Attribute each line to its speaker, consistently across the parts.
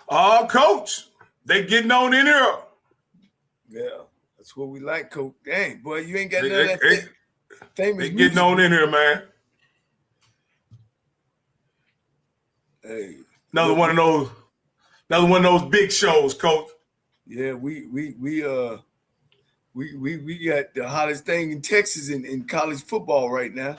Speaker 1: Coach, they getting on in here.
Speaker 2: Yeah, that's what we like, Coach. Dang, boy, you ain't got none of that famous
Speaker 1: They getting on in here, man.
Speaker 2: Hey,
Speaker 1: another one of those big shows, Coach.
Speaker 2: Yeah, we got the hottest thing in Texas in college football right now.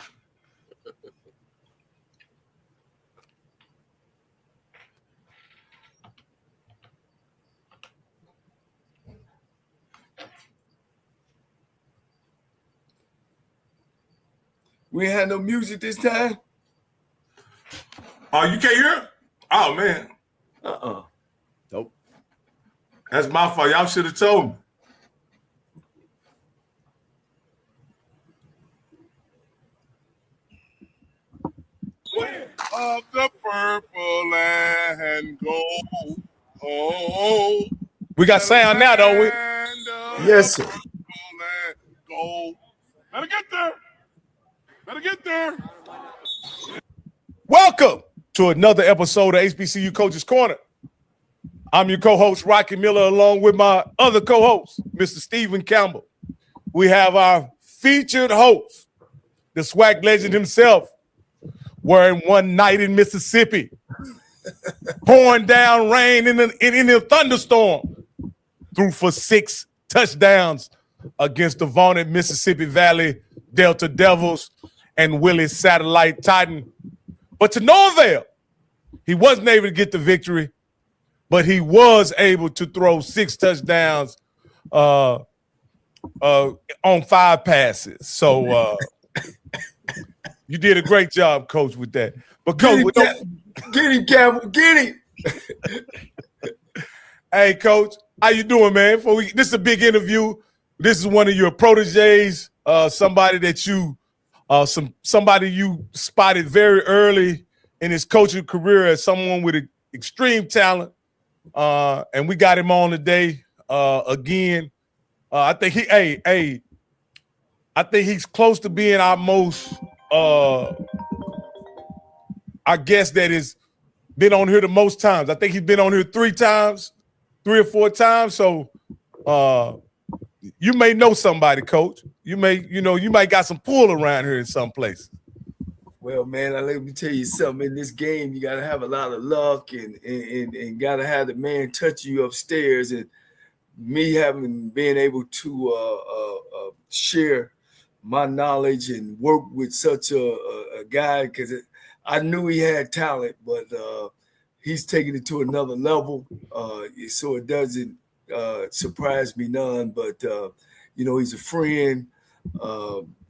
Speaker 2: We ain't had no music this time.
Speaker 1: Oh, you can't hear? Oh man.
Speaker 2: Nope.
Speaker 1: That's my fault. Y'all should have told me.
Speaker 3: Of the purple and gold. Oh,
Speaker 4: we got sound now, don't we?
Speaker 2: Yes, sir.
Speaker 3: Gold. Better get there. Better get there.
Speaker 4: Welcome to another episode of HBCU Coach's Corner. I'm your co-host, Rocky Miller, along with my other co-host, Mr. Stephen Campbell. We have our featured host, the SWAC legend himself, wearing one night in Mississippi, pouring down rain in a thunderstorm, threw for 6 touchdowns against the vaunted Mississippi Valley Delta Devils and Willie's Satellite Titan. But to no avail, he wasn't able to get the victory, but he was able to throw 6 touchdowns on 5 passes. So you did a great job, Coach, with that. But Coach,
Speaker 2: get him, Campbell, get him.
Speaker 4: Hey, Coach, how you doing, man? This is a big interview. This is one of your proteges, somebody that somebody you spotted very early in his coaching career as someone with extreme talent. And we got him on today again. I think he's close to being our most our guest that has been on here the most times. I think he's been on here 3 or 4 times. So you may know somebody, Coach. You might got some pull around here in some places.
Speaker 2: Well, man, let me tell you something. In this game, you got to have a lot of luck and got to have the man touch you upstairs. And me being able to share my knowledge and work with such a guy, because I knew he had talent, but he's taking it to another level. So it doesn't surprise me none. But he's a friend.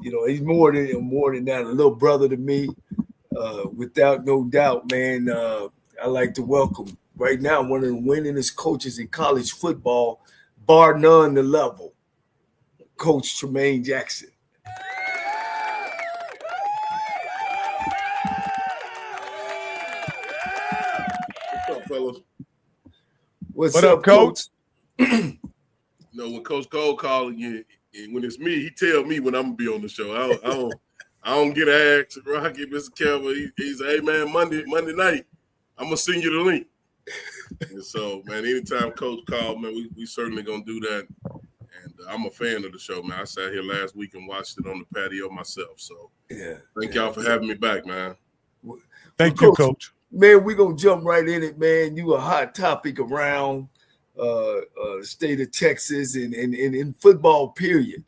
Speaker 2: He's more than that, a little brother to me, without no doubt, man. I like to welcome right now one of the winningest coaches in college football, bar none the level, Coach Tremaine Jackson.
Speaker 3: What's up, fellas?
Speaker 2: What's up, Coach?
Speaker 3: When Coach Cole calls you, when it's me, he tell me when I'm gonna be on the show. I don't get asked. Rocky, Mr. Campbell, he's hey man, Monday night, I'm gonna send you the link. And so, man, anytime Coach called, man, we certainly gonna do that. And I'm a fan of the show, man. I sat here last week and watched it on the patio myself. So thank y'all for having me back, man.
Speaker 4: Thank you, Coach.
Speaker 2: Man, we're gonna jump right in it, man. You a hot topic around the state of Texas and in football, period.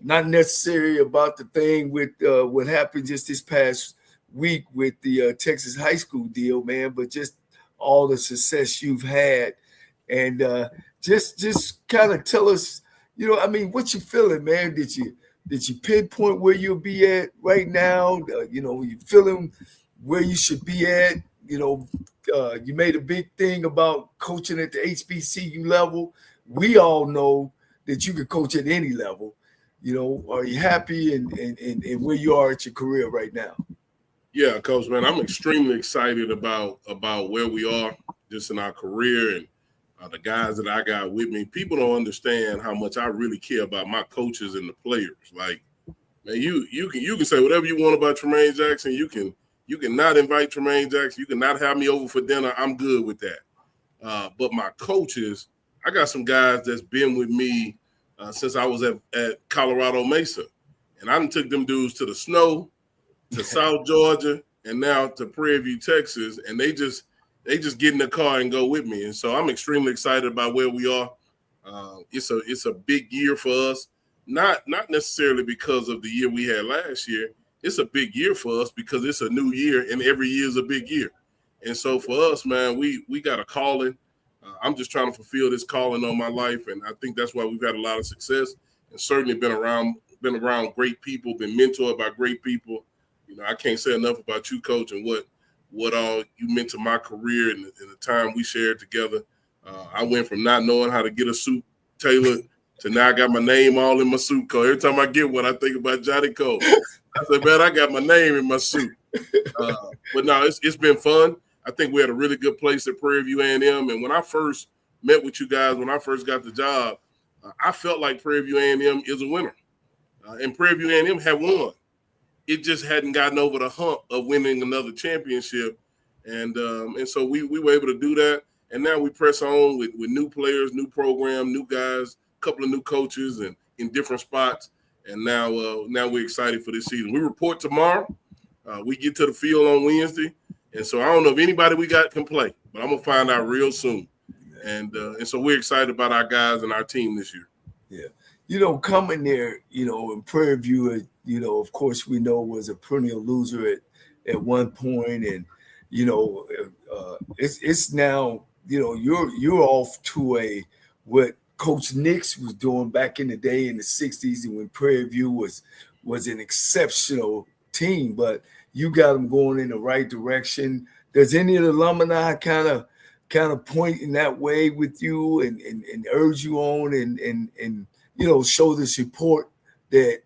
Speaker 2: Not necessarily about the thing with what happened just this past week with the Texas high school deal, man, but just all the success you've had. And just kind of tell us, what you feeling, man? Did you pinpoint where you'll be at right now? You feeling where you should be at? You made a big thing about coaching at the HBCU level. We all know that you can coach at any level. Are you happy and where you are at your career right now?
Speaker 3: Yeah, Coach, man, I'm extremely excited about where we are just in our career and the guys that I got with me. People don't understand how much I really care about my coaches and the players. Like, man, you can say whatever you want about Tremaine Jackson. You can not invite Tremaine Jackson. You can not have me over for dinner. I'm good with that. But my coaches, I got some guys that's been with me since I was at Colorado Mesa. And I took them dudes to the snow, to South Georgia, and now to Prairie View, Texas. And they just get in the car and go with me. And so I'm extremely excited about where we are. It's a big year for us, not necessarily because of the year we had last year. It's a big year for us because it's a new year, and every year is a big year. And so for us, man, we got a calling. I'm just trying to fulfill this calling on my life, and I think that's why we've had a lot of success and certainly been around great people, been mentored by great people. You know, I can't say enough about you, Coach, and what all you meant to my career and the time we shared together. I went from not knowing how to get a suit tailored to now I got my name all in my suit coat. Every time I get one, I think about Johnny Cole. I said, man, I got my name in my suit. But no, it's been fun. I think we had a really good place at Prairie View A&M. And when I first met with you guys, when I first got the job, I felt like Prairie View A&M is a winner. And Prairie View A&M had won. It just hadn't gotten over the hump of winning another championship. And so we were able to do that. And now we press on with new players, new program, new guys, a couple of new coaches and in different spots. And now we're excited for this season. We report tomorrow. We get to the field on Wednesday. And so I don't know if anybody we got can play, but I'm going to find out real soon. And so we're excited about our guys and our team this year.
Speaker 2: Yeah. You know, coming there, you know, in Prairie View, you know, of course, we know was a perennial loser at one point. And, you know, it's now, you know, you're off to what Coach Nix was doing back in the day in the 60s and when Prairie View was an exceptional team, but you got them going in the right direction. Does any of the alumni kind of point in that way with you and urge you on and you know, show the support that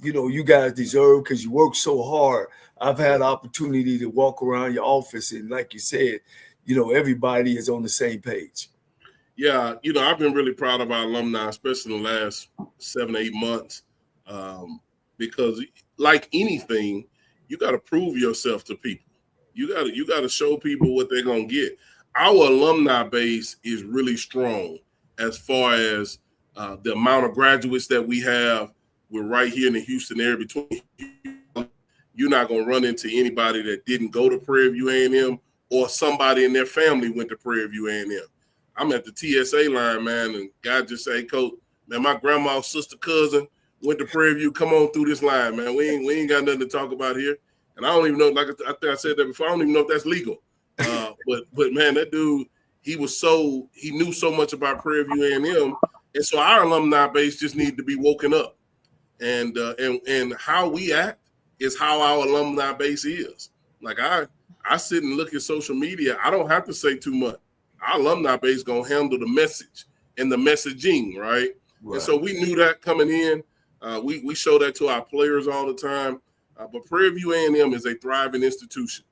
Speaker 2: you know you guys deserve because you work so hard? I've had opportunity to walk around your office and like you said, you know, everybody is on the same page.
Speaker 3: Yeah, you know, I've been really proud of our alumni, especially in the last 7 or 8 months, because like anything, you got to prove yourself to people. You got to show people what they're gonna get. Our alumni base is really strong as far as the amount of graduates that we have. We're right here in the Houston area. Between you're not gonna run into anybody that didn't go to Prairie View A&M or somebody in their family went to Prairie View A&M. I'm at the TSA line, man, and guy just say, hey, Coach, man, my grandma's sister cousin went to Prairie View. Come on through this line, man. We ain't got nothing to talk about here. And I don't even know, like I think I said that before, I don't even know if that's legal. But man, that dude, he knew so much about Prairie View A&M. And so our alumni base just needed to be woken up. And how we act is how our alumni base is. Like I sit and look at social media. I don't have to say too much. Our alumni base gonna handle the message and the messaging, right? And so we knew that coming in. We show that to our players all the time. But Prairie View A&M is a thriving institution.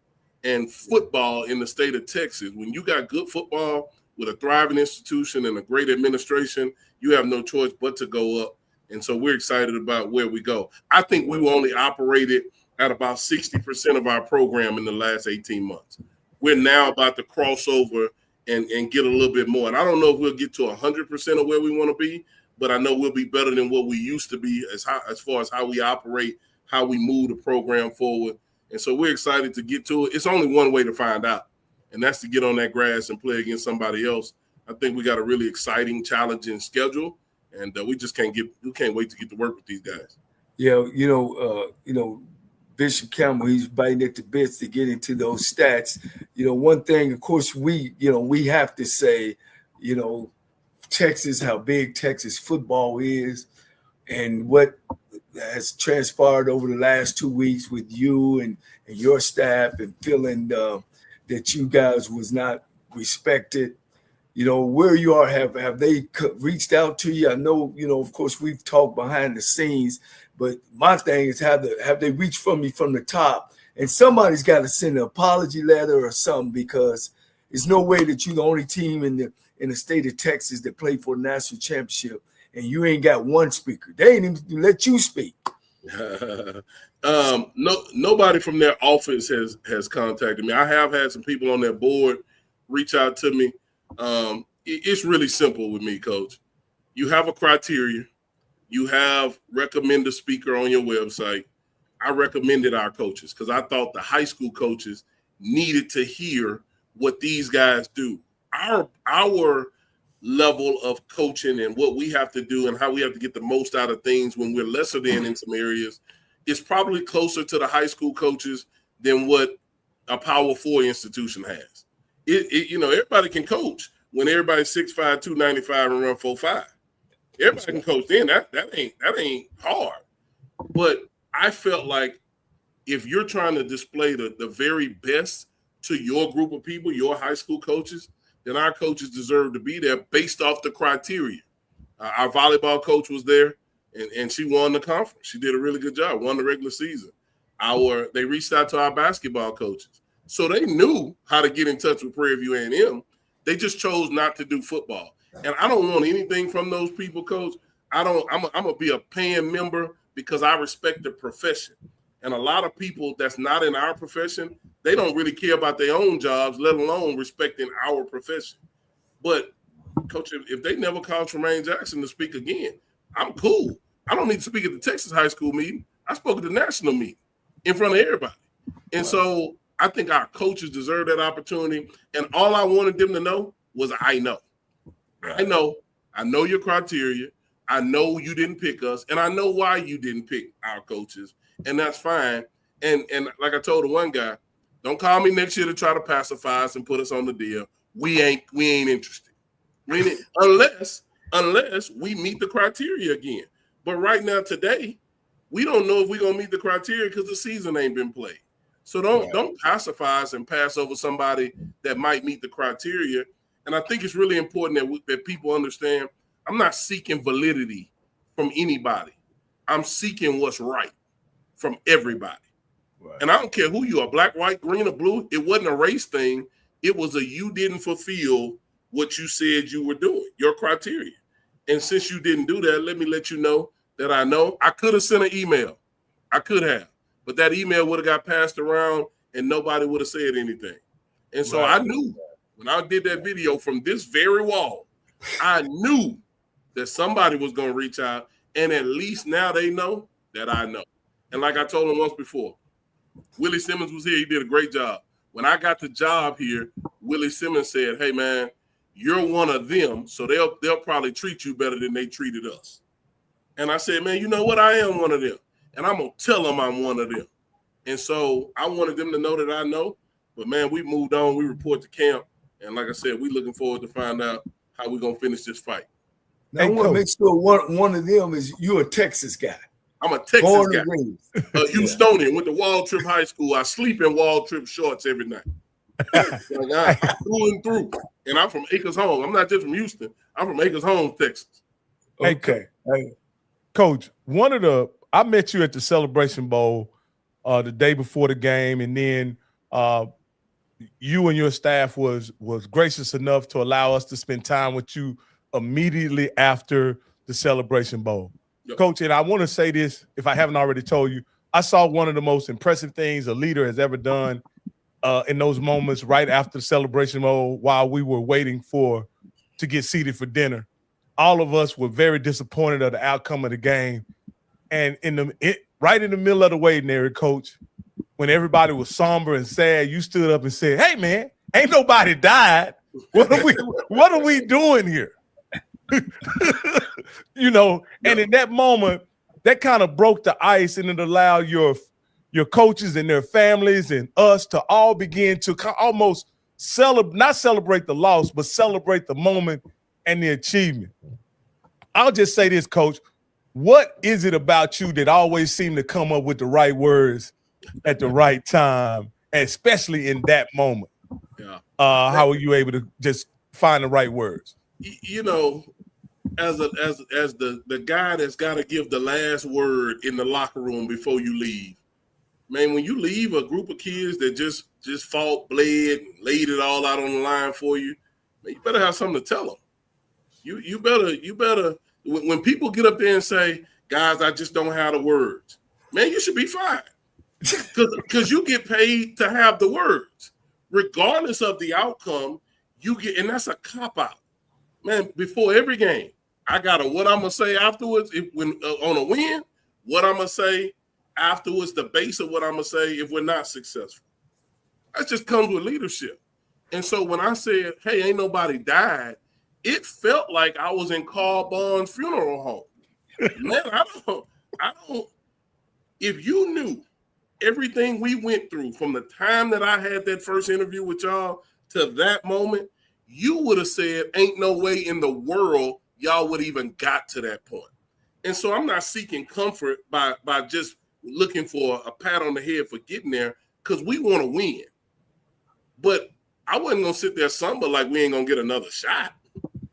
Speaker 3: And football in the state of Texas, when you got good football with a thriving institution and a great administration, you have no choice but to go up. And so we're excited about where we go. I think we only operated at about 60% of our program in the last 18 months. We're now about to cross over and get a little bit more. And I don't know if we'll get to 100% of where we want to be, but I know we'll be better than what we used to be as far as how we operate, how we move the program forward. And so we're excited to get to it. It's only one way to find out, and that's to get on that grass and play against somebody else. I think we got a really exciting, challenging schedule, and we can't wait to get to work with these guys.
Speaker 2: Yeah, you know, Bishop Campbell, he's biting at the bits to get into those stats. You know, one thing, of course, we have to say, you know, Texas, how big Texas football is, and what has transpired over the last 2 weeks with you and your staff and feeling that you guys was not respected. You know, where you are, have they reached out to you? I know, you know, of course, we've talked behind the scenes, but my thing is have they reached from me from the top? And somebody's got to send an apology letter or something, because there's no way that you're the only team in the state of Texas that played for the national championship and you ain't got one speaker. They ain't even let you speak.
Speaker 3: Nobody from their office has contacted me. I have had some people on their board reach out to me. It's really simple with me, Coach. You have a criteria. You have recommend a speaker on your website. I recommended our coaches because I thought the high school coaches needed to hear what these guys do. Our level of coaching and what we have to do and how we have to get the most out of things when we're lesser than in some areas is probably closer to the high school coaches than what a Power 4 institution has. Everybody can coach when everybody's 6'5", 295 and run 4.5. Everybody can coach then. That ain't hard. But I felt like if you're trying to display the very best to your group of people, your high school coaches, then our coaches deserve to be there based off the criteria. Our volleyball coach was there, and she won the conference. She did a really good job, won the regular season. They reached out to our basketball coaches. So they knew how to get in touch with Prairie View A&M. They just chose not to do football. And I don't want anything from those people, Coach. I'm gonna be a paying member because I respect the profession. And a lot of people that's not in our profession, they don't really care about their own jobs, let alone respecting our profession. But, Coach, if they never call Tremaine Jackson to speak again, I'm cool. I don't need to speak at the Texas high school meeting. I spoke at the national meeting in front of everybody. And so I think our coaches deserve that opportunity. And all I wanted them to know was I know. I know your criteria. I know you didn't pick us, and I know why you didn't pick our coaches, and that's fine. And like I told the one guy, don't call me next year to try to pacify us and put us on the deal. We ain't interested. Unless we meet the criteria again. But right now, today, we don't know if we're gonna meet the criteria because the season ain't been played. So don't pacify us and pass over somebody that might meet the criteria. And I think it's really important that people understand I'm not seeking validity from anybody. I'm seeking what's right from everybody. Right. And I don't care who you are, black, white, green, or blue. It wasn't a race thing. It was you didn't fulfill what you said you were doing, your criteria. And since you didn't do that, let me let you know that I know. I could have sent an email. I could have. But that email would have got passed around and nobody would have said anything. And so I knew when I did that video from this very wall, I knew that somebody was going to reach out, and at least now they know that I know. And like I told them once before, Willie Simmons was here. He did a great job. When I got the job here, Willie Simmons said, hey, man, you're one of them, so they'll probably treat you better than they treated us. And I said, man, you know what? I am one of them, and I'm going to tell them I'm one of them. And so I wanted them to know that I know. But, man, we moved on. We report to camp. And like I said, we're looking forward to find out how we're going to finish this fight.
Speaker 2: Now, I want to make sure one of them is you're a Texas guy.
Speaker 3: I'm a Texas guy. Houstonian. Went to Wall Trip High School. I sleep in Wall Trip shorts every night. I'm through and through. And I'm from Acres Home. I'm not just from Houston. I'm from Acres Home, Texas.
Speaker 4: Okay. Hey, Coach, I met you at the Celebration Bowl the day before the game, and then you and your staff was gracious enough to allow us to spend time with you immediately after the Celebration Bowl. Yep. Coach, and I want to say this, if I haven't already told you, I saw one of the most impressive things a leader has ever done in those moments right after the Celebration Bowl while we were waiting to get seated for dinner. All of us were very disappointed of the outcome of the game. And right in the middle of the waiting area, Coach, when everybody was somber and sad, you stood up and said, hey, man, ain't nobody died. What are we doing here? And in that moment, that kind of broke the ice, and it allowed your coaches and their families and us to all begin to almost not celebrate the loss, but celebrate the moment and the achievement. I'll just say this, Coach. What is it about you that always seem to come up with the right words at the right time, especially in that moment? Yeah. How were you able to just find the right words?
Speaker 3: As the guy that's got to give the last word in the locker room before you leave, man, when you leave a group of kids that just fought, bled, laid it all out on the line for you, man, you better have something to tell them. You better. When people get up there and say, guys, I just don't have the words, man, you should be fired because you get paid to have the words. Regardless of the outcome, you get, and that's a cop out, man. Before every game, I got what I'm gonna say afterwards. When on a win, what I'm gonna say afterwards, the base of what I'm gonna say if we're not successful. That just comes with leadership. And so when I said, "Hey, ain't nobody died," it felt like I was in Carl Bond's funeral home. Man, I don't. If you knew everything we went through from the time that I had that first interview with y'all to that moment, you would have said, "Ain't no way in the world y'all would even got to that point." And so I'm not seeking comfort by just looking for a pat on the head for getting there, because we want to win. But I wasn't going to sit there somber like we ain't going to get another shot.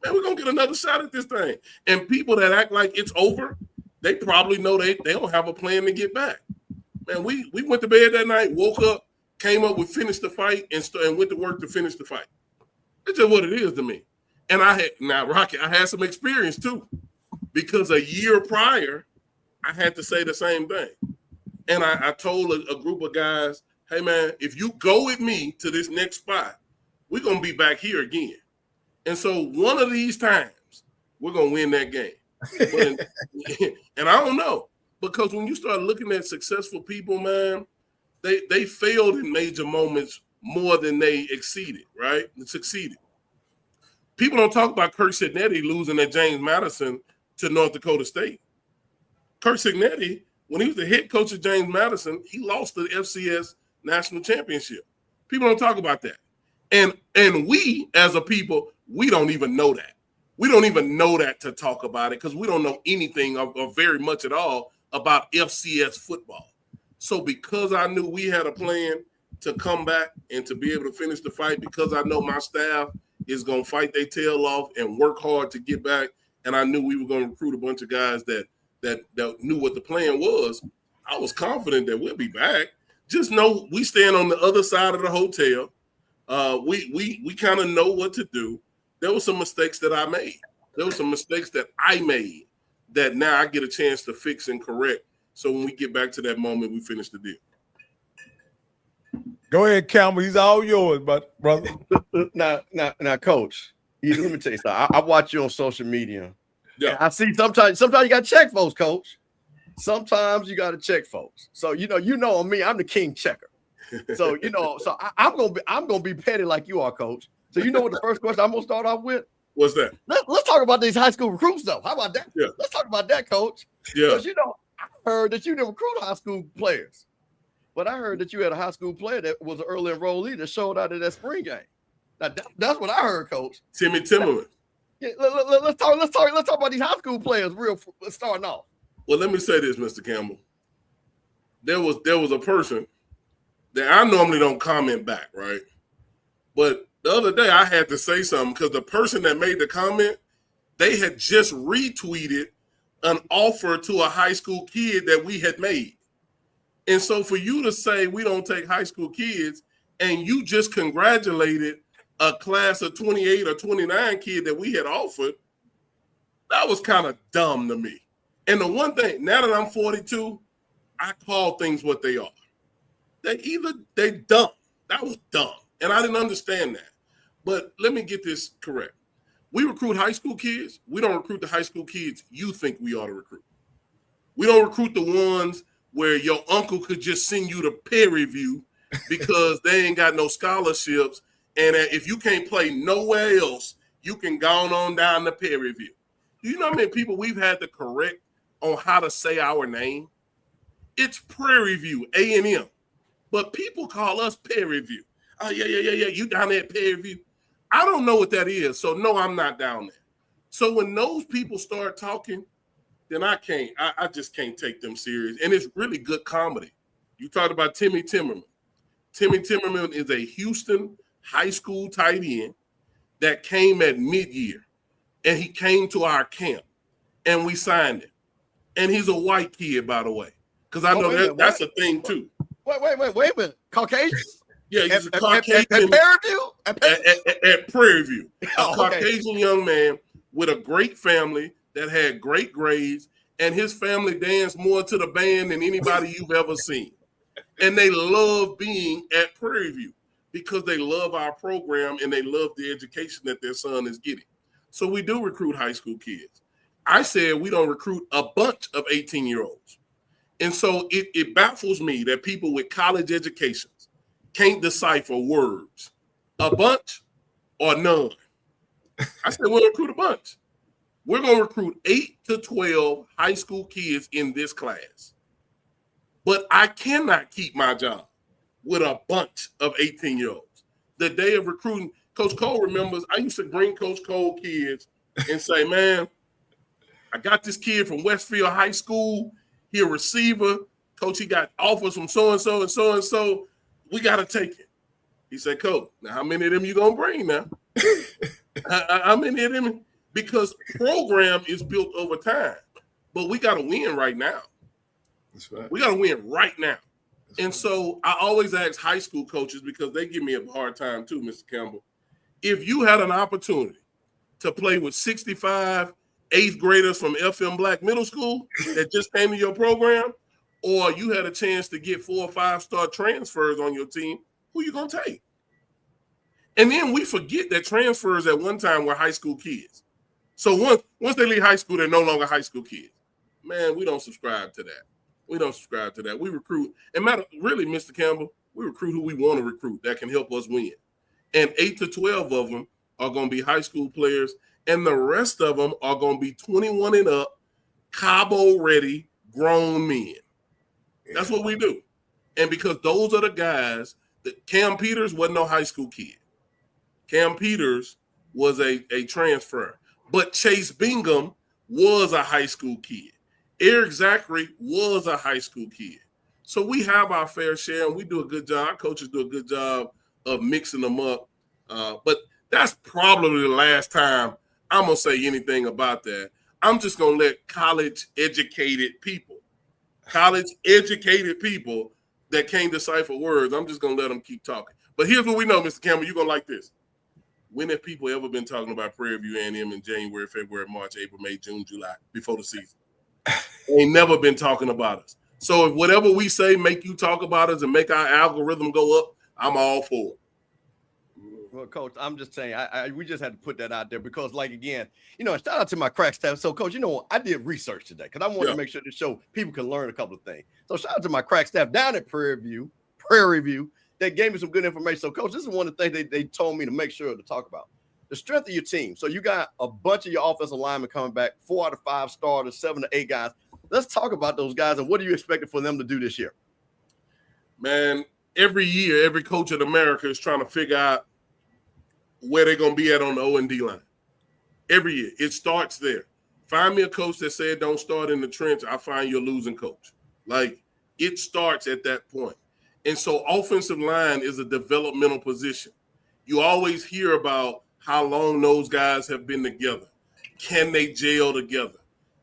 Speaker 3: Man, we're going to get another shot at this thing. And people that act like it's over, they probably know they don't have a plan to get back. Man, we went to bed that night, woke up, came up with finish the fight, and went to work to finish the fight. It's just what it is to me. And Rocky, I had some experience too, because a year prior, I had to say the same thing. And I told a group of guys, "Hey man, if you go with me to this next spot, we're going to be back here again. And so one of these times, we're going to win that game." And I don't know, because when you start looking at successful people, man, they failed in major moments more than they succeeded. People don't talk about Kirk Signetti losing at James Madison to North Dakota State. Kirk Signetti, when he was the head coach of James Madison, he lost the FCS National Championship. People don't talk about that. And we, as a people, we don't even know that. We don't even know that to talk about it, because we don't know anything or very much at all about FCS football. So because I knew we had a plan to come back and to be able to finish the fight, because I know my staff is going to fight their tail off and work hard to get back, and I knew we were going to recruit a bunch of guys that knew what the plan was, I was confident that we'll be back. Just know we stand on the other side of the hotel. We kind of know what to do. There were some mistakes that I made. There were some mistakes that I made that now I get a chance to fix and correct. So when we get back to that moment, we finish the deal.
Speaker 4: Go ahead, Campbell. He's all yours, brother.
Speaker 5: Now, Coach, let me tell you something. I watch you on social media.
Speaker 3: Yeah.
Speaker 5: I see sometimes you got to check folks, Coach. Sometimes you got to check folks. So you know me, I'm the king checker. So I'm gonna be petty like you are, Coach. So you know what the first question I'm gonna start off with?
Speaker 3: What's that?
Speaker 5: Let's talk about these high school recruits, though. How about that?
Speaker 3: Yeah.
Speaker 5: Let's talk about that, Coach.
Speaker 3: Yeah.
Speaker 5: Because I heard that you didn't recruit high school players, but I heard that you had a high school player that was an early enrollee that showed out at that spring game. Now that's what I heard, Coach.
Speaker 3: Timmy Timmerman.
Speaker 5: Yeah, let's talk about these high school players starting off.
Speaker 3: Well, let me say this, Mr. Campbell. There was a person that I normally don't comment back, right? But the other day I had to say something, because the person that made the comment, they had just retweeted an offer to a high school kid that we had made. And so for you to say we don't take high school kids, and you just congratulated a class of 28 or 29 kid that we had offered, that was kind of dumb to me. And the one thing, now that I'm 42, I call things what they are. They dumb. That was dumb. And I didn't understand that. But let me get this correct. We recruit high school kids. We don't recruit the high school kids you think we ought to recruit. We don't recruit the ones where your uncle could just send you to Prairie View because they ain't got no scholarships. And if you can't play nowhere else, you can go on down to Prairie View. Do you know how many people we've had to correct on how to say our name? It's Prairie View A&M. But people call us Prairie View. Oh, yeah. You down there at Prairie View? I don't know what that is. So, no, I'm not down there. So when those people start talking, then I just can't take them serious. And it's really good comedy. You talked about Timmy Timmerman. Timmy Timmerman is a Houston high school tight end that came at mid-year. And he came to our camp. And we signed him. And he's a white kid, by the way. Because I know that's a thing, too.
Speaker 5: Wait a minute. Caucasian?
Speaker 3: Yeah, he's a Caucasian.
Speaker 5: At Prairie View?
Speaker 3: At Prairie View.
Speaker 5: Oh,
Speaker 3: a Caucasian young man with a great family that had great grades, and his family danced more to the band than anybody you've ever seen. And they love being at Prairie View because they love our program and they love the education that their son is getting. So we do recruit high school kids. I said we don't recruit a bunch of 18-year-olds. And so it baffles me that people with college educations can't decipher words, a bunch or none. I said we'll recruit a bunch. We're going to recruit 8 to 12 high school kids in this class. But I cannot keep my job with a bunch of 18-year-olds. The day of recruiting, Coach Cole remembers I used to bring Coach Cole kids and say, man, I got this kid from Westfield High School. He a receiver. Coach, he got offers from so-and-so and so-and-so. We got to take it. He said, Coach, now how many of them you going to bring now? How many of them? Because program is built over time. But we got to win right now.
Speaker 2: That's right.
Speaker 3: We got to win right now. And so I always ask high school coaches, because they give me a hard time too, Mr. Campbell. If you had an opportunity to play with 65 eighth graders from FM Black Middle School that just came to your program, or you had a chance to get 4 or 5-star transfers on your team, who you going to take? And then we forget that transfers at one time were high school kids. So once they leave high school, they're no longer high school kids. Man, we don't subscribe to that. We don't subscribe to that. We recruit, and really, Mr. Campbell, we recruit who we want to recruit that can help us win. And 8 to 12 of them are going to be high school players, and the rest of them are going to be 21 and up, Cabo-ready, grown men. That's what we do. And because those are the guys that Cam Peters wasn't no high school kid. Cam Peters was a transfer. But Chase Bingham was a high school kid. Eric Zachary was a high school kid. So we have our fair share, and we do a good job. Our coaches do a good job of mixing them up. But that's probably the last time I'm going to say anything about that. I'm just going to let college-educated people that can't decipher words, I'm just going to let them keep talking. But here's what we know, Mr. Campbell, you're going to like this. When have people ever been talking about Prairie View A&M in January, February, March, April, May, June, July, before the season? They ain't never been talking about us. So if whatever we say make you talk about us and make our algorithm go up, I'm all for it.
Speaker 5: Well, Coach, I'm just saying, we just had to put that out there because, like, again, shout out to my crack staff. So, Coach, I did research today because I wanted to make sure to show people can learn a couple of things. So, shout out to my crack staff down at Prairie View. They gave me some good information. So, Coach, this is one of the things they told me to make sure to talk about. The strength of your team. So, you got a bunch of your offensive linemen coming back, 4 out of 5 starters, 7 to 8 guys. Let's talk about those guys and what are you expecting for them to do this year?
Speaker 3: Man, every year, every coach in America is trying to figure out where they're going to be at on the O&D line. Every year. It starts there. Find me a coach that said don't start in the trench. I'll find you a losing coach. Like, it starts at that point. And so offensive line is a developmental position. You always hear about how long those guys have been together. Can they gel together?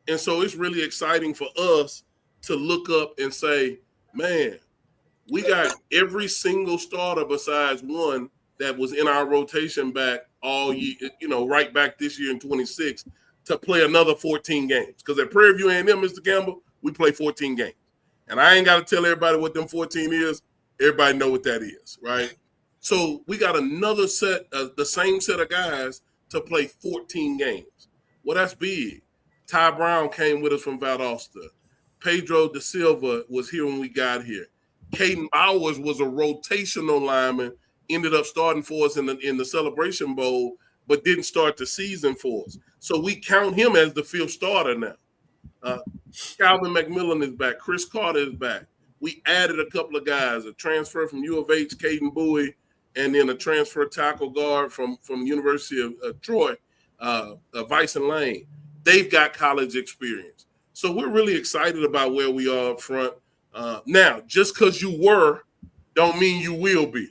Speaker 3: And so it's really exciting for us to look up and say, man, we got every single starter besides one that was in our rotation back all year, right back this year in 26 to play another 14 games. Because at Prairie View A&M, Mr. Campbell, we play 14 games. And I ain't got to tell everybody what them 14 is. Everybody know what that is, right? So we got another set, the same set of guys to play 14 games. Well, that's big. Ty Brown came with us from Valdosta. Pedro Da Silva was here when we got here. Caden Bowers was a rotational lineman, ended up starting for us in the Celebration Bowl, but didn't start the season for us. So we count him as the 5th starter now. Calvin McMillan is back. Chris Carter is back. We added a couple of guys, a transfer from U of H, Caden Bowie, and then a transfer tackle guard from University of Troy, Vicen Lane. They've got college experience. So we're really excited about where we are up front. Now, just because you were don't mean you will be.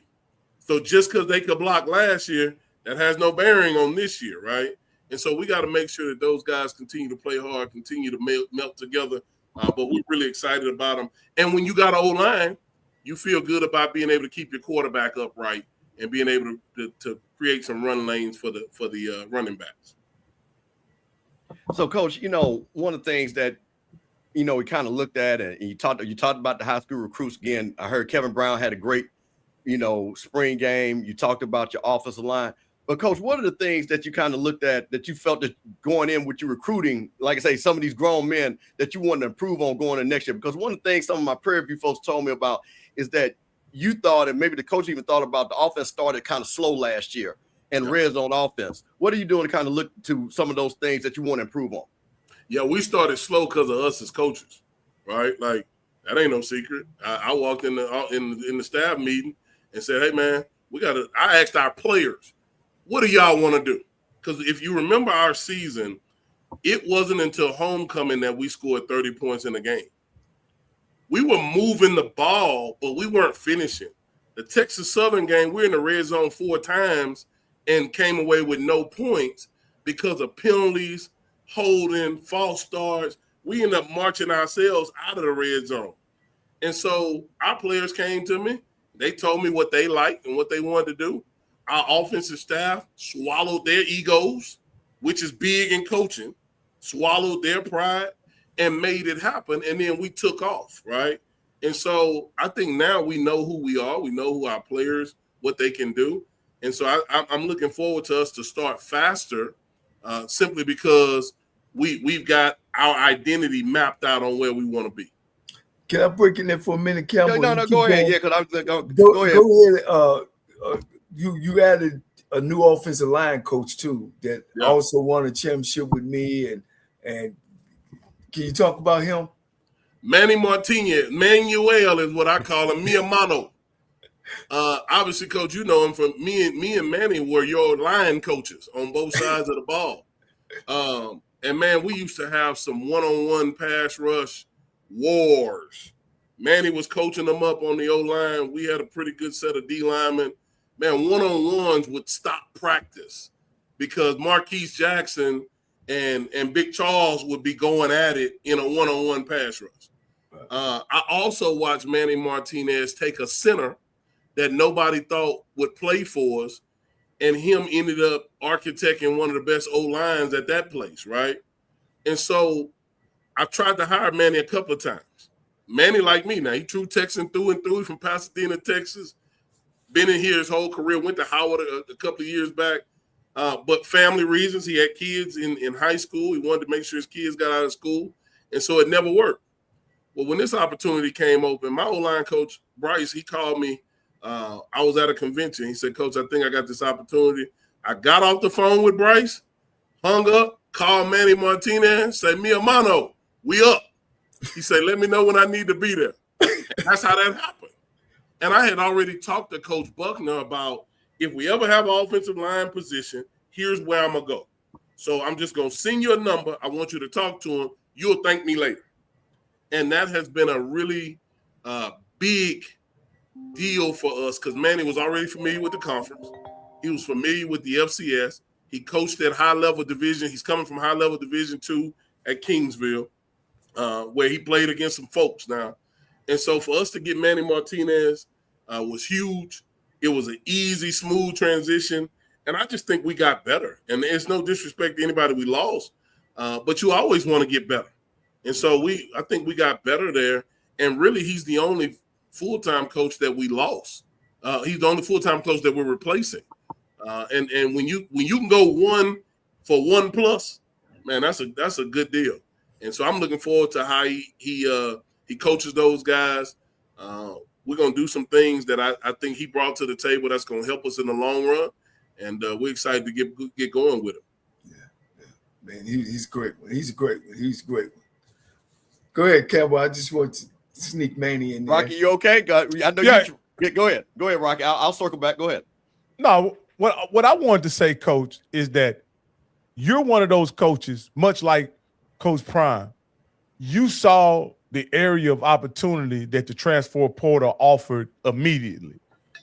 Speaker 3: So just because they could block last year, that has no bearing on this year, right? And so we got to make sure that those guys continue to play hard, continue to melt together. But we're really excited about them. And when you got an O-line, you feel good about being able to keep your quarterback upright and being able to create some run lanes for the running backs.
Speaker 5: So, Coach, one of the things that, we kind of looked at, and you talked about the high school recruits again. I heard Kevin Brown had a great spring game. You talked about your offensive line. But, Coach, what are the things that you kind of looked at that you felt that going in with your recruiting, like I say, some of these grown men that you wanted to improve on going in next year? Because one of the things some of my Prairie View folks told me about is that you thought, and maybe the coach even thought about, the offense started kind of slow last year and red zone offense. What are you doing to kind of look to some of those things that you want to improve on?
Speaker 3: Yeah, we started slow because of us as coaches, right? Like, that ain't no secret. I walked in the staff meeting and said, hey, man, I asked our players, what do y'all want to do? Because if you remember our season, it wasn't until homecoming that we scored 30 points in a game. We were moving the ball, but we weren't finishing. The Texas Southern game, we're in the red zone 4 times and came away with no points because of penalties, holding, false starts. We ended up marching ourselves out of the red zone. And so our players came to me. They told me what they liked and what they wanted to do. Our offensive staff swallowed their egos, which is big in coaching, swallowed their pride, and made it happen. And then we took off, right? And so I think now we know who we are. We know who our players, what they can do. And so I'm looking forward to us to start faster simply because we've got our identity mapped out on where we want to be.
Speaker 2: Can I break in there for a minute, Campbell?
Speaker 5: No, go ahead. Yeah, because
Speaker 2: go ahead. You added a new offensive line coach too that also won a championship with me, and can you talk about him?
Speaker 3: Manny Martinez, Manuel is what I call him, mi hermano. Obviously, Coach, you know him from me and Manny were your line coaches on both sides of the ball. And man, we used to have some one-on-one pass rush wars. Manny was coaching them up on the O-line. We had a pretty good set of D linemen. Man, one-on-ones would stop practice because Marquise Jackson and Big Charles would be going at it in a one-on-one pass rush. I also watched Manny Martinez take a center that nobody thought would play for us, and him ended up architecting one of the best O-lines at that place, right? And so I've tried to hire Manny a couple of times. Manny, like me now, he true Texan through and through from Pasadena, Texas. Been in here his whole career, went to Howard a couple of years back. But family reasons, he had kids in high school. He wanted to make sure his kids got out of school. And so it never worked. Well, when this opportunity came open, my O-line coach, Bryce, he called me. I was at a convention. He said, Coach, I think I got this opportunity. I got off the phone with Bryce, hung up, called Manny Martinez, said, mi hermano, we up. He said, let me know when I need to be there. That's how that happened. And I had already talked to Coach Buckner about if we ever have an offensive line position, here's where I'm going to go. So I'm just going to send you a number. I want you to talk to him. You'll thank me later. And that has been a really big deal for us because Manny was already familiar with the conference. He was familiar with the FCS. He coached at high-level division. He's coming from high-level Division II at Kingsville, where he played against some folks now. And so for us to get Manny Martinez was huge. It was an easy, smooth transition. And I just think we got better. And there's no disrespect to anybody we lost, but you always want to get better. And so I think we got better there. And really, he's the only full-time coach that we lost. He's the only full-time coach that we're replacing. And when you can go 1 for 1+, man, that's a good deal. And so I'm looking forward to how he coaches those guys. We're going to do some things that I think he brought to the table that's going to help us in the long run. And we're excited to get going with him.
Speaker 2: Yeah. Man, he's great. He's a great one. He's a great one. Go ahead, Campbell. I just want to sneak Manny in there.
Speaker 5: Rocky, you okay? I know you. Go ahead. Go ahead, Rocky. I'll circle back. Go ahead.
Speaker 4: No, what I wanted to say, Coach, is that you're one of those coaches, much like Coach Prime. You saw the area of opportunity that the transfer portal offered immediately.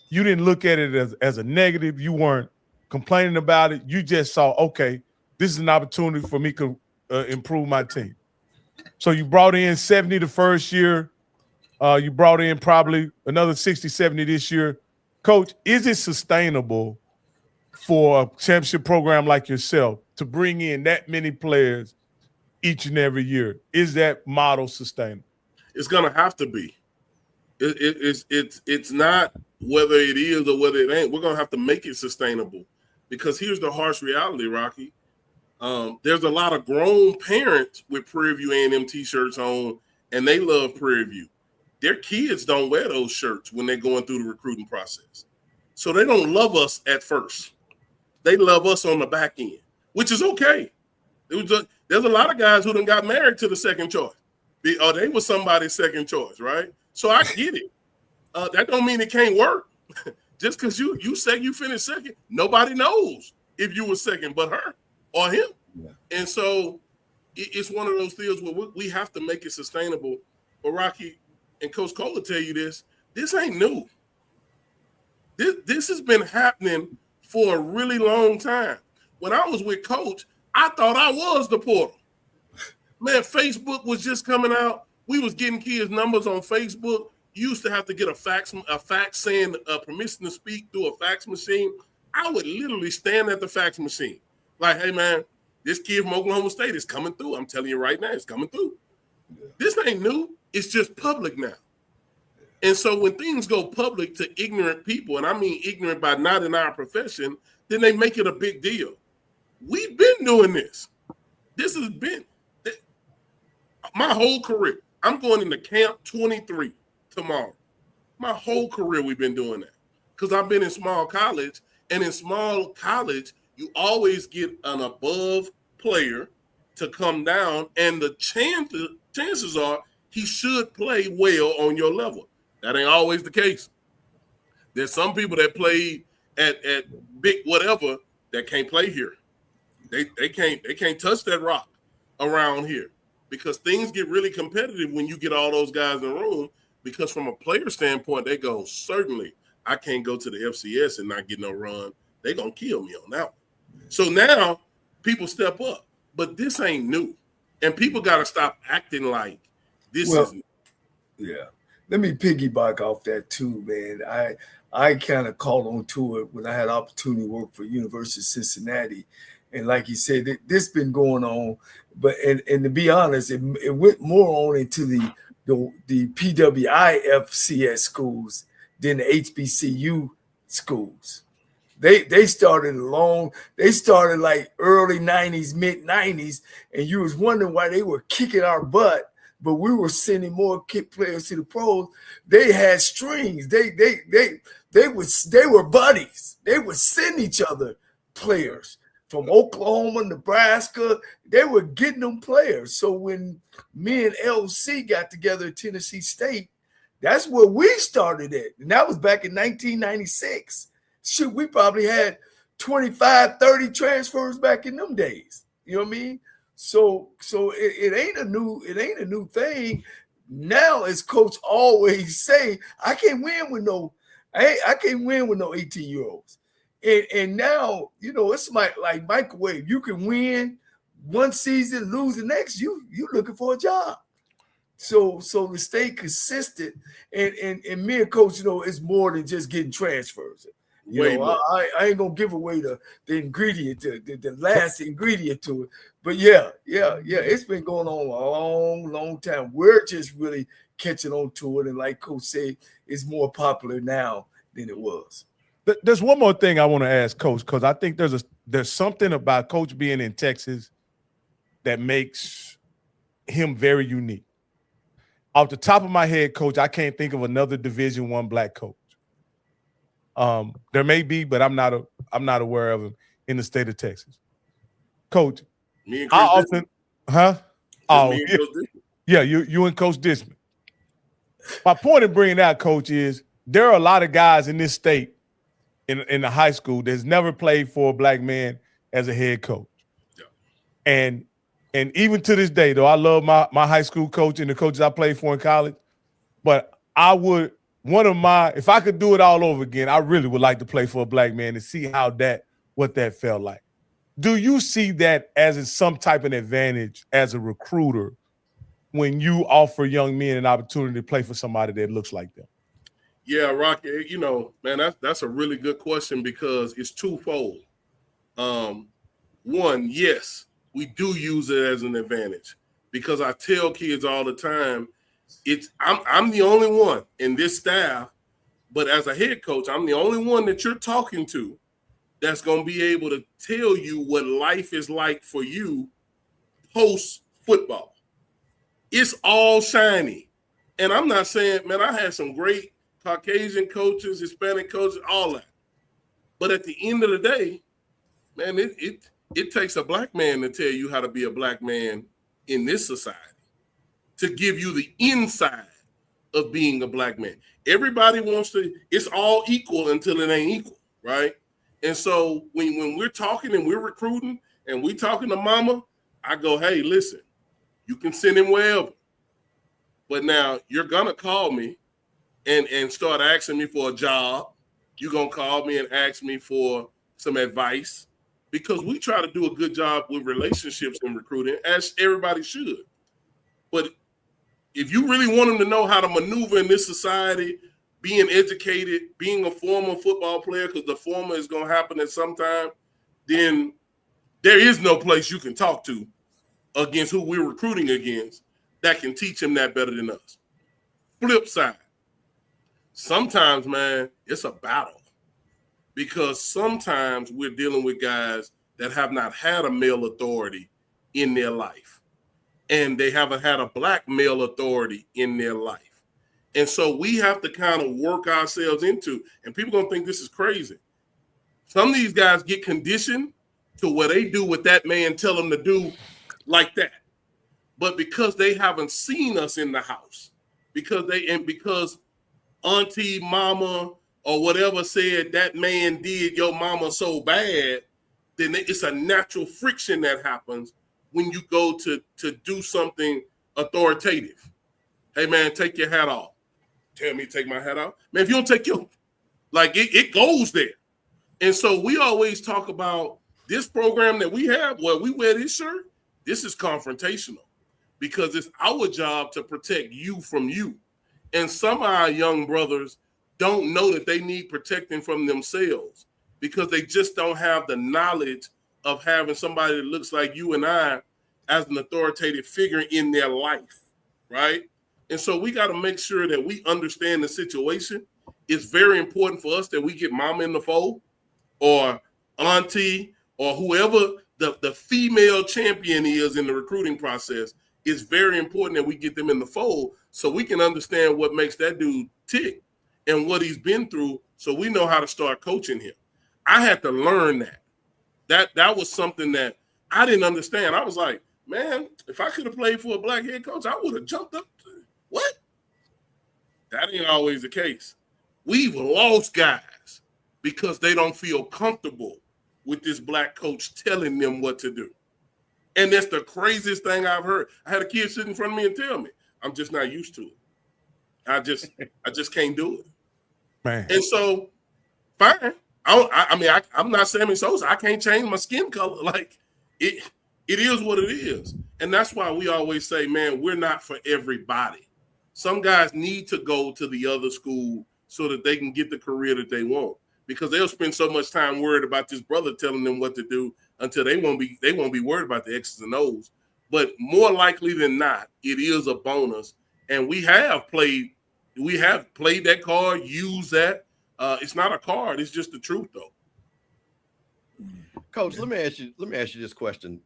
Speaker 4: You didn't look at it as a negative. You weren't complaining about it. You just saw, okay, this is an opportunity for me to improve my team. So you brought in 70 the first year. You brought in probably another 60, 70 this year. Coach, is it sustainable for a championship program like yourself to bring in that many players each and every year? Is that model sustainable?
Speaker 3: It's going to have to be. It's not whether it is or whether it ain't, we're gonna have to make it sustainable. Because here's the harsh reality, Rocky. There's a lot of grown parents with Prairie View A&M t-shirts on, and they love Prairie View. Their kids don't wear those shirts when they're going through the recruiting process. So they don't love us at first. They love us on the back end, which is okay. There's a lot of guys who done got married to the second choice. They were somebody's second choice, right? So I get it. That don't mean it can't work. Just because you say you finished second, nobody knows if you were second but her or him. Yeah. And so it's one of those deals where we have to make it sustainable. But Rocky and Coach Cole will tell you this ain't new. This has been happening for a really long time. When I was with Coach, I thought I was the portal. Man, Facebook was just coming out. We was getting kids' numbers on Facebook. You used to have to get a fax saying permission to speak through a fax machine. I would literally stand at the fax machine. Like, hey, man, this kid from Oklahoma State is coming through. I'm telling you right now, it's coming through. Yeah. This ain't new. It's just public now. And so when things go public to ignorant people, and I mean ignorant by not in our profession, then they make it a big deal. We've been doing this. This has been my whole career. I'm going into camp 23 tomorrow. My whole career we've been doing that because I've been in small college, and in small college, you always get an above player to come down, and the chances are he should play well on your level. That ain't always the case. There's some people that play at big whatever that can't play here. They can't touch that rock around here because things get really competitive when you get all those guys in the room. Because from a player standpoint, they go, certainly I can't go to the FCS and not get no run. They're gonna kill me on that one. So now people step up, but this ain't new, and people got to stop acting like this is new.
Speaker 2: Yeah. Let me piggyback off that too, man. I kind of called on to it when I had opportunity to work for University of Cincinnati. And like you said, this been going on, but and to be honest, it went more on into the PWI FCS schools than the HBCU schools. They started like early 90s, mid 90s, and you was wondering why they were kicking our butt. But we were sending more kick players to the pros. They had strings. They were buddies. They would send each other players from Oklahoma, Nebraska. They were getting them players. So when me and LC got together at Tennessee State, that's where we started at. And that was back in 1996. Shoot, we probably had 25, 30 transfers back in them days. You know what I mean? So it ain't a new thing. Now, as Coach always say, I can't win with no 18-year-olds. And now, you know, it's like microwave. You can win one season, lose the next. You looking for a job. So to stay consistent, and me and Coach, you know, it's more than just getting transfers. You know, I ain't gonna give away the ingredient, the last ingredient to it. But yeah, it's been going on a long time. We're just really catching on to it, and like Coach said, it's more popular now than it was.
Speaker 4: There's one more thing I want to ask Coach, because I think there's something about Coach being in Texas that makes him very unique. Off the top of my head, Coach, I can't think of another Division I black coach. There may be, but I'm not aware of him in the state of Texas. Coach,
Speaker 3: me and Chris
Speaker 4: you and Coach Dishman. My point in bringing that, Coach, is there are a lot of guys in this state in the high school that's never played for a black man as a head coach. Yeah. And even to this day, though, I love my high school coach and the coaches I played for in college, but if I could do it all over again, I really would like to play for a black man and see what that felt like. Do you see that as some type of advantage as a recruiter when you offer young men an opportunity to play for somebody that looks like them?
Speaker 3: Yeah, Rocky, you know, man, that's a really good question because it's twofold. One, yes, we do use it as an advantage because I tell kids all the time, I'm the only one in this staff But as a head coach, I'm the only one that you're talking to that's going to be able to tell you what life is like for you post football. It's all shiny. And I'm not saying, man, I had some great Caucasian coaches, Hispanic coaches, all that. But at the end of the day, man, it takes a black man to tell you how to be a black man in this society, to give you the inside of being a black man. Everybody wants to, it's all equal until it ain't equal, right? And so when we're talking and we're recruiting and we talking to mama, I go, hey, listen, you can send him wherever. But now you're going to call me and start asking me for a job. You're going to call me and ask me for some advice, because we try to do a good job with relationships and recruiting, as everybody should. But if you really want them to know how to maneuver in this society, being educated, being a former football player, because the former is going to happen at some time, then there is no place you can talk to against who we're recruiting against that can teach them that better than us. Flip side, sometimes, man, it's a battle, because sometimes we're dealing with guys that have not had a male authority in their life, and they haven't had a black male authority in their life. And so we have to kind of work ourselves into, and people going to think this is crazy. Some of these guys get conditioned to where they do what that man tell them to do like that. But because they haven't seen us in the house, because auntie, mama, or whatever said that man did your mama so bad, then it's a natural friction that happens when you go to do something authoritative. Hey, man, take your hat off. Tell me to take my hat off. Man, if you don't take your, like, it goes there. And so we always talk about this program that we have, where we wear this shirt, this is confrontational, because it's our job to protect you from you. And some of our young brothers don't know that they need protecting from themselves, because they just don't have the knowledge of having somebody that looks like you and I as an authoritative figure in their life, right? And so we got to make sure that we understand the situation. It's very important for us that we get mama in the fold, or auntie, or whoever the female champion is in the recruiting process. It's very important that we get them in the fold so we can understand what makes that dude tick and what he's been through, so we know how to start coaching him. I had to learn that. That was something that I didn't understand. I was like, man, if I could have played for a black head coach, I would have jumped up. What? That ain't always the case. We've lost guys because they don't feel comfortable with this black coach telling them what to do. And that's the craziest thing I've heard. I had a kid sit in front of me and tell me, I'm just not used to it. I just can't do it.
Speaker 4: Man.
Speaker 3: And so, fine. I'm not Sammy Sosa. I can't change my skin color. Like, it is what it is. And that's why we always say, man, we're not for everybody. Some guys need to go to the other school so that they can get the career that they want, because they'll spend so much time worried about this brother telling them what to do until they won't be worried about the X's and O's. But more likely than not, it is a bonus. And we have played that card, used that. It's not a card, it's just the truth, though.
Speaker 5: Coach, let me ask you this question.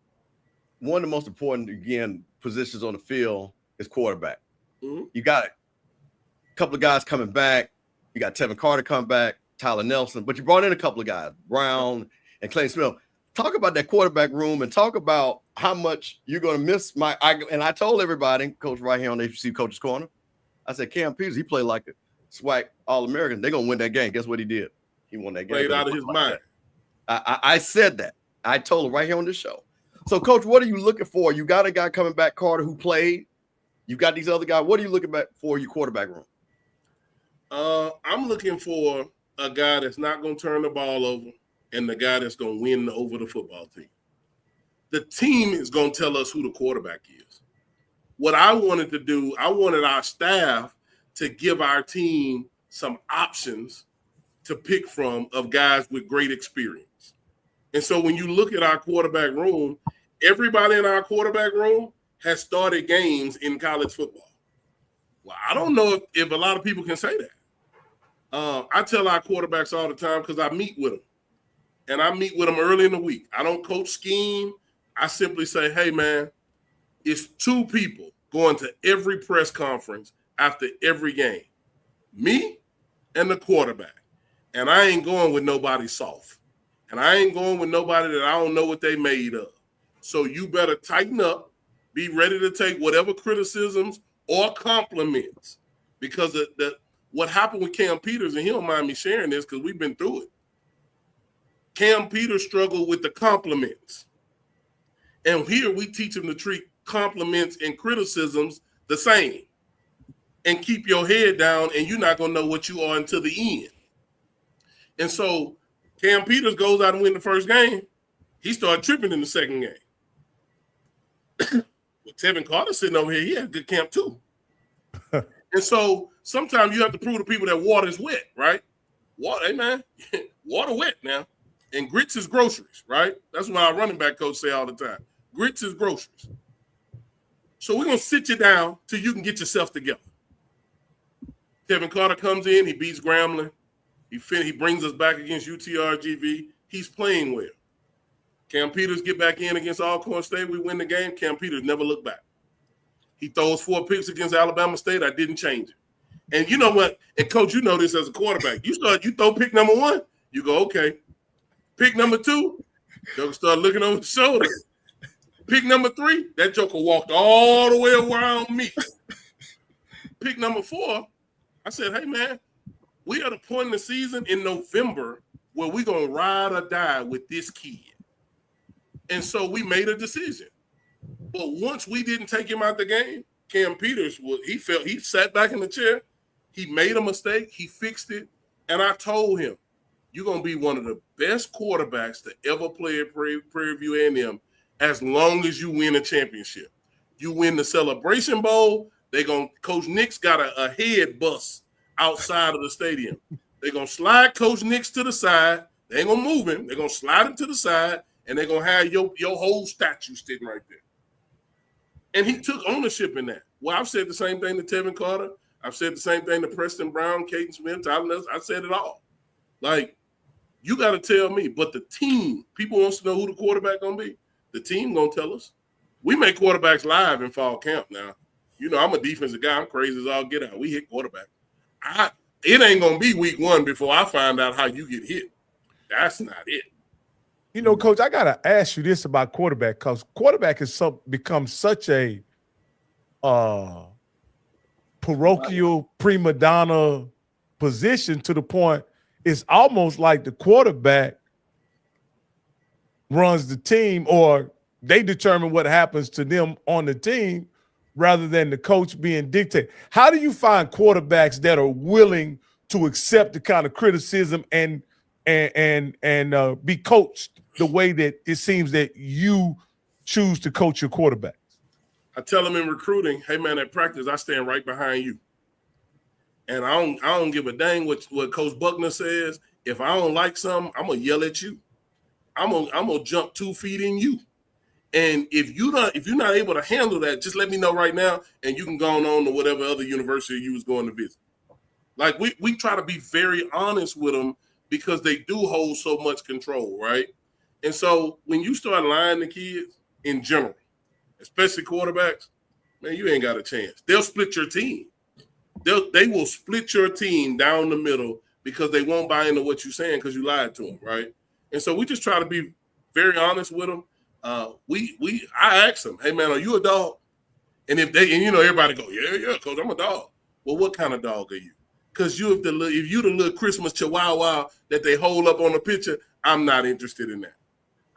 Speaker 5: One of the most important, again, positions on the field is quarterback. Mm-hmm. You got a couple of guys coming back. You got Tevin Carter coming back, Tyler Nelson, but you brought in a couple of guys, Brown and Clay Smith. Talk about that quarterback room and talk about how much you're going to miss and I told everybody, Coach, right here on the HBCU Coach's Corner, I said, Cam Peters, he played like a SWAC All-American. They're going to win that game. Guess what he did? He won that game.
Speaker 3: Played out of his mind.
Speaker 5: I said that. I told him right here on this show. So, Coach, what are you looking for? You got a guy coming back, Carter, who played. You got these other guys. What are you looking for your quarterback room?
Speaker 3: I'm looking for a guy that's not going to turn the ball over and the guy that's going to win over the football team. The team is going to tell us who the quarterback is. What I wanted to do, I wanted our staff to give our team some options to pick from of guys with great experience. And so when you look at our quarterback room, everybody in our quarterback room has started games in college football. Well, I don't know if a lot of people can say that. I tell our quarterbacks all the time because I meet with them. And I meet with them early in the week. I don't coach scheme. I simply say, hey, man, it's two people going to every press conference after every game. Me and the quarterback. And I ain't going with nobody soft. And I ain't going with nobody that I don't know what they made of. So you better tighten up, be ready to take whatever criticisms or compliments. Because what happened with Cam Peters, and he don't mind me sharing this because we've been through it. Cam Peters struggled with the compliments. And here we teach him to treat compliments and criticisms the same. And keep your head down, and you're not going to know what you are until the end. And so Cam Peters goes out and win the first game. He started tripping in the second game. With Tevin Carter sitting over here, he had a good camp too. And so sometimes you have to prove to people that water is wet, right? Water, hey man, water wet now. And grits is groceries, right? That's what our running back coach say all the time. Grits is groceries. So we're going to sit you down till you can get yourself together. Tevin Carter comes in, he beats Grambling. He brings us back against UTRGV. He's playing well. Cam Peters get back in against Alcorn State. We win the game. Cam Peters never looked back. He throws 4 picks against Alabama State. I didn't change it. And you know what? And coach, you know this as a quarterback. You throw pick number 1, you go, okay. Pick number 2, Joker start looking over the shoulder. Pick number 3, that Joker walked all the way around me. Pick number 4, I said, hey, man, we are at a point in the season in November where we're going to ride or die with this kid. And so we made a decision. But once we didn't take him out the game, Cam Peters, he sat back in the chair. He made a mistake. He fixed it. And I told him, you're going to be one of the best quarterbacks to ever play at Prairie View A&M as long as you win a championship. You win the Celebration Bowl, Coach Nick's got a head bust outside of the stadium. They're going to slide Coach Nick's to the side. They ain't going to move him. They're going to slide him to the side, and they're going to have your whole statue sitting right there. And he took ownership in that. Well, I've said the same thing to Tevin Carter. I've said the same thing to Preston Brown, Caden Smith, Tyler Nelson. I said it all. Like, you got to tell me. But the team, people wants to know who the quarterback going to be. The team going to tell us. We make quarterbacks live in fall camp now. You know, I'm a defensive guy. I'm crazy as all get out. We hit quarterback. It ain't going to be week 1 before I find out how you get hit. That's not it.
Speaker 4: You know, Coach, I got to ask you this about quarterback because quarterback has become such a parochial prima donna position to the point it's almost like the quarterback runs the team or they determine what happens to them on the team rather than the coach being dictated. How do you find quarterbacks that are willing to accept the kind of criticism and be coached the way that it seems that you choose to coach your quarterbacks?
Speaker 3: I tell them in recruiting, hey man, at practice, I stand right behind you. And I don't give a dang what Coach Buckner says. If I don't like something, I'm gonna yell at you. I'm gonna jump 2 feet in you. And if you're not able to handle that, just let me know right now, and you can go on to whatever other university you was going to visit. Like we try to be very honest with them because they do hold so much control, right? And so when you start lying to kids in general, especially quarterbacks, man, you ain't got a chance. They'll split your team. They will split your team down the middle because they won't buy into what you're saying because you lied to them, right? And so we just try to be very honest with them. I ask them, hey man, are you a dog? And if everybody go, yeah, coach, I'm a dog. Well, what kind of dog are you? Because if you the little Christmas chihuahua that they hold up on the picture, I'm not interested in that.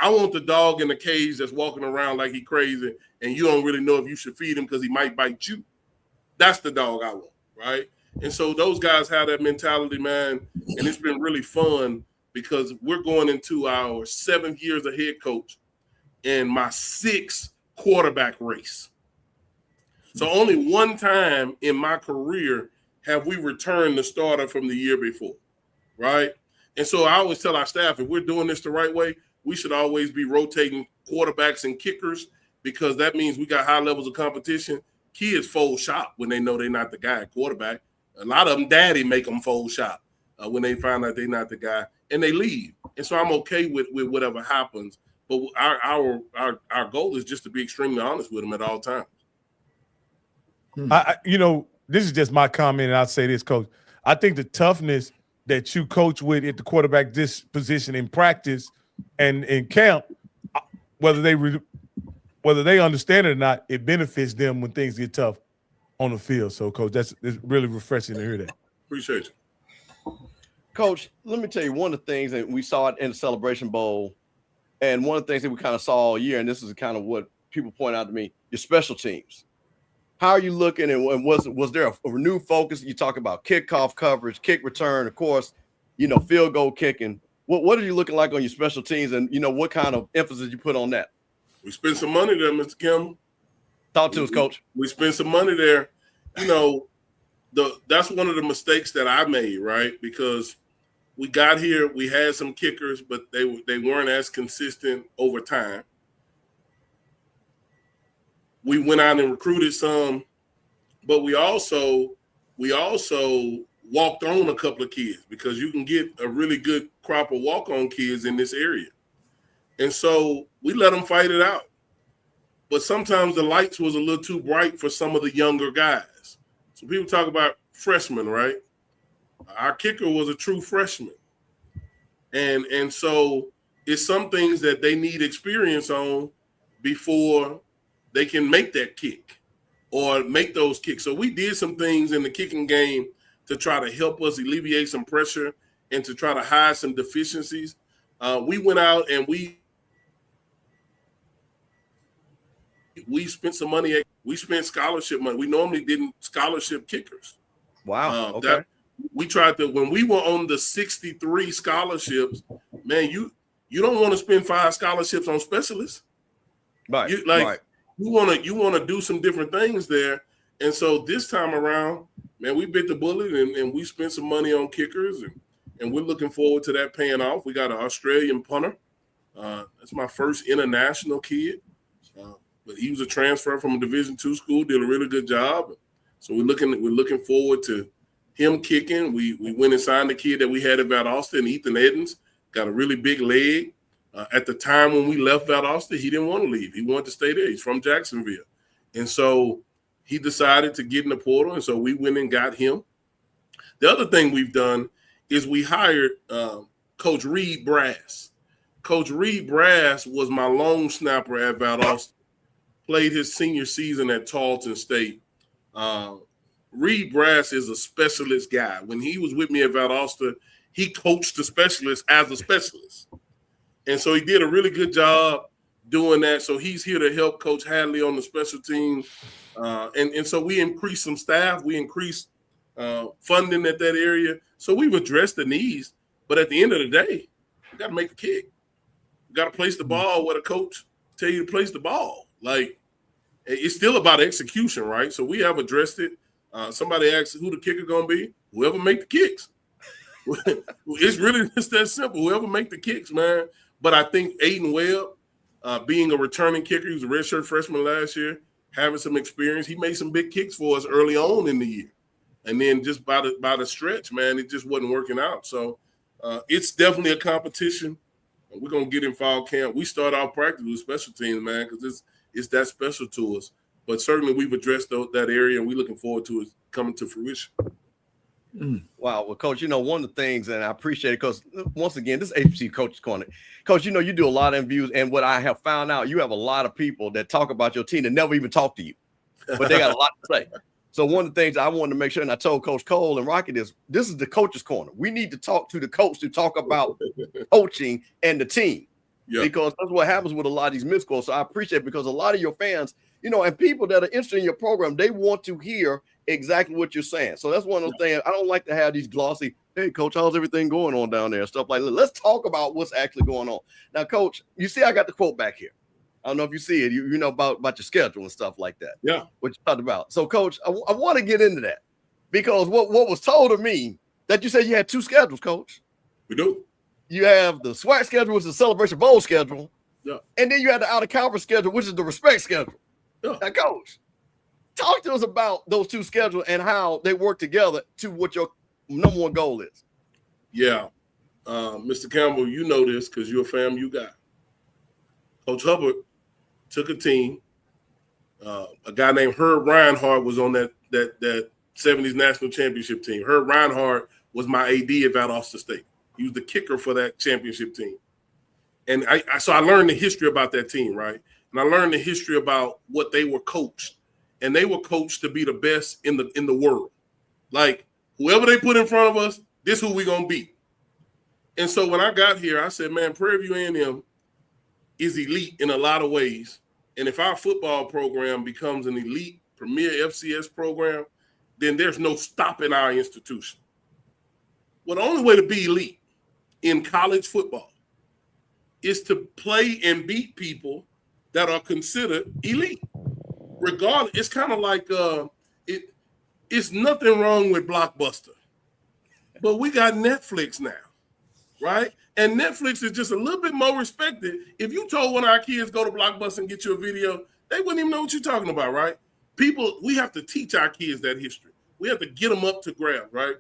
Speaker 3: I want the dog in the cage that's walking around like he crazy, and you don't really know if you should feed him because he might bite you. That's the dog I want, right? And so those guys have that mentality, man, and it's been really fun because we're going into our 7th year as a head coach and my 6th quarterback race. So only one time in my career have we returned the starter from the year before, right? And so I always tell our staff, if we're doing this the right way, we should always be rotating quarterbacks and kickers because that means we got high levels of competition. Kids fold shop when they know they're not the guy at quarterback. A lot of them, daddy make them fold shop. when they find out they're not the guy, and they leave. And so I'm okay with whatever happens. But our goal is just to be extremely honest with them at all times.
Speaker 4: This is just my comment, and I'll say this, Coach. I think the toughness that you coach with at the quarterback this position in practice and in camp, whether they understand it or not, it benefits them when things get tough on the field. So, Coach, it's really refreshing to hear that.
Speaker 3: Appreciate you.
Speaker 5: Coach, let me tell you one of the things that we saw it in the Celebration Bowl, and one of the things that we kind of saw all year, and this is kind of what people point out to me, your special teams. How are you looking, and was there a renewed focus? You talk about kickoff coverage, kick return, of course, field goal kicking. What are you looking like on your special teams, and, what kind of emphasis you put on that?
Speaker 3: We spent some money there, Mr. Kimball.
Speaker 5: Talk to us, Coach.
Speaker 3: We spent some money there. That's one of the mistakes that I made, right? Because we got here, we had some kickers, but they weren't as consistent over time. We went out and recruited some, but we also walked on a couple of kids, because you can get a really good crop of walk-on kids in this area. And so we let them fight it out. But sometimes the lights was a little too bright for some of the younger guys. So people talk about freshmen, right? Our kicker was a true freshman. And so it's some things that they need experience on before they can make that kick or make those kicks. So we did some things in the kicking game to try to help us alleviate some pressure and to try to hide some deficiencies. We went out and we spent some money. We spent scholarship money. We normally didn't scholarship kickers.
Speaker 5: Wow. Okay.
Speaker 3: We tried to, when we were on the 63 scholarships, man, you don't want to spend 5 scholarships on specialists.
Speaker 5: Right.
Speaker 3: Right. You want to do some different things there. And so this time around, man, we bit the bullet and we spent some money on kickers, and we're looking forward to that paying off. We got an Australian punter. That's my first international kid. But he was a transfer from a Division II school, did a really good job. So we're looking forward to him kicking. We went and signed the kid that we had at Valdosta, Ethan Edens, got a really big leg. At the time when we left Valdosta, he didn't want to leave. He wanted to stay there. He's from Jacksonville. And so he decided to get in the portal, and so we went and got him. The other thing we've done is we hired Coach Reed Brass. Coach Reed Brass was my long snapper at Valdosta, played his senior season at Tarleton State. Reed Brass is a specialist guy. When he was with me at Valdosta, he coached the specialist as a specialist. And so he did a really good job doing that. So he's here to help Coach Hadley on the special team. And so we increased some staff. We increased funding at that area. So we've addressed the needs. But at the end of the day, we got to make the kick. We got to place the ball where the coach tell you to place the ball. Like, it's still about execution, right? So we have addressed it. Somebody asked who the kicker going to be. Whoever make the kicks. It's really just that simple. Whoever make the kicks, man. But I think Aiden Webb, being a returning kicker, he was a redshirt freshman last year, having some experience, he made some big kicks for us early on in the year. And then just by the stretch, man, it just wasn't working out. So it's definitely a competition. We're going to get in fall camp. We start off practice with special teams, man, because it's that special to us. But certainly we've addressed that area, and we're looking forward to it coming to fruition.
Speaker 5: Wow. Well, Coach, one of the things, and I appreciate it, because once again, this is HBCU Coach's Corner. Coach, you do a lot of interviews, and what I have found out, you have a lot of people that talk about your team that never even talk to you, but they got a lot to say. So one of the things I wanted to make sure, and I told Coach Cole and Rocket, this is the Coach's Corner. We need to talk to the coach to talk about coaching and the team, because that's what happens with a lot of these missed calls. So I appreciate it, because a lot of your fans, and people that are interested in your program, they want to hear exactly what you're saying. So that's one of those things. I don't like to have these glossy, hey, Coach, how's everything going on down there? Stuff like that. Let's talk about what's actually going on. Now, Coach, you see I got the quote back here. I don't know if you see it. You know about your schedule and stuff like that.
Speaker 3: Yeah.
Speaker 5: What you talked about. So, Coach, I want to get into that, because what was told to me, that you said you had 2 schedules, Coach.
Speaker 3: We do.
Speaker 5: You have the SWAC schedule, which is the Celebration Bowl schedule.
Speaker 3: Yeah.
Speaker 5: And then you have the out-of-conference schedule, which is the respect schedule.
Speaker 3: Yeah.
Speaker 5: Now, Coach, talk to us about those 2 schedules and how they work together to what your number one goal is.
Speaker 3: Yeah. Mr. Campbell, you know this because you're a fam you got. Coach Hubbard took a team. A guy named Herb Reinhardt was on that 70s national championship team. Herb Reinhardt was my AD at Valdosta State. He was the kicker for that championship team. And so I learned the history about that team, right? And I learned the history about what they were coached. And they were coached to be the best in the world. Like, whoever they put in front of us, this who we going to beat. And so when I got here, I said, man, Prairie View A&M is elite in a lot of ways. And if our football program becomes an elite premier FCS program, then there's no stopping our institution. Well, the only way to be elite in college football is to play and beat people that are considered elite. Regardless, it's kind of like it's nothing wrong with Blockbuster, but we got Netflix now, right? And Netflix is just a little bit more respected. If you told one of our kids go to Blockbuster and get you a video, they wouldn't even know what you're talking about, right? We have to teach our kids that history. We have to get them up to grab, right?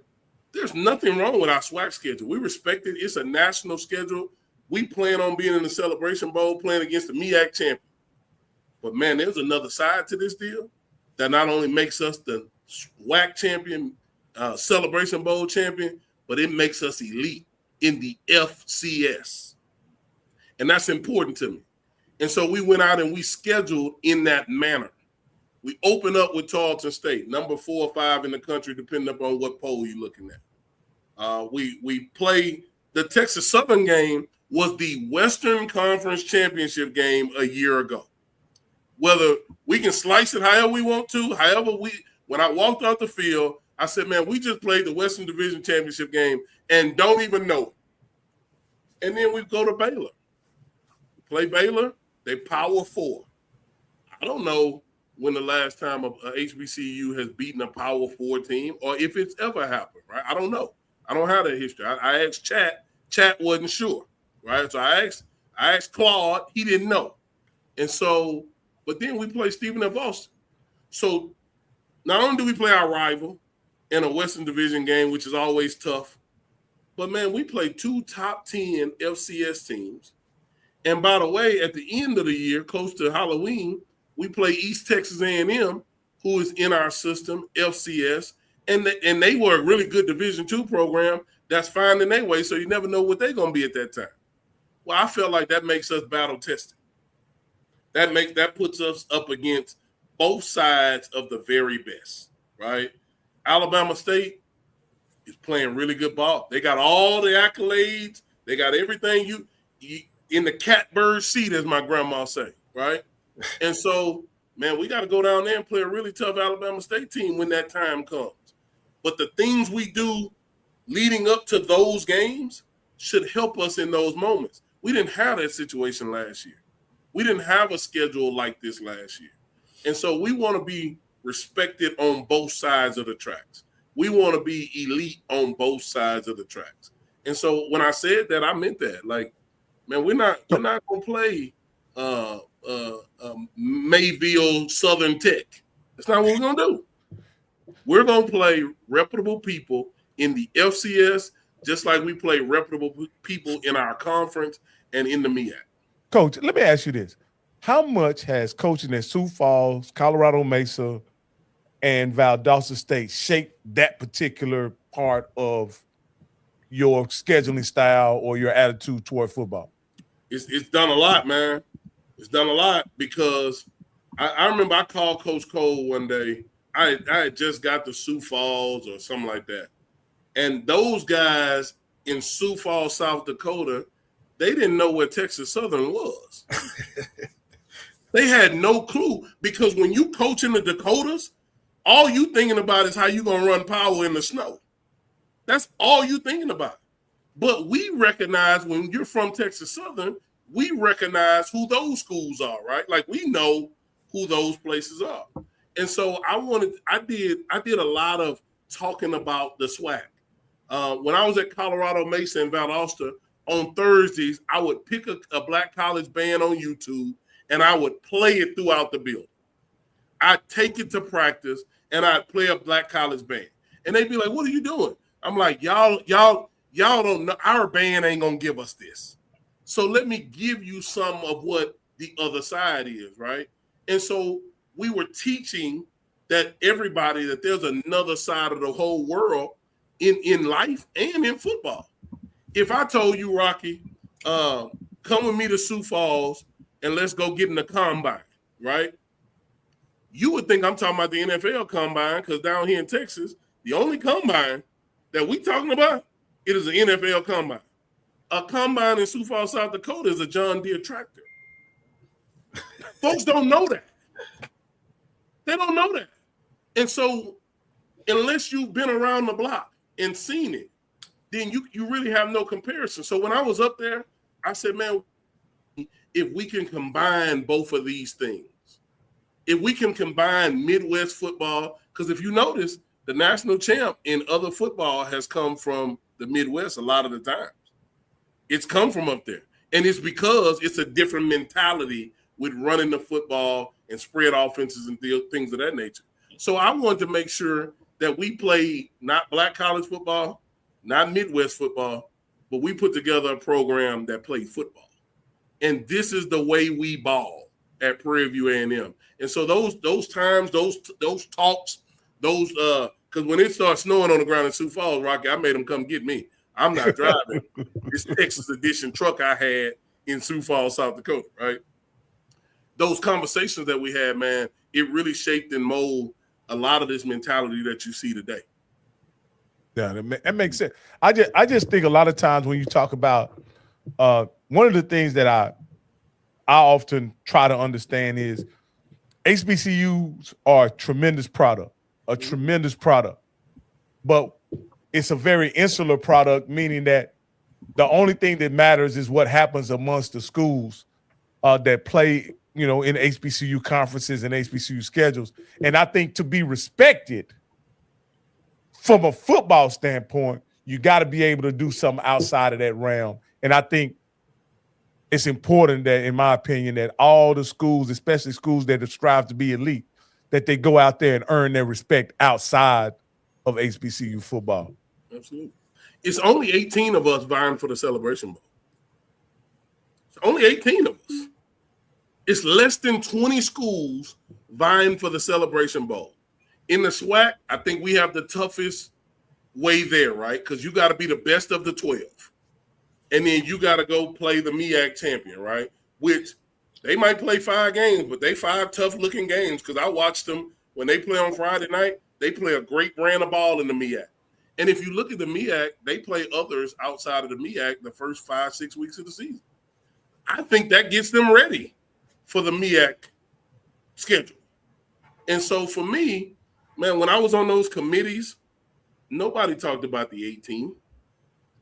Speaker 3: There's nothing wrong with our SWAC schedule. We respect it. It's a national schedule. We plan on being in the Celebration Bowl, playing against the MEAC champion. But, man, there's another side to this deal that not only makes us the SWAC champion, Celebration Bowl champion, but it makes us elite in the FCS. And that's important to me. And so we went out and we scheduled in that manner. We opened up with Tarleton State, number 4 or 5 in the country, depending upon what poll you're looking at. We play the Texas Southern game was the Western Conference Championship game a year ago. Whether we can slice it however we want to, when I walked out the field, I said, man, we just played the Western Division Championship game and don't even know it. And then we go to Baylor. Play Baylor, they Power 4. I don't know when the last time a HBCU has beaten a Power 4 team or if it's ever happened, right? I don't know. I don't have that history. I asked Chat. Chat wasn't sure, right? So I asked Claude. He didn't know. And so, but then we play Stephen F. Austin. So not only do we play our rival in a Western Division game, which is always tough, but, man, we play 2 top 10 FCS teams. And by the way, at the end of the year, close to Halloween, we play East Texas A&M, who is in our system, FCS, and they were a really good Division II program that's finding their way, so you never know what they're going to be at that time. Well, I felt like that makes us battle-tested. That puts us up against both sides of the very best, right? Alabama State is playing really good ball. They got all the accolades. They got everything you in the catbird seat, as my grandma say, right? And so, man, we got to go down there and play a really tough Alabama State team when that time comes. But the things we do leading up to those games should help us in those moments. We didn't have that situation last year. We didn't have a schedule like this last year. And so we want to be respected on both sides of the tracks. We want to be elite on both sides of the tracks. And so when I said that, I meant that. Like, man, we're not going to play Mayville Southern Tech. That's not what we're going to do. We're going to play reputable people in the FCS, just like we play reputable people in our conference and in the MEAC.
Speaker 4: Coach, let me ask you this. How much has coaching at Sioux Falls, Colorado Mesa, and Valdosta State shaped that particular part of your scheduling style or your attitude toward football?
Speaker 3: It's done a lot, man. It's done a lot because I remember I called Coach Cole one day. I had just got to Sioux Falls or something like that. And those guys in Sioux Falls, South Dakota, they didn't know where Texas Southern was. They had no clue because when you coach in the Dakotas, all you thinking about is how you going to run power in the snow. That's all you thinking about. But we recognize when you're from Texas Southern, we recognize who those schools are, right? Like we know who those places are. And so I did a lot of talking about the SWAC. When I was at Colorado Mesa and Valdosta, on Thursdays, I would pick a black college band on YouTube and I would play it throughout the building. I'd take it to practice and I'd play a black college band. And they'd be like, what are you doing? I'm like, y'all y'all don't know, our band ain't gonna give us this. So let me give you some of what the other side is, right? And so we were teaching that everybody that there's another side of the whole world in life and in football. If I told you, Rocky, come with me to Sioux Falls and let's go get in the combine, right? You would think I'm talking about the NFL combine because down here in Texas, the only combine that we talking about, it is an NFL combine. A combine in Sioux Falls, South Dakota is a John Deere tractor. Folks don't know that. They don't know that. And so unless you've been around the block and seen it, then you really have no comparison. So when I was up there, I said, man, if we can combine both of these things, if we can combine Midwest football, because if you notice, the national champ in other football has come from the Midwest a lot of the times. It's come from up there. And it's because it's a different mentality with running the football and spread offenses and things of that nature. So I wanted to make sure that we played not black college football, not Midwest football, but we put together a program that played football. And this is the way we ball at Prairie View A&M. And so those times, those talks, those because when it started snowing on the ground in Sioux Falls, Rocky, I made them come get me. I'm not driving this Texas edition truck I had in Sioux Falls, South Dakota, right? Those conversations that we had, man, it really shaped and molded a lot of this mentality that you see today.
Speaker 4: Yeah, that makes sense. I just think a lot of times when you talk about one of the things that I often try to understand is HBCUs are a tremendous product, but it's a very insular product, meaning that the only thing that matters is what happens amongst the schools that play, in HBCU conferences and HBCU schedules. And I think to be respected from a football standpoint, you got to be able to do something outside of that realm. And I think it's important that, in my opinion, that all the schools, especially schools that strive to be elite, that they go out there and earn their respect outside of HBCU football.
Speaker 3: Absolutely. It's only 18 of us vying for the Celebration Bowl. It's only 18 of us. It's less than 20 schools vying for the Celebration Bowl. In the SWAC, I think we have the toughest way there, right? Because you got to be the best of the 12. And then you got to go play the MEAC champion, right? Which they might play 5 games, but they 5 tough-looking games because I watched them when they play on Friday night. They play a great brand of ball in the MEAC. And if you look at the MEAC, they play others outside of the MEAC the first 5-6 weeks of the season. I think that gets them ready for the MEAC schedule. And so for me, man, when I was on those committees, nobody talked about the 18.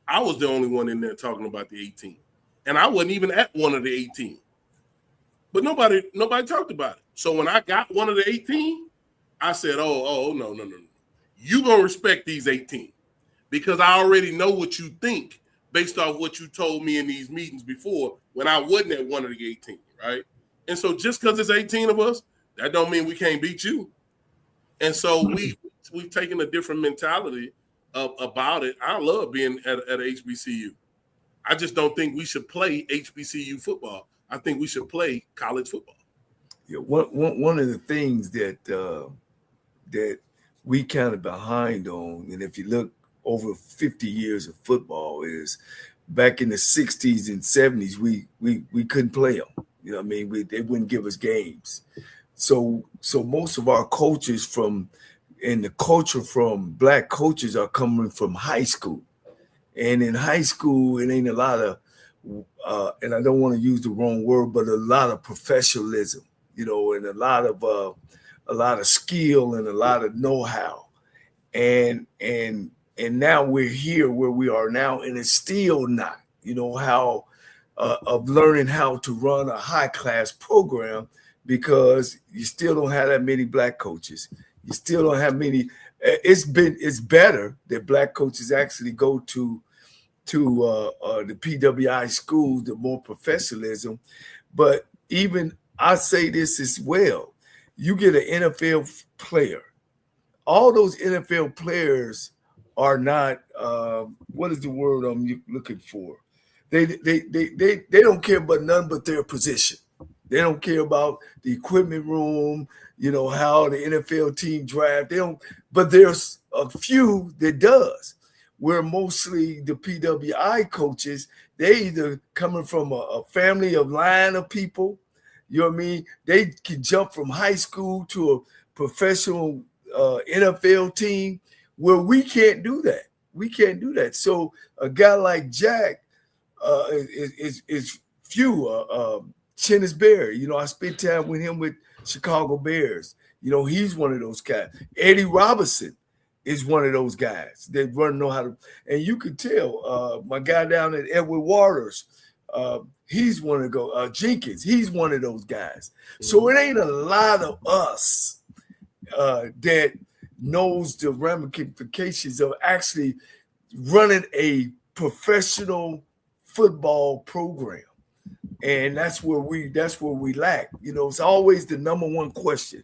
Speaker 3: I was the only one in there talking about the 18. And I wasn't even at one of the 18. But nobody talked about it. So when I got one of the 18, I said, oh, no. You going to respect these 18 because I already know what you think based off what you told me in these meetings before when I wasn't at one of the 18, right? And so just because it's 18 of us, that don't mean we can't beat you. And so we've taken a different mentality about it. I love being at HBCU. I just don't think we should play HBCU football. I think we should play college football.
Speaker 2: Yeah, one of the things that we kind of behind on, and if you look over 50 years of football, is back in the 60s and 70s, we couldn't play them. You know what I mean? They wouldn't give us games. So most of our coaches and the culture from black coaches are coming from high school. And in high school, it ain't a lot of, and I don't want to use the wrong word, but a lot of professionalism, and a lot of skill and a lot of know-how. And now we're here where we are now, and it's still not, how of learning how to run a high-class program because you still don't have that many black coaches. You still don't have many. It's better that black coaches actually go to the PWI schools, the more professionalism. But even I say this as well. You get an NFL player. All those NFL players are not what is the word I'm looking for? They don't care about none but their position. They don't care about the equipment room, how the NFL team draft. They don't, but there's a few that does. Where mostly the PWI coaches, they either coming from a family of line of people, you know what I mean? They can jump from high school to a professional NFL team where we can't do that. We can't do that. So a guy like Jack is few. Chennis Berry, I spent time with him with Chicago Bears. He's one of those guys. Eddie Robinson is one of those guys that know how to, and you could tell my guy down at Edward Waters, he's one of those, Jenkins, he's one of those guys. So it ain't a lot of us that knows the ramifications of actually running a professional football program. And that's where we lack. It's always the number one question.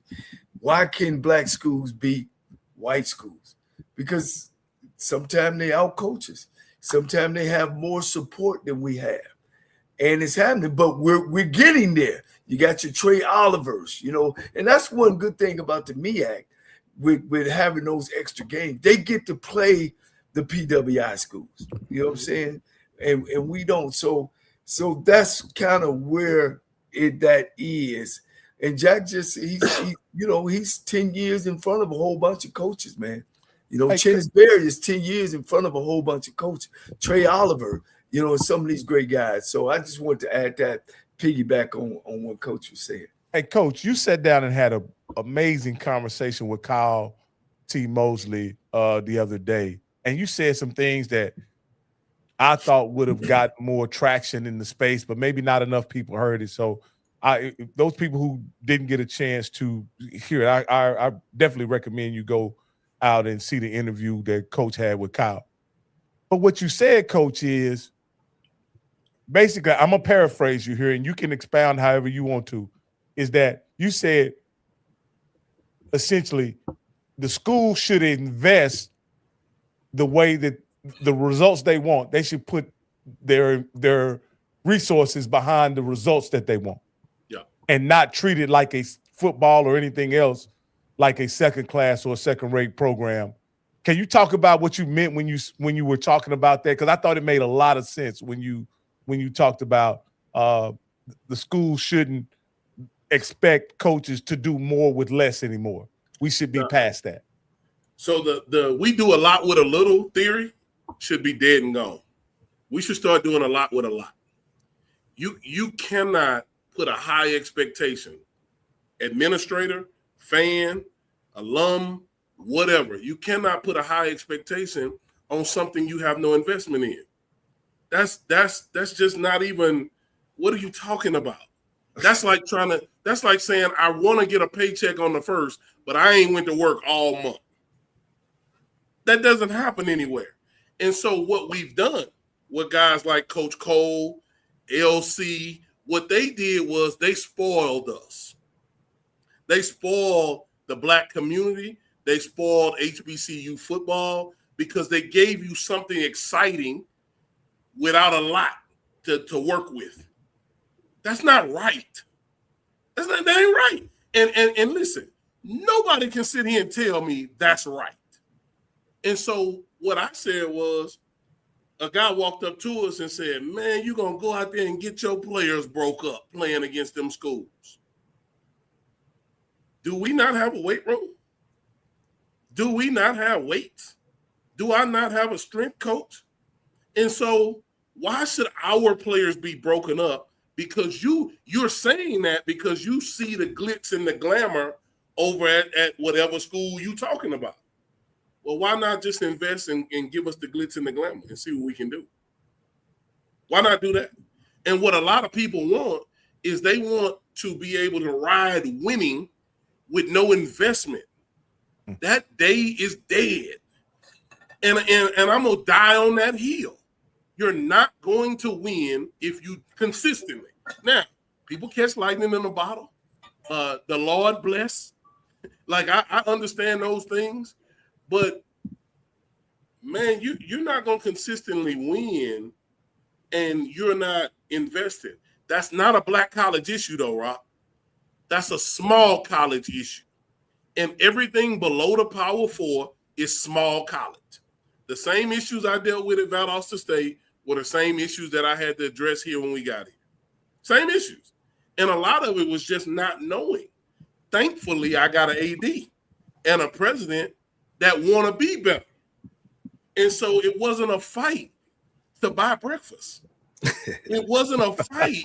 Speaker 2: Why can black schools beat white schools? Because sometimes they outcoach us. Sometimes they have more support than we have. And it's happening, but we're getting there. You got your Trey Olivers, and that's one good thing about the MEAC with having those extra games. They get to play the PWI schools. You know what I'm saying? And we don't. So that's kind of where that is. And Jack he's 10 years in front of a whole bunch of coaches, man. Chennis Berry is 10 years in front of a whole bunch of coaches. Trey Oliver, some of these great guys. So I just want to add that, piggyback on what Coach was saying.
Speaker 4: Hey, Coach, you sat down and had an amazing conversation with Kyle T. Mosley the other day, and you said some things that I thought would have got more traction in the space, but maybe not enough people heard it. So those people who didn't get a chance to hear it, I definitely recommend you go out and see the interview that Coach had with Kyle. But what you said, Coach, is basically, I'm going to paraphrase you here, and you can expound however you want to, is that you said essentially the school should invest the way that the results they want. They should put their resources behind the results that they want.
Speaker 3: Yeah.
Speaker 4: And not treat it like a football or anything else, like a second class or a second rate program. Can you talk about what you meant when you were talking about that? Because I thought it made a lot of sense when you talked about the school shouldn't expect coaches to do more with less anymore. We should be past that.
Speaker 3: So the we do a lot with a little theory should be dead and gone. We should start doing a lot with a lot. You cannot put a high expectation, administrator, fan, alum, whatever. You cannot put a high expectation on something you have no investment in. That's just not even, what are you talking about? That's like saying I want to get a paycheck on the first, but I ain't went to work all month. That doesn't happen anywhere. And so what we've done with guys like Coach Cole, LC, what they did was they spoiled us. They spoiled the black community. They spoiled HBCU football because they gave you something exciting without a lot to work with. That's not right. That ain't right. And listen, nobody can sit here and tell me that's right. And so what I said was, a guy walked up to us and said, man, you're going to go out there and get your players broke up playing against them schools. Do we not have a weight room? Do we not have weights? Do I not have a strength coach? And so why should our players be broken up? Because you're saying that because you see the glitz and the glamour over at whatever school you're talking about. Well, why not just invest and give us the glitz and the glamour and see what we can do? Why not do that? And what a lot of people want is they want to be able to ride winning with no investment. That day is dead. And I'm going to die on that hill. You're not going to win if you consistently. Now, people catch lightning in a bottle. The Lord bless. Like, I understand those things. But man, you're not going to consistently win and you're not invested. That's not a black college issue, though, Rock. That's a small college issue. And everything below the Power 4 is small college. The same issues I dealt with at Valdosta State were the same issues that I had to address here when we got here. Same issues. And a lot of it was just not knowing. Thankfully, I got an AD and a president that want to be better. And so it wasn't a fight to buy breakfast. It wasn't a fight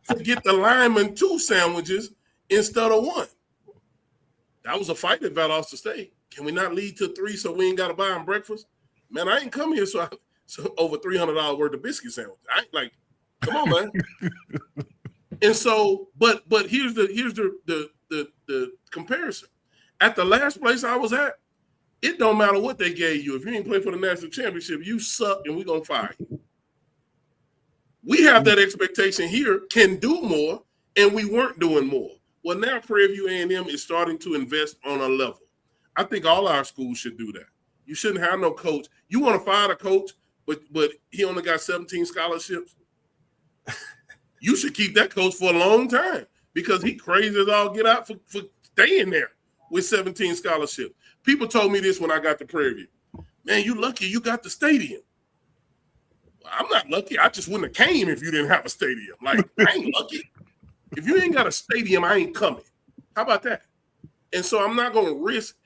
Speaker 3: to get the lineman 2 sandwiches instead of 1. That was a fight at Valdosta State. Can we not lead to 3 so we ain't got to buy them breakfast? Man, I ain't come here so over $300 worth of biscuit sandwich. I ain't like, come on, man. And so, but here's the comparison. At the last place I was at, it don't matter what they gave you. If you ain't play for the national championship, you suck and we're gonna fire you. We have that expectation here, can do more, and we weren't doing more. Well, now Prairie View A&M is starting to invest on a level. I think all our schools should do that. You shouldn't have no coach. You want to fire the coach, but he only got 17 scholarships. You should keep that coach for a long time because he crazy as all get out for staying there with 17 scholarships. People told me this when I got to Prairie View. Man, you lucky you got the stadium. Well, I'm not lucky. I just wouldn't have came if you didn't have a stadium. Like, I ain't lucky. If you ain't got a stadium, I ain't coming. How about that? And so I'm not going to risk,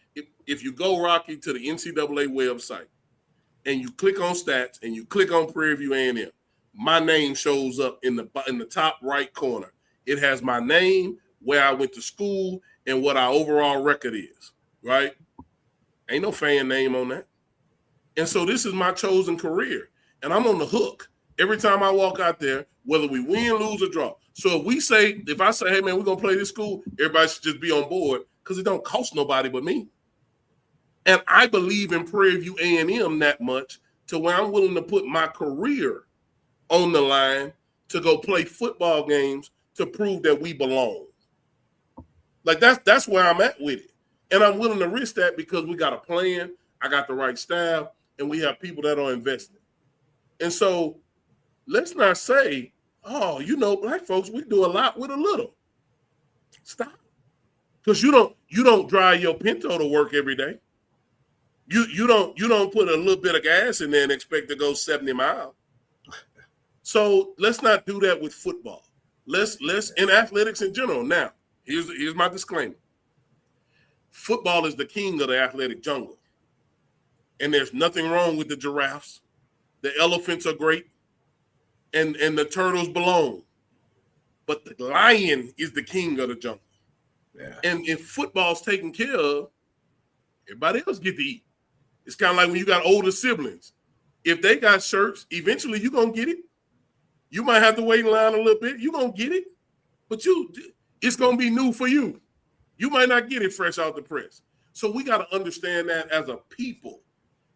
Speaker 3: if you go, Rocky, to the NCAA website and you click on stats and you click on Prairie View A&M, my name shows up in the top right corner. It has my name, where I went to school, and what our overall record is, right? Ain't no fan name on that. And so this is my chosen career, and I'm on the hook every time I walk out there, whether we win, lose, or draw. So if I say, hey, man, we're going to play this school, everybody should just be on board because it don't cost nobody but me. And I believe in Prairie View A&M that much to where I'm willing to put my career on the line to go play football games to prove that we belong. Like that's where I'm at with it. And I'm willing to risk that because we got a plan, I got the right staff, and we have people that are investing. And so let's not say, oh, black folks, we do a lot with a little. Stop. Because you don't drive your Pinto to work every day. You don't put a little bit of gas in there and expect to go 70 miles. So let's not do that with football. Let's in athletics in general. Now, here's my disclaimer. Football is the king of the athletic jungle. And there's nothing wrong with the giraffes. The elephants are great. And the turtles belong. But the lion is the king of the jungle. Yeah. And if football's taken care of, everybody else get to eat. It's kind of like when you got older siblings. If they got shirts, eventually you're going to get it. You might have to wait in line a little bit. You're going to get it. But it's going to be new for you. You might not get it fresh out the press. So we got to understand that as a people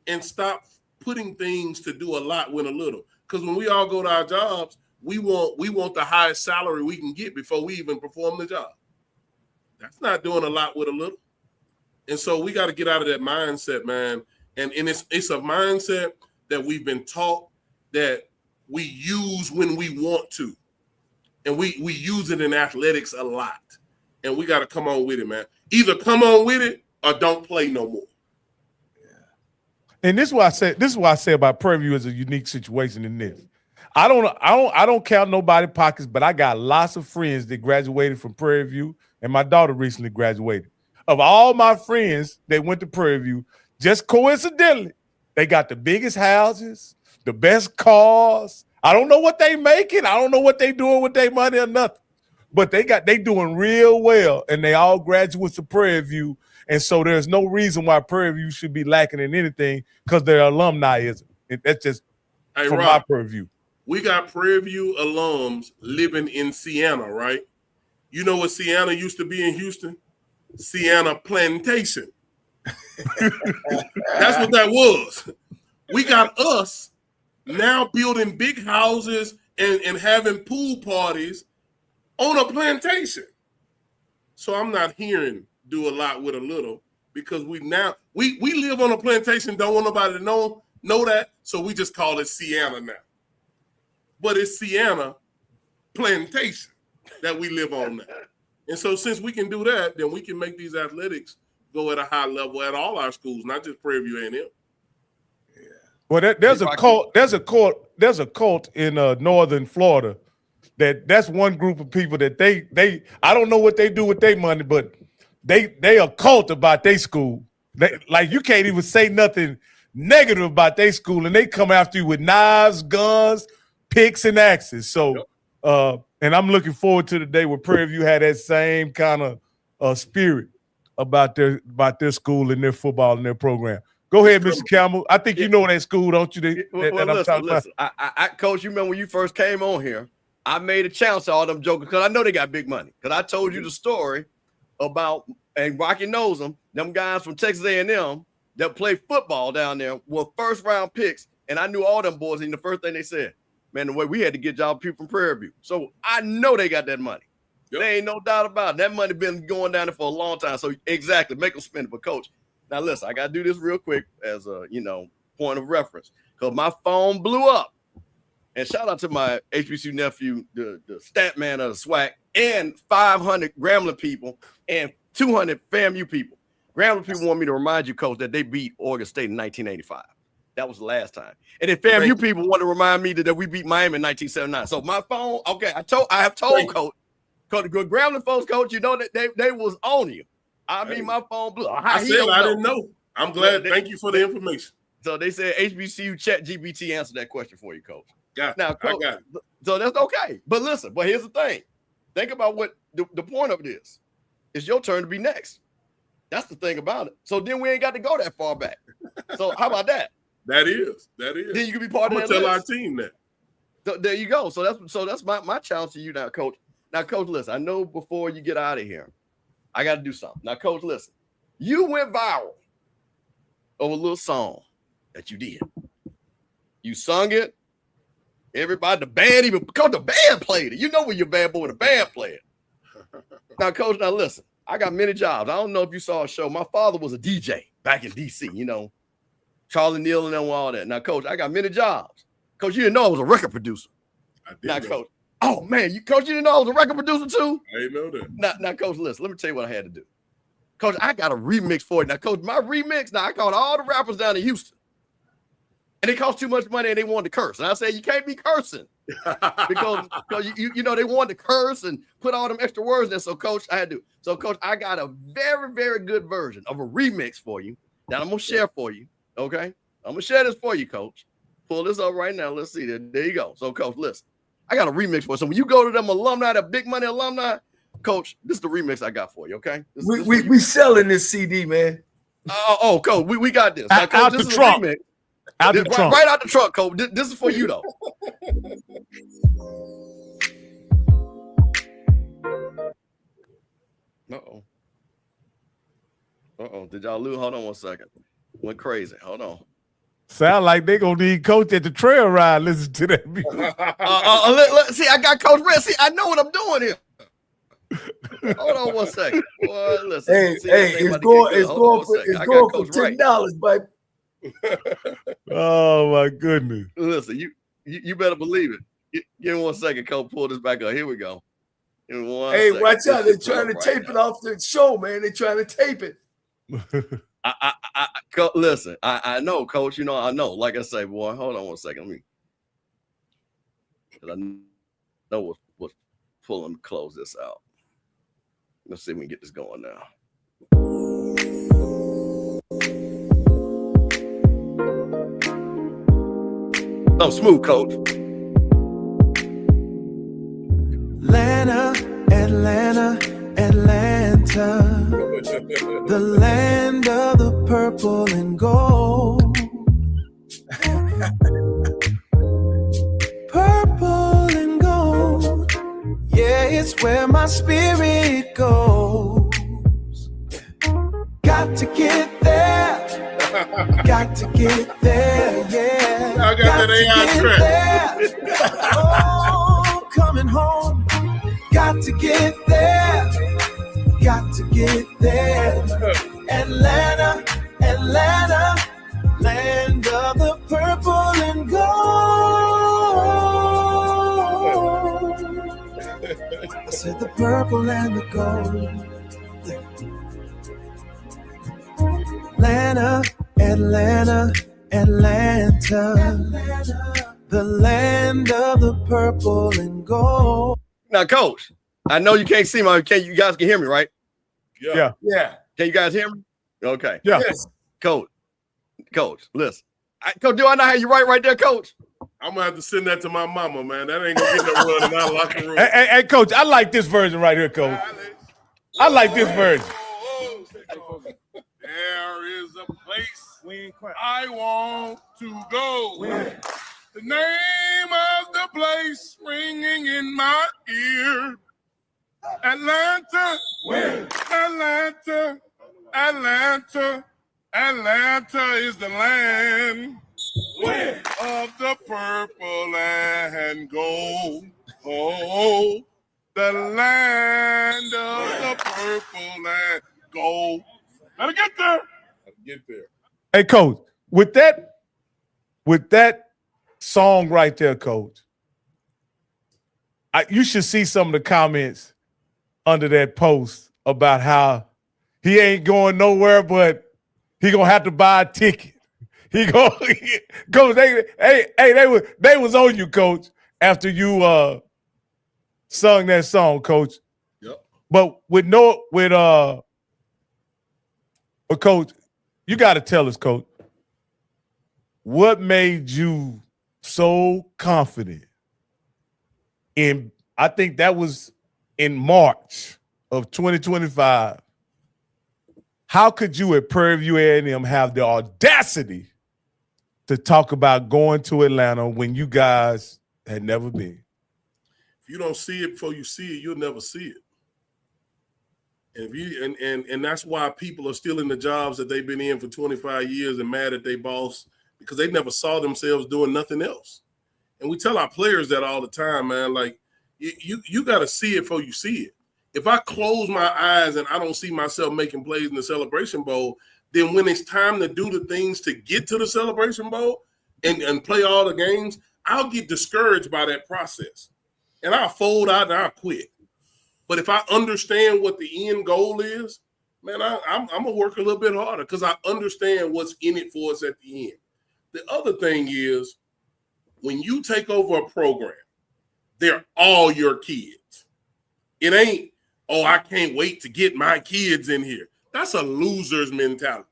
Speaker 3: and stop putting things to do a lot with a little. Because when we all go to our jobs, we want the highest salary we can get before we even perform the job. That's not doing a lot with a little. And so we got to get out of that mindset, man. And it's a mindset that we've been taught that we use when we want to. And we use it in athletics a lot. And we got to come on with it, man. Either come on with it or don't play no more.
Speaker 4: And this is why I say about Prairie View is a unique situation in this. I don't count nobody's pockets, but I got lots of friends that graduated from Prairie View, and my daughter recently graduated. Of all my friends that went to Prairie View, just coincidentally, they got the biggest houses, the best cars. I don't know what they making. I don't know what they doing with their money or nothing. But they doing real well, and they all graduates of Prairie View. And so there's no reason why Prairie View should be lacking in anything because their alumni isn't. That's just from
Speaker 3: Rob,
Speaker 4: my Prairie View.
Speaker 3: We got Prairie View alums living in Siena, right? You know what Siena used to be in Houston? Siena Plantation. That's what that was. We got us now building big houses and having pool parties on a plantation. So I'm not hearing do a lot with a little. because we live on a plantation, don't want nobody to know that, so we just call it Sienna now. But it's Sienna Plantation that we live on now. And so since we can do that, then we can make these athletics go at a high level at all our schools, not just Prairie View A&M.
Speaker 4: Yeah. Well, there's a cult in northern Florida that's one group of people that they I don't know what they do with their money, but they are cult about their school. Like you can't even say nothing negative about their school, and they come after you with knives, guns, picks, and axes. So, and I'm looking forward to the day where Prairie View had that same kind of spirit about their school and their football and their program. Go ahead, Mr. Campbell. I think you know that school, don't you?
Speaker 5: Listen. Coach, you remember when you first came on here, I made a challenge to all them jokers because I know they got big money. Because I told you the story about, and Rocky knows them guys from Texas A&M that play football down there were first-round picks, and I knew all them boys, and the first thing they said, man, the way we had to get job people from Prairie View. So I know they got that money. Yep. There ain't no doubt about it. That money been going down there for a long time. So exactly, make them spend it. But Coach, now listen, I got to do this real quick as a, point of reference because my phone blew up. And shout out to my HBCU nephew, the stat man of the SWAC, and 500 Grambling people and 200 FAMU people. Grambling people want me to remind you, Coach, that they beat Oregon State in 1985. That was the last time. And then FAMU people want to remind me that we beat Miami in 1979. So my phone, okay, I have told Coach, the good Grambling folks, Coach, that they was on you. I mean, my phone blew.
Speaker 3: I didn't know. I'm glad. Thank you for the information.
Speaker 5: So they said HBCU Chat GPT answered that question for you, Coach. Now, Coach,
Speaker 3: I got it.
Speaker 5: So that's okay. But listen, here's the thing. Think about what the point of it is. It's your turn to be next. That's the thing about it. So then we ain't got to go that far back. So how about that?
Speaker 3: That is.
Speaker 5: Then you can be part of that.
Speaker 3: Tell our team that.
Speaker 5: So there you go. So that's my challenge to you now, Coach. Now, Coach, listen, I know before you get out of here, I got to do something. Now, Coach, listen, you went viral over a little song that you did. You sung it. Everybody, the band, even because the band played it. You know when you're bad boy, the band played it. Now, Coach, now listen, I got many jobs. I don't know if you saw a show. My father was a DJ back in D.C., Charlie Neal and all that. Now, Coach, I got many jobs. Coach, you didn't know I was a record producer.
Speaker 3: I did.
Speaker 5: Now, Coach, oh, man, Coach, you didn't know I was a record producer too?
Speaker 3: I didn't know that.
Speaker 5: Now, Coach, listen, let me tell you what I had to do. Coach, I got a remix for you. Now, Coach, my remix, I called all the rappers down in Houston. And it cost too much money and they wanted to curse. And I said, you can't be cursing. because they wanted to curse and put all them extra words there. So, Coach, I had to. So, Coach, I got a very, very good version of a remix for you that I'm going to share for you. Okay? I'm going to share this for you, Coach. Pull this up right now. Let's see. There you go. So, Coach, listen. I got a remix for you. So, when you go to them alumni, the big money alumni, Coach, this is the remix I got for you, okay?
Speaker 2: We selling this CD, man.
Speaker 5: Coach, we got this. Now, Coach,
Speaker 4: out the trunk.
Speaker 5: Right out the truck, Coach. This is for you, though. Uh-oh. Did y'all lose? Hold on one second. Went crazy. Hold on.
Speaker 4: Sound like they gonna need Coach at the trail ride. Listen to that music.
Speaker 5: See, I got Coach Red. See, I know what I'm doing here. Hold on one second. Boy, listen.
Speaker 2: It's going for $10, baby.
Speaker 4: Oh my goodness.
Speaker 5: Listen, you better believe it. Give me 1 second, Coach. Pull this back up. Here we go.
Speaker 2: Hey, watch out. They're trying to tape it off the show, man. They're trying to tape it.
Speaker 5: Listen, I know, Coach. I know. Like I say, boy, hold on 1 second. I know what's pulling to close this out. Let's see if we can get this going now. I'm smooth, Coach.
Speaker 6: Atlanta, the land of the purple and gold. Purple and gold, yeah, it's where my spirit goes. Got to get there, got to get there, yeah.
Speaker 3: I got that AI track.
Speaker 6: Oh, coming home. Got to get there, got to get there. Atlanta, Atlanta, land of the purple and gold. I said the purple and the gold. Atlanta, Atlanta, Atlanta, the land of the purple and gold.
Speaker 5: Now, Coach, I know you can't see my. You guys can hear me, right?
Speaker 4: Yeah.
Speaker 2: Yeah.
Speaker 5: Can you guys hear me? Okay.
Speaker 4: Yeah.
Speaker 2: Yes.
Speaker 5: Coach, listen. Coach, do I know how you write right there, Coach?
Speaker 3: I'm gonna have to send that to my mama, man. That ain't gonna get no run in our locker room.
Speaker 4: Hey, Coach, I like this version right here, Coach. I like this version.
Speaker 3: There is a place I want to go. The name of the place ringing in my ear. Atlanta, Atlanta, Atlanta, Atlanta is the land of the purple and gold. Oh, the land of the purple and gold. Gotta get there. Get there.
Speaker 4: Hey, Coach, with that song right there, Coach, you should see some of the comments under that post about how he ain't going nowhere, but he gonna have to buy a ticket. He go, Coach. They was on you, Coach, after you sung that song, Coach.
Speaker 3: Yep.
Speaker 4: But Coach, you got to tell us, Coach, what made you so confident in, I think that was in March of 2025. How could you at Prairie View A&M have the audacity to talk about going to Atlanta when you guys had never been?
Speaker 3: If you don't see it before you see it, you'll never see it. And if you and that's why people are still in the jobs that they've been in for 25 years and mad at their boss because they never saw themselves doing nothing else. And we tell our players that all the time, man. Like you got to see it before you see it. If I close my eyes and I don't see myself making plays in the Celebration Bowl, then when it's time to do the things to get to the Celebration Bowl and play all the games, I'll get discouraged by that process. And I'll fold out and I'll quit. But if I understand what the end goal is, man, I'm going to work a little bit harder because I understand what's in it for us at the end. The other thing is when you take over a program, they're all your kids. It ain't, oh, I can't wait to get my kids in here. That's a loser's mentality.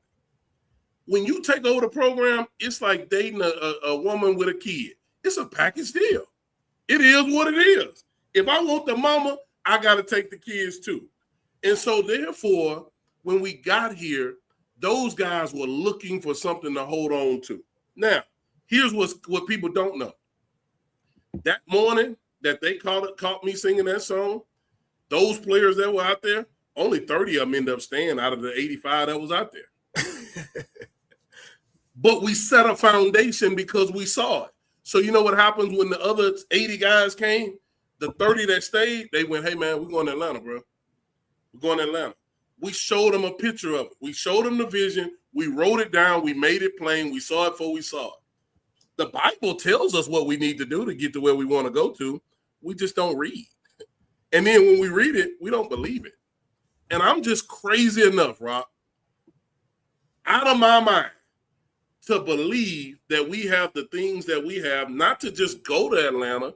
Speaker 3: When you take over the program, it's like dating a woman with a kid. It's a package deal. It is what it is. If I want the mama, I got to take the kids too. And so therefore, when we got here, those guys were looking for something to hold on to. Now, here's what people don't know. That morning that they caught me singing that song, those players that were out there, only 30 of them ended up staying out of the 85 that was out there. But we set a foundation because we saw it. So you know what happens when the other 80 guys came? The 30 that stayed, they went, hey, man, we're going to Atlanta, bro. We're going to Atlanta. We showed them a picture of it. We showed them the vision. We wrote it down. We made it plain. We saw it before we saw it. The Bible tells us what we need to do to get to where we want to go to. We just don't read. And then when we read it, we don't believe it. And I'm just crazy enough, Rob, out of my mind, to believe that we have the things that we have, not to just go to Atlanta,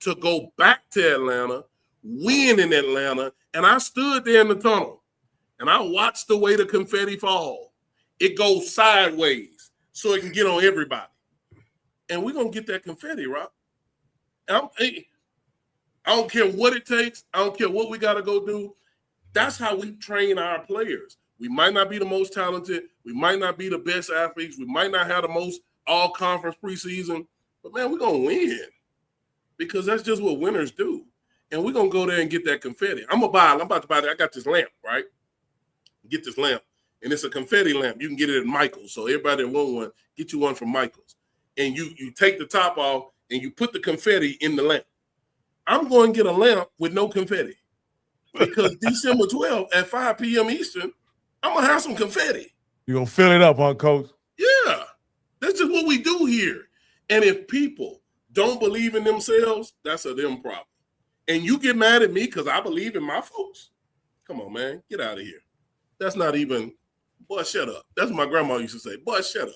Speaker 3: to go back to Atlanta, win in Atlanta. And I stood there in the tunnel and I watched the way the confetti fall. It goes sideways so it can get on everybody. And we're going to get that confetti, Rob. I don't care what it takes. I don't care what we got to go do. That's how we train our players. We might not be the most talented. We might not be the best athletes. We might not have the most all-conference preseason. But, man, we're going to win because that's just what winners do. And we're going to go there and get that confetti. I'm about to buy it. I got this lamp, right? Get this lamp. And it's a confetti lamp. You can get it at Michael's. So everybody that want one, get you one from Michael's. And you take the top off and you put the confetti in the lamp. I'm going to get a lamp with no confetti because December 12th at 5 p.m. Eastern, I'm gonna have some confetti.
Speaker 4: You gonna fill it up, huh, Coach?
Speaker 3: Yeah, that's just what we do here. And if people don't believe in themselves, that's a them problem. And you get mad at me because I believe in my folks. Come on, man, get out of here. That's not even. Boy, shut up. That's what my grandma used to say. Boy, shut up.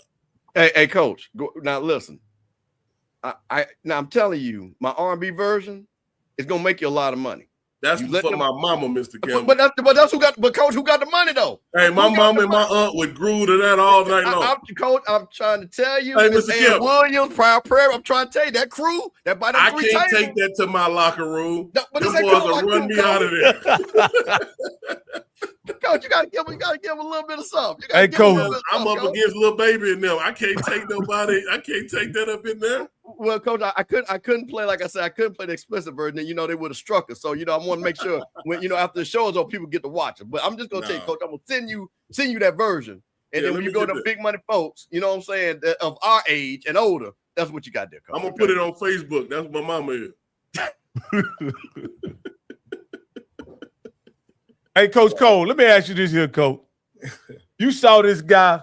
Speaker 5: Hey, Coach. Now listen. Now I'm telling you, my R&B version is gonna make you a lot of money.
Speaker 3: That's for my mama, Mr. Campbell.
Speaker 5: But that's who got. But Coach, who got the money though?
Speaker 3: Hey, my mama and my aunt would groove to that all night long.
Speaker 5: Coach, I'm trying to tell you,
Speaker 3: hey, Mr. Campbell.
Speaker 5: Williams, Prairie. I'm trying to tell you that crew. That by
Speaker 3: I can't take that to my locker room.
Speaker 5: No, but
Speaker 3: them boys will run me out of there.
Speaker 5: Coach, you gotta give him a little bit of something.
Speaker 4: Hey, Coach,
Speaker 3: I'm up against little baby and them. I can't take nobody. I can't take that up in there.
Speaker 5: Well, Coach, I couldn't play, like I said, I couldn't play the explicit version. And, they would have struck us. So, I want to make sure when after the show is over, people get to watch it. But I'm just gonna tell you, Coach, I'm gonna send you that version, and then when you go to big money folks, you know what I'm saying, of our age and older, that's what you got there, Coach.
Speaker 3: I'm gonna put it on Facebook. That's what my mama is.
Speaker 4: Hey, Coach Cole, let me ask you this here, Coach. You saw this guy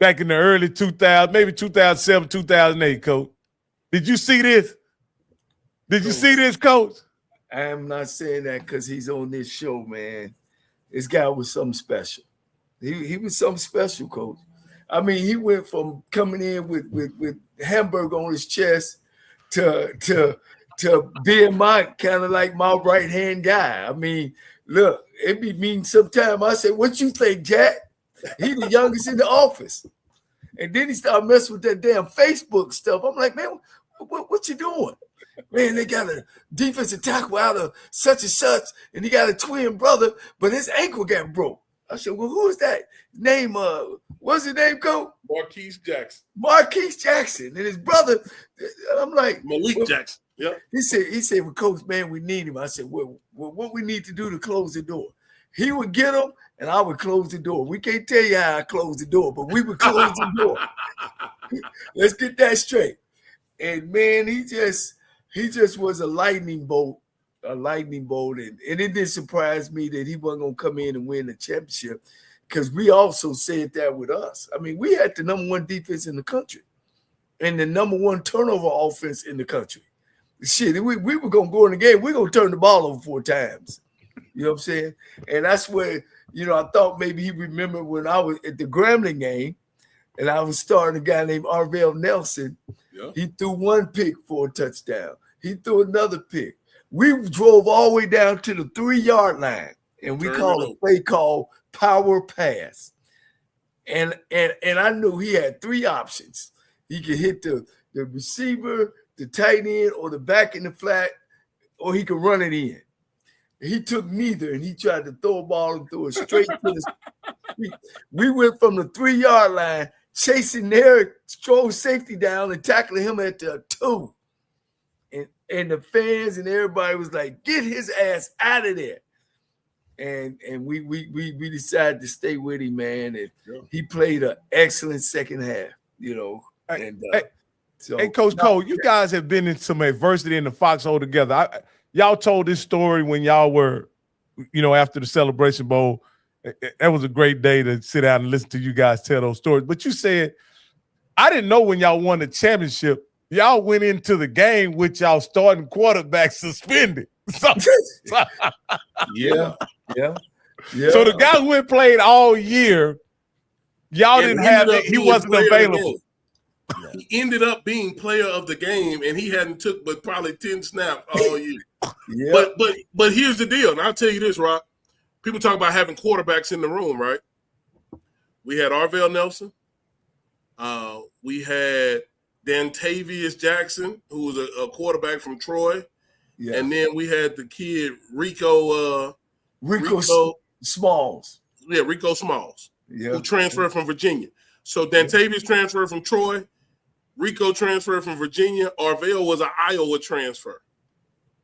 Speaker 4: back in the early 2000s, maybe 2007, 2008, Coach. Did you see this? Did you see this, Coach?
Speaker 2: I am not saying that because he's on this show, man. This guy was something special. He was something special, Coach. I mean, he went from coming in with Hamburg on his chest to being my kind of like my right-hand guy. I mean, look, it be mean sometimes I say, what you think, Jack? He the youngest in the office. And then he started messing with that damn Facebook stuff. I'm like, man, what you doing? Man, they got a defensive tackle out of such and such, and he got a twin brother, but his ankle got broke. I said, well, who is that? Name, what's his name, Coach?
Speaker 3: Marquise Jackson.
Speaker 2: Marquise Jackson. And his brother, I'm like,
Speaker 3: Malik Jackson. Yeah.
Speaker 2: He said, well, Coach, man, we need him. I said, well, what we need to do to close the door? He would get him, and I would close the door. We can't tell you how I closed the door, but we would close the door. Let's get that straight. And, man, he just was a lightning bolt, and it didn't surprise me that he wasn't going to come in and win the championship because we also said that with us. I mean, we had the number one defense in the country and the number one turnover offense in the country. Shit, we were going to go in the game. We're going to turn the ball over 4 times. You know what I'm saying? And that's where, I thought maybe he remembered when I was at the Grambling game and I was starting a guy named Arvell Nelson. Yeah. He threw 1 pick for a touchdown. He threw another pick. We drove all the way down to the 3-yard line and we called a play called power pass. And I knew he had 3 options. He could hit the receiver, the tight end, or the back in the flat, or he could run it in. He took neither, and he tried to throw a ball and threw it straight to the street. We went from the 3-yard line, chasing their strong safety down and tackling him at the 2. And the fans and everybody was like, get his ass out of there. And we decided to stay with him, man. And he played an excellent second half, And
Speaker 4: hey, Coach Cole, you guys have been in some adversity in the foxhole together. Y'all told this story when y'all were, after the Celebration Bowl. That was a great day to sit down and listen to you guys tell those stories. But you said, I didn't know when y'all won the championship, y'all went into the game with y'all starting quarterback suspended.
Speaker 2: Yeah.
Speaker 4: So the guy who had played all year, y'all didn't have it. He wasn't available.
Speaker 3: He ended up being player of the game, and he hadn't took but probably 10 snaps all year. Yeah. But here's the deal, and I'll tell you this, Rock. People talk about having quarterbacks in the room, right? We had Arvell Nelson. We had Dantavius Jackson, who was a quarterback from Troy. Yeah. And then we had the kid Rico
Speaker 2: Smalls.
Speaker 3: Yeah, Rico Smalls, who transferred from Virginia. So Dantavius transferred from Troy. Rico transferred from Virginia. Arvell was an Iowa transfer.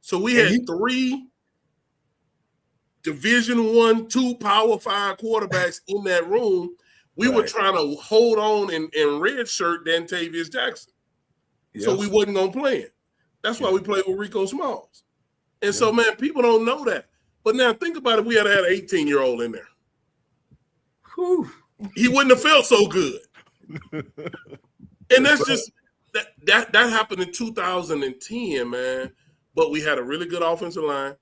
Speaker 3: So we had 3 Division I, 2 Power 5 quarterbacks in that room. We were trying to hold on and redshirt Dantavius Jackson. So we wasn't going to play him. That's why we played with Rico Smalls. And so, man, people don't know that. But now think about it. We had to have an 18-year-old in there.
Speaker 2: Whew.
Speaker 3: he wouldn't have felt so good. And that's just that happened in 2010, man. But we had a really good offensive line.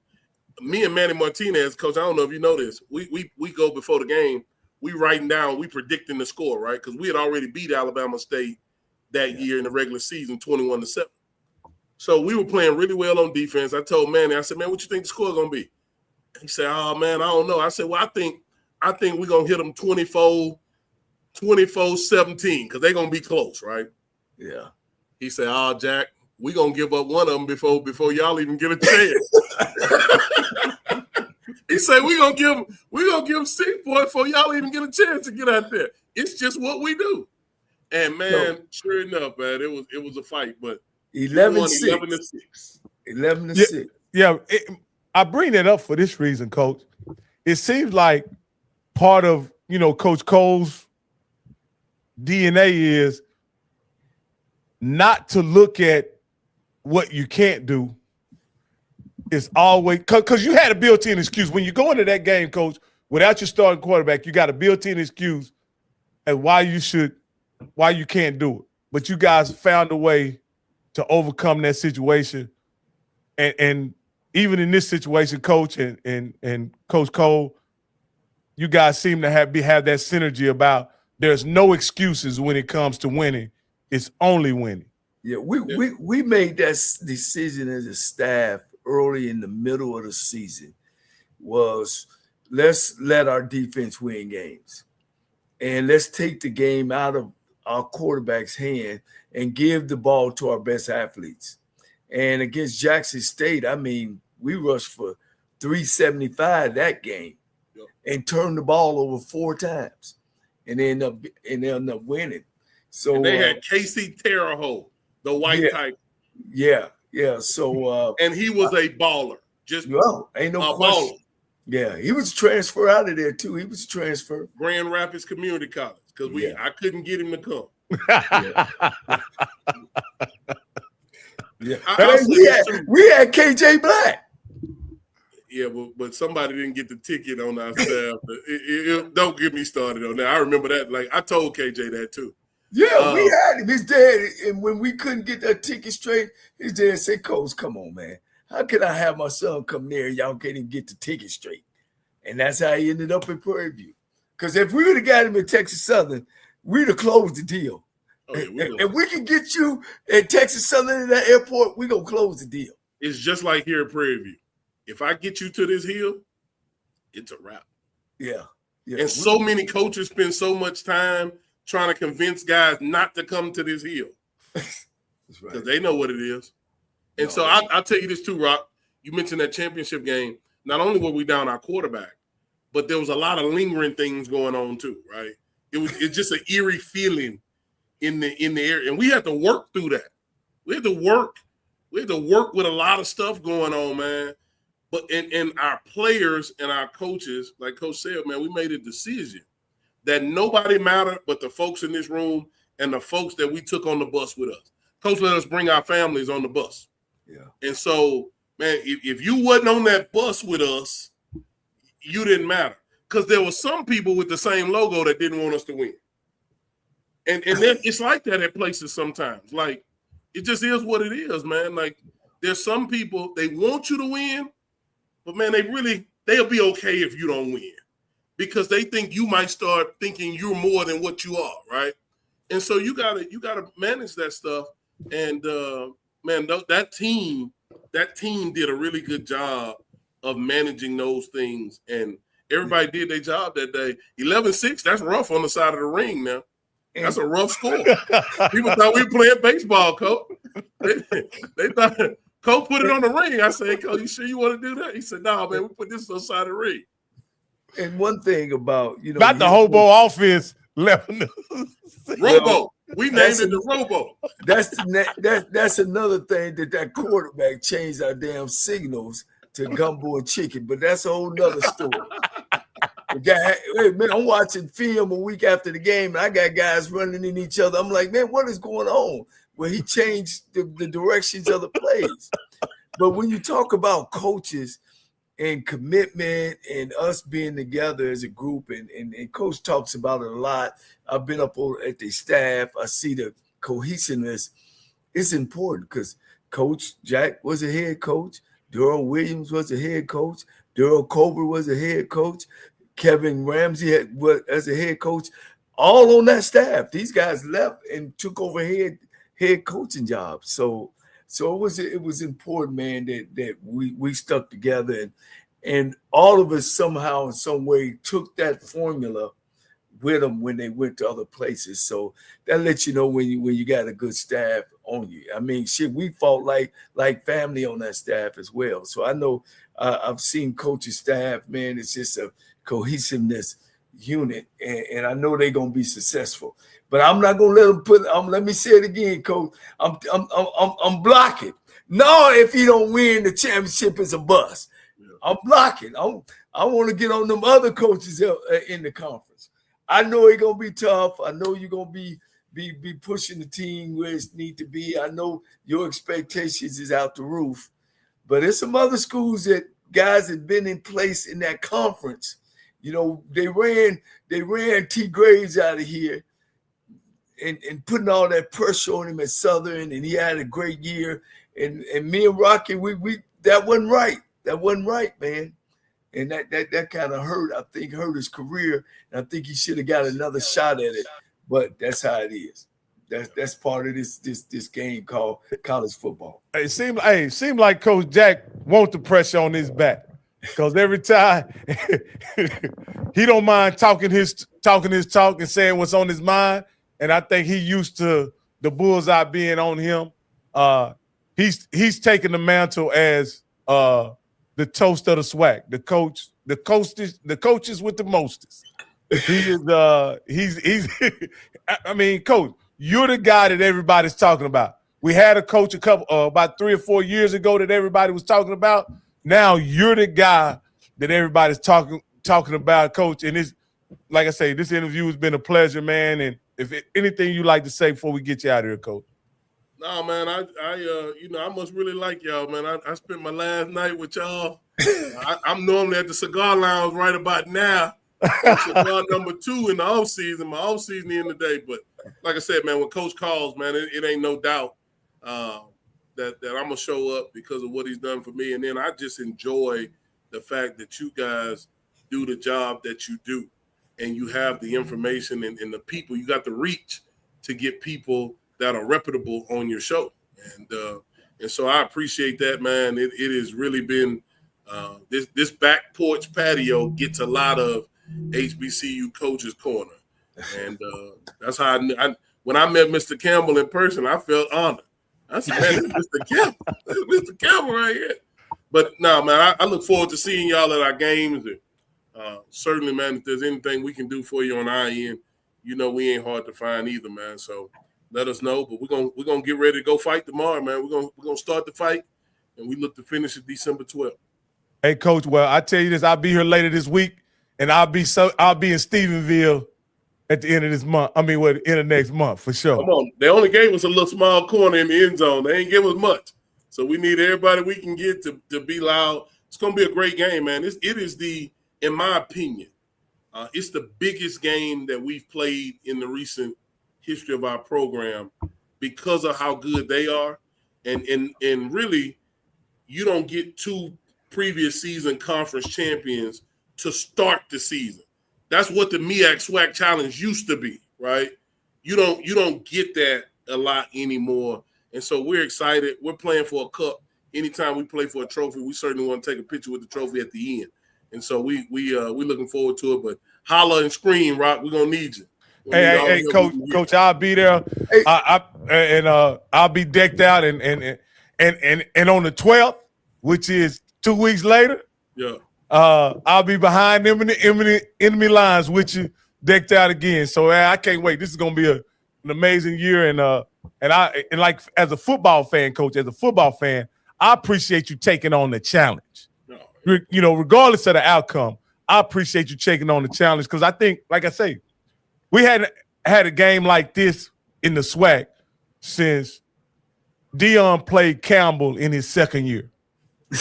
Speaker 3: Me and Manny Martinez, coach, I don't know if you know this. We go before the game. We writing down, we predicting the score, right? Because we had already beat Alabama State that year in the regular season, 21-7. So we were playing really well on defense. I told Manny, I said, man, what you think the score gonna be? He said, oh man, I don't know. I said, well, I think we're gonna hit them 24-17, because they're gonna be close, right?
Speaker 2: Yeah.
Speaker 3: He said, oh, Jack, we're gonna give up one of them before y'all even get a chance. He said, we're gonna give them 6 points before y'all even get a chance to get out there. It's just what we do. And man, sure enough, man, it was a fight, but
Speaker 2: 11-6. 11-6.
Speaker 4: Yeah, I bring that up for this reason, Coach. It seems like part of, Coach Cole's DNA is not to look at what you can't do. It's always because you had a built-in excuse. When you go into that game, Coach, without your starting quarterback, you got a built-in excuse and why you can't do it. But you guys found a way to overcome that situation. And even in this situation, Coach and Coach Cole, you guys seem to have that synergy about there's no excuses when it comes to winning. It's only winning.
Speaker 2: Yeah, we made that decision as a staff early in the middle of the season was let's let our defense win games. And let's take the game out of our quarterback's hand and give the ball to our best athletes. And against Jackson State, I mean, we rushed for 375 that game and turned the ball over 4 times and end up winning. So
Speaker 3: and they had Casey Terre Haute, the white type.
Speaker 2: Yeah. So
Speaker 3: and he was a baller. Just
Speaker 2: ain't no question.
Speaker 3: Baller.
Speaker 2: Yeah, he was transferred out of there too. He was transferred.
Speaker 3: Grand Rapids Community College, because I couldn't get him to come.
Speaker 2: We had KJ Black.
Speaker 3: Yeah, but somebody didn't get the ticket on our staff. Don't get me started on that. I remember that. Like, I told KJ that too.
Speaker 2: Yeah, we had him. His dad, and when we couldn't get that ticket straight, his dad said, Coach, come on, man. How can I have my son come there and y'all can't even get the ticket straight? And that's how he ended up in Prairie View. Because if we would have got him in Texas Southern, we'd have closed the deal. If we can get you at Texas Southern in that airport, we're going to close the deal.
Speaker 3: It's just like here at Prairie View. If I get you to this hill, it's a wrap.
Speaker 2: Yeah.
Speaker 3: And so many coaches spend so much time trying to convince guys not to come to this hill. Because they know what it is. And so I'll tell you this too, Rock. You mentioned that championship game. Not only were we down our quarterback, but there was a lot of lingering things going on too, right? It's just an eerie feeling in the area. And we had to work through that. We had to work with a lot of stuff going on, man. But in our players and our coaches, like Coach said, man, we made a decision that nobody mattered but the folks in this room and the folks that we took on the bus with us. Coach let us bring our families on the bus.
Speaker 2: Yeah.
Speaker 3: And so, man, if you wasn't on that bus with us, you didn't matter. Because there were some people with the same logo that didn't want us to win. And then it's like that at places sometimes. Like, it just is what it is, man. Like, there's some people, they want you to win, but, man, they'll be okay if you don't win. Because they think you might start thinking you're more than what you are, right? And so you gotta manage that stuff. And man, that team did a really good job of managing those things. And everybody did their job that day. 11-6, that's rough on the side of the ring now. That's a rough score. People thought we were playing baseball, Coach. They thought Coach put it on the ring. I said, Coach, you sure you want to do that? He said, no, man, we put this on the side of the ring.
Speaker 2: And one thing about,
Speaker 4: about the hobo offense,
Speaker 3: Robo. We named it the Robo.
Speaker 2: That's another thing that quarterback changed our damn signals to gumbo and chicken, but that's a whole nother story. Man, I'm watching film a week after the game, and I got guys running in each other. I'm like, man, what is going on? Well, he changed the directions of the plays. But when you talk about coaches and commitment and us being together as a group. And Coach talks about it a lot. I've been up at the staff. I see the cohesiveness. It's important because Coach Jack was a head coach. Darrell Williams was a head coach. Darrell Colbert was a head coach. Kevin Ramsey was as a head coach. All on that staff. These guys left and took over head coaching jobs. So it was important, man, that we stuck together and all of us somehow in some way took that formula with them when they went to other places. So that lets you know when you got a good staff on you. I mean, shit, we fought like family on that staff as well. So I know I've seen coaches' staff, man. It's just a cohesiveness unit, and I know they're gonna be successful. But I'm not gonna let them put. Let me say it again, Coach. I'm blocking. No, if he don't win the championship, it's a bust. Yeah. I'm blocking. I want to get on them other coaches in the conference. I know it's gonna be tough. I know you're gonna be pushing the team where it need to be. I know your expectations is out the roof, but there's some other schools that guys have been in place in that conference. You know, they ran T. Graves out of here and putting all that pressure on him at Southern, and he had a great year. And me and Rocky, we that wasn't right. That wasn't right, man. And that kind of hurt his career. And I think he should have got another shot at it. But that's how it is. That's part of this game called college football.
Speaker 4: It seemed like Coach Jack wants the pressure on his back. Because every time he don't mind talking his talk and saying what's on his mind. And I think he used to the bullseye being on him. He's taking the mantle as the toast of the SWAC, the coaches with the mostest. He's I mean, Coach, you're the guy that everybody's talking about. We had a coach about 3 or 4 years ago that everybody was talking about. Now you're the guy that everybody's talking about, Coach. And it's like I say, this interview has been a pleasure, man. And if anything you like to say before we get you out of here, Coach.
Speaker 3: No, man, I must really like y'all, man. I spent my last night with y'all. I'm normally at the cigar lounge right about now. Cigar number 2 in the off season. My off season the end of the day. But like I said, man, when Coach calls, man, it ain't no doubt that I'm gonna show up because of what he's done for me. And then I just enjoy the fact that you guys do the job that you do, and you have the information and the people. You got the reach to get people that are reputable on your show, and so I appreciate that, man. It has really been this back porch patio gets a lot of HBCU coaches corner, and that's how when I met Mr. Campbell in person, I felt honored. I said, man, this is Mr. Campbell. This is Mr. Campbell right here. But no, man, I look forward to seeing y'all at our games. And certainly, man, if there's anything we can do for you on our end, you know we ain't hard to find either, man. So let us know. But we're gonna get ready to go fight tomorrow, man. We're gonna start the fight, and we look to finish it December 12th.
Speaker 4: Hey, Coach. Well, I tell you this, I'll be here later this week, and I'll be in Stephenville at the end of this month. End of next month for sure.
Speaker 3: Come on, they only gave us a little small corner in the end zone. They ain't give us much, so we need everybody we can get to be loud. It's gonna be a great game, man. It is in my opinion, it's the biggest game that we've played in the recent history of our program because of how good they are, and really, you don't get 2 previous season conference champions to start the season. That's what the MEAC SWAC Challenge used to be, right? You don't get that a lot anymore, and so we're excited. We're playing for a cup. Anytime we play for a trophy, we certainly want to take a picture with the trophy at the end, and so we looking forward to it. But holler and scream, Rock. We're gonna need you.
Speaker 4: Hey, Coach, I'll be there. Hey. I'll be decked out, and on the 12th, which is 2 weeks later.
Speaker 3: Yeah.
Speaker 4: I'll be behind them in the enemy lines with you, decked out again. So I can't wait. This is gonna be an amazing year, and like as a football fan, Coach, I appreciate you taking on the challenge. No. You know, regardless of the outcome, I appreciate you taking on the challenge because I think, like I say, we hadn't had a game like this in the SWAC since Dion played Campbell in his second year.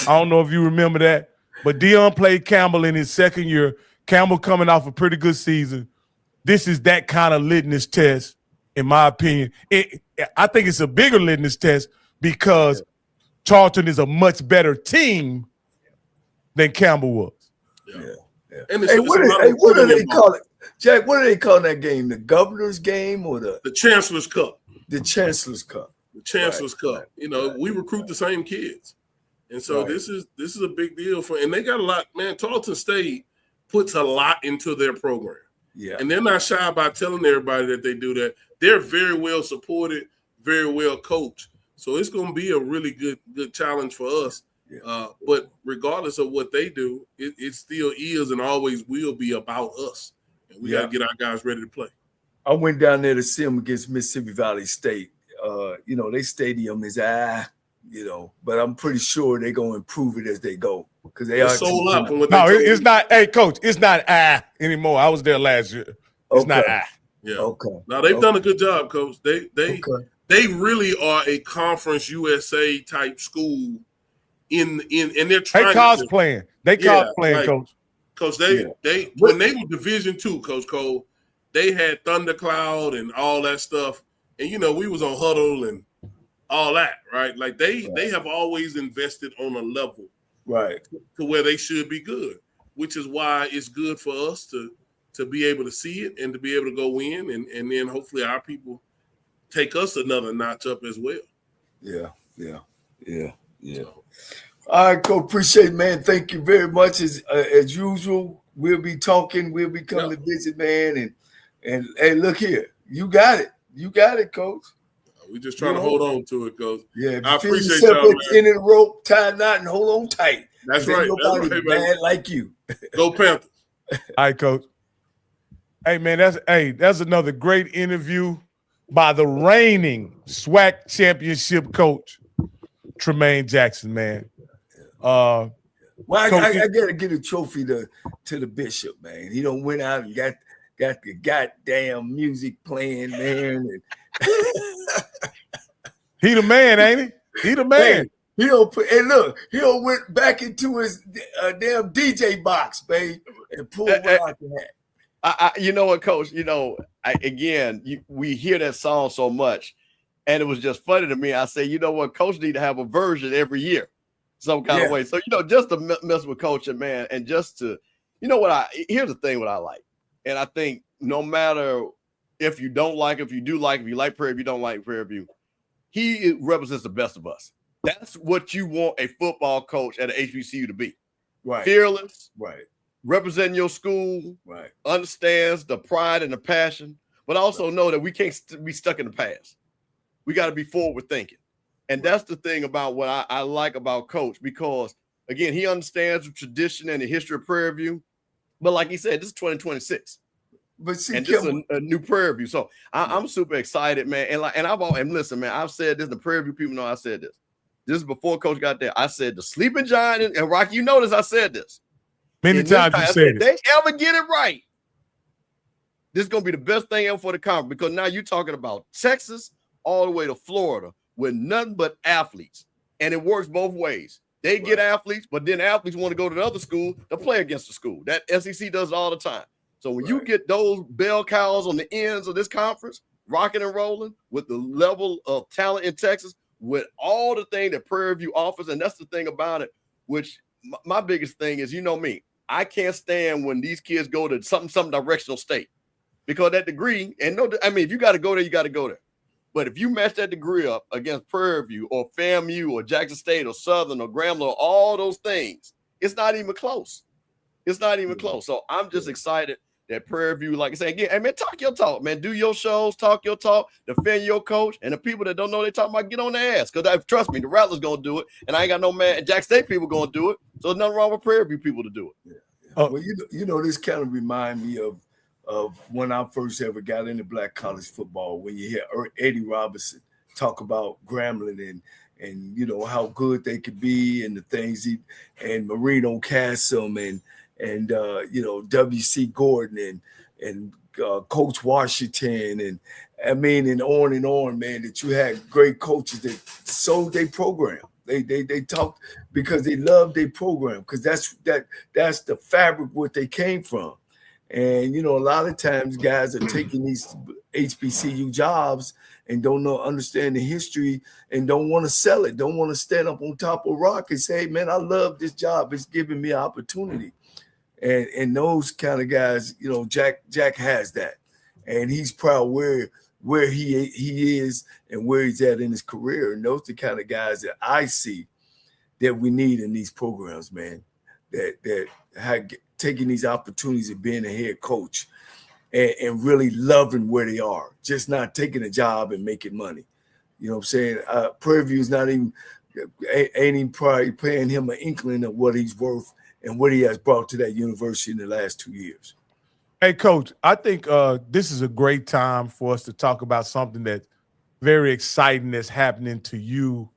Speaker 4: I don't know if you remember that. But Dion played Campbell in his second year. Campbell coming off a pretty good season. This is that kind of litmus test, in my opinion. I think it's a bigger litmus test because Charlton is a much better team than Campbell was.
Speaker 3: Yeah.
Speaker 2: And what do they call it? Jack, what do they call that game? The Governor's game or the
Speaker 3: Chancellor's Cup?
Speaker 2: The Chancellor's Cup.
Speaker 3: The Chancellor's Cup. We recruit the same kids. And so this is a big deal and they got a lot, man. Tarleton State puts a lot into their program. Yeah. And they're not shy about telling everybody that they do that. They're very well supported, very well coached. So it's going to be a really good challenge for us. Yeah. But regardless of what they do, it still is and always will be about us. And we got to get our guys ready to play.
Speaker 2: I went down there to see them against Mississippi Valley State. Their stadium is but I'm pretty sure they're going to improve it as they go because they are
Speaker 3: sold out.
Speaker 4: It's not. Hey, coach, it's not anymore. I was there last year. It's not
Speaker 3: Yeah. Okay. Now they've done a good job, coach. They really are a Conference USA type school. In they're trying.
Speaker 4: They cosplaying. They cosplaying, coach.
Speaker 3: Because they when they were Division II, Coach Cole, they had Thundercloud and all that stuff, and we was on Huddle and all that, right? Like they have always invested on a level, right, to where they should be good, which is why it's good for us to be able to see it and to be able to go in, and then hopefully our people take us another notch up as well. Yeah. So.
Speaker 2: All right, Coach. Appreciate it, man. Thank you very much. As usual, we'll be talking. We'll be coming to visit, man. And hey, look here. You got it. You got it, Coach.
Speaker 3: We just trying to hold on to it, Coach.
Speaker 2: Yeah,
Speaker 3: I appreciate y'all, man.
Speaker 2: End of the rope, tie a knot, and hold on tight.
Speaker 3: That's right.
Speaker 2: Nobody bad like you.
Speaker 3: Go Panthers.
Speaker 4: All right, Coach. Hey, man, that's another great interview by the reigning SWAC Championship coach, Tremaine Jackson, man.
Speaker 2: I gotta get a trophy to the bishop, man. He don't went out and got the goddamn music playing, man. And
Speaker 4: he the man, ain't he? He the man.
Speaker 2: He don't went back into his damn DJ box, babe, and pulled what I can have.
Speaker 5: You know what, Coach? We hear that song so much, and it was just funny to me. I say, you know what, Coach need to have a version every year, some kind of way. So just to mess with Coach, man, and just to, here's the thing, what I like, and I think no matter if you don't like, if you do like, if you like Prairie View, you don't like Prairie View, he represents the best of us. That's what you want a football coach at an HBCU to be. Right. Fearless. Right. Representing your school. Right. Understands the pride and the passion, but also know that we can't be stuck in the past. We got to be forward thinking. And that's the thing about what I like about Coach, because, again, he understands the tradition and the history of Prairie View. But like he said, this is 2026.
Speaker 2: But see,
Speaker 5: and this is a new Prairie View. So I'm super excited, man. And listen, man, I've said this, the Prairie View people know I said this. This is before Coach got there. I said the sleeping giant, and Rocky, you notice I said this.
Speaker 4: Many times you said it.
Speaker 5: They ever get it right, this is going to be the best thing ever for the conference, because now you're talking about Texas all the way to Florida with nothing but athletes. And it works both ways. They get athletes, but then athletes want to go to the other school to play against the school. That SEC does it all the time. So when you get those bell cows on the ends of this conference, rocking and rolling with the level of talent in Texas, with all the thing that Prairie View offers, and that's the thing about it, which my biggest thing is, me, I can't stand when these kids go to some directional state, because that degree, if you got to go there, you got to go there. But if you match that degree up against Prairie View or FAMU or Jackson State or Southern or Grambling or all those things, it's not even close. It's not even close. So I'm just excited that Prairie View, like I say again, hey man, talk your talk, man. Do your shows, talk your talk, defend your coach, and the people that don't know they talking about, get on their ass. Because trust me, the Rattlers gonna do it, and I ain't got no man. Jack State people gonna do it. So there's nothing wrong with Prairie View people to do it.
Speaker 2: Yeah. Well, this kind of remind me of when I first ever got into black college football. When you hear Eddie Robinson talk about Grambling and how good they could be, and the things and Marino Cassim and W.C. Gordon and Coach Washington and on, man, that you had great coaches that sold their program. They talk because they love their program, because that's the fabric what they came from. And a lot of times guys are taking these HBCU jobs and don't understand the history and don't want to sell it, don't want to stand up on top of rock and say, hey, man, I love this job. It's giving me an opportunity. And those kind of guys, Jack has that. And he's proud where he is and where he's at in his career. And those are the kind of guys that I see that we need in these programs, man, that have taking these opportunities of being a head coach and really loving where they are, just not taking a job and making money. You know what I'm saying? Prairie View is ain't even probably paying him an inkling of what he's worth and what he has brought to that university in the last 2 years.
Speaker 4: Hey, Coach, I think this is a great time for us to talk about something that's very exciting that's happening to you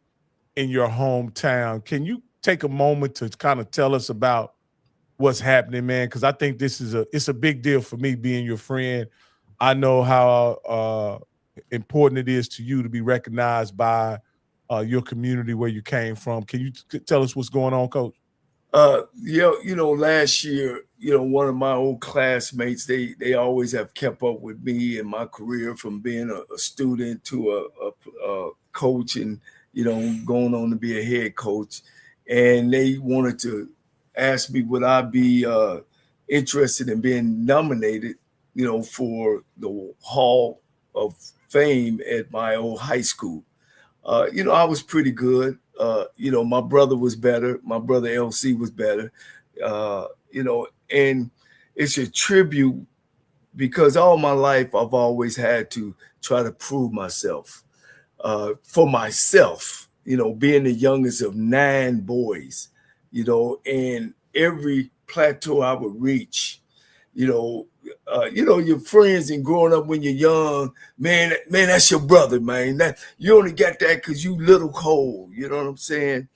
Speaker 4: in your hometown. Can you take a moment to kind of tell us about what's happening, man? Because I think it's a big deal for me being your friend. I know how important it is to you to be recognized by your community where you came from. Can you tell us what's going on, Coach?
Speaker 2: Last year, one of my old classmates, they always have kept up with me in my career from being a student to a coach and, going on to be a head coach. And they wanted to ask me would I be interested in being nominated, for the Hall of Fame at my old high school. I was pretty good. My brother was better. My brother LC was better. And it's a tribute because all my life I've always had to try to prove myself for myself, being the youngest of 9 boys, and every plateau I would reach, your friends and growing up when you're young, man, that's your brother, man. That you only got that because you little cold, you know what I'm saying?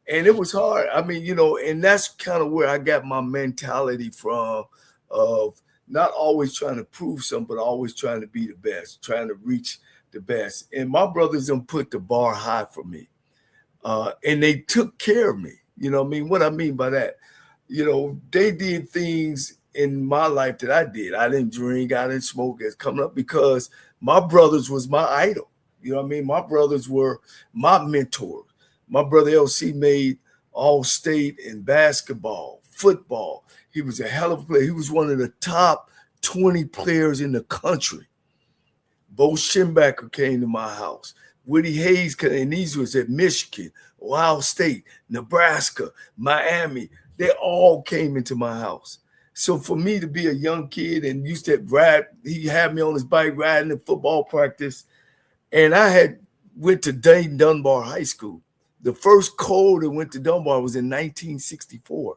Speaker 2: And it was hard. I mean, and that's kind of where I got my mentality from, of not always trying to prove something, but always trying to be the best, trying to reach the best. And my brothers done put the bar high for me. And they took care of me. You know what I mean? What I mean by that, they did things in my life that I did. I didn't drink, I didn't smoke as coming up because my brothers was my idol. You know what I mean? My brothers were my mentor. My brother LC made All-State in basketball, football. He was a hell of a player. He was one of the top 20 players in the country. Bo Schimbacher came to my house. Woody Hayes, and these was at Michigan, Ohio State, Nebraska, Miami. They all came into my house. So for me to be a young kid and used to ride, he had me on his bike riding in football practice. And I had went to Dayton Dunbar High School. The first code that went to Dunbar was in 1964.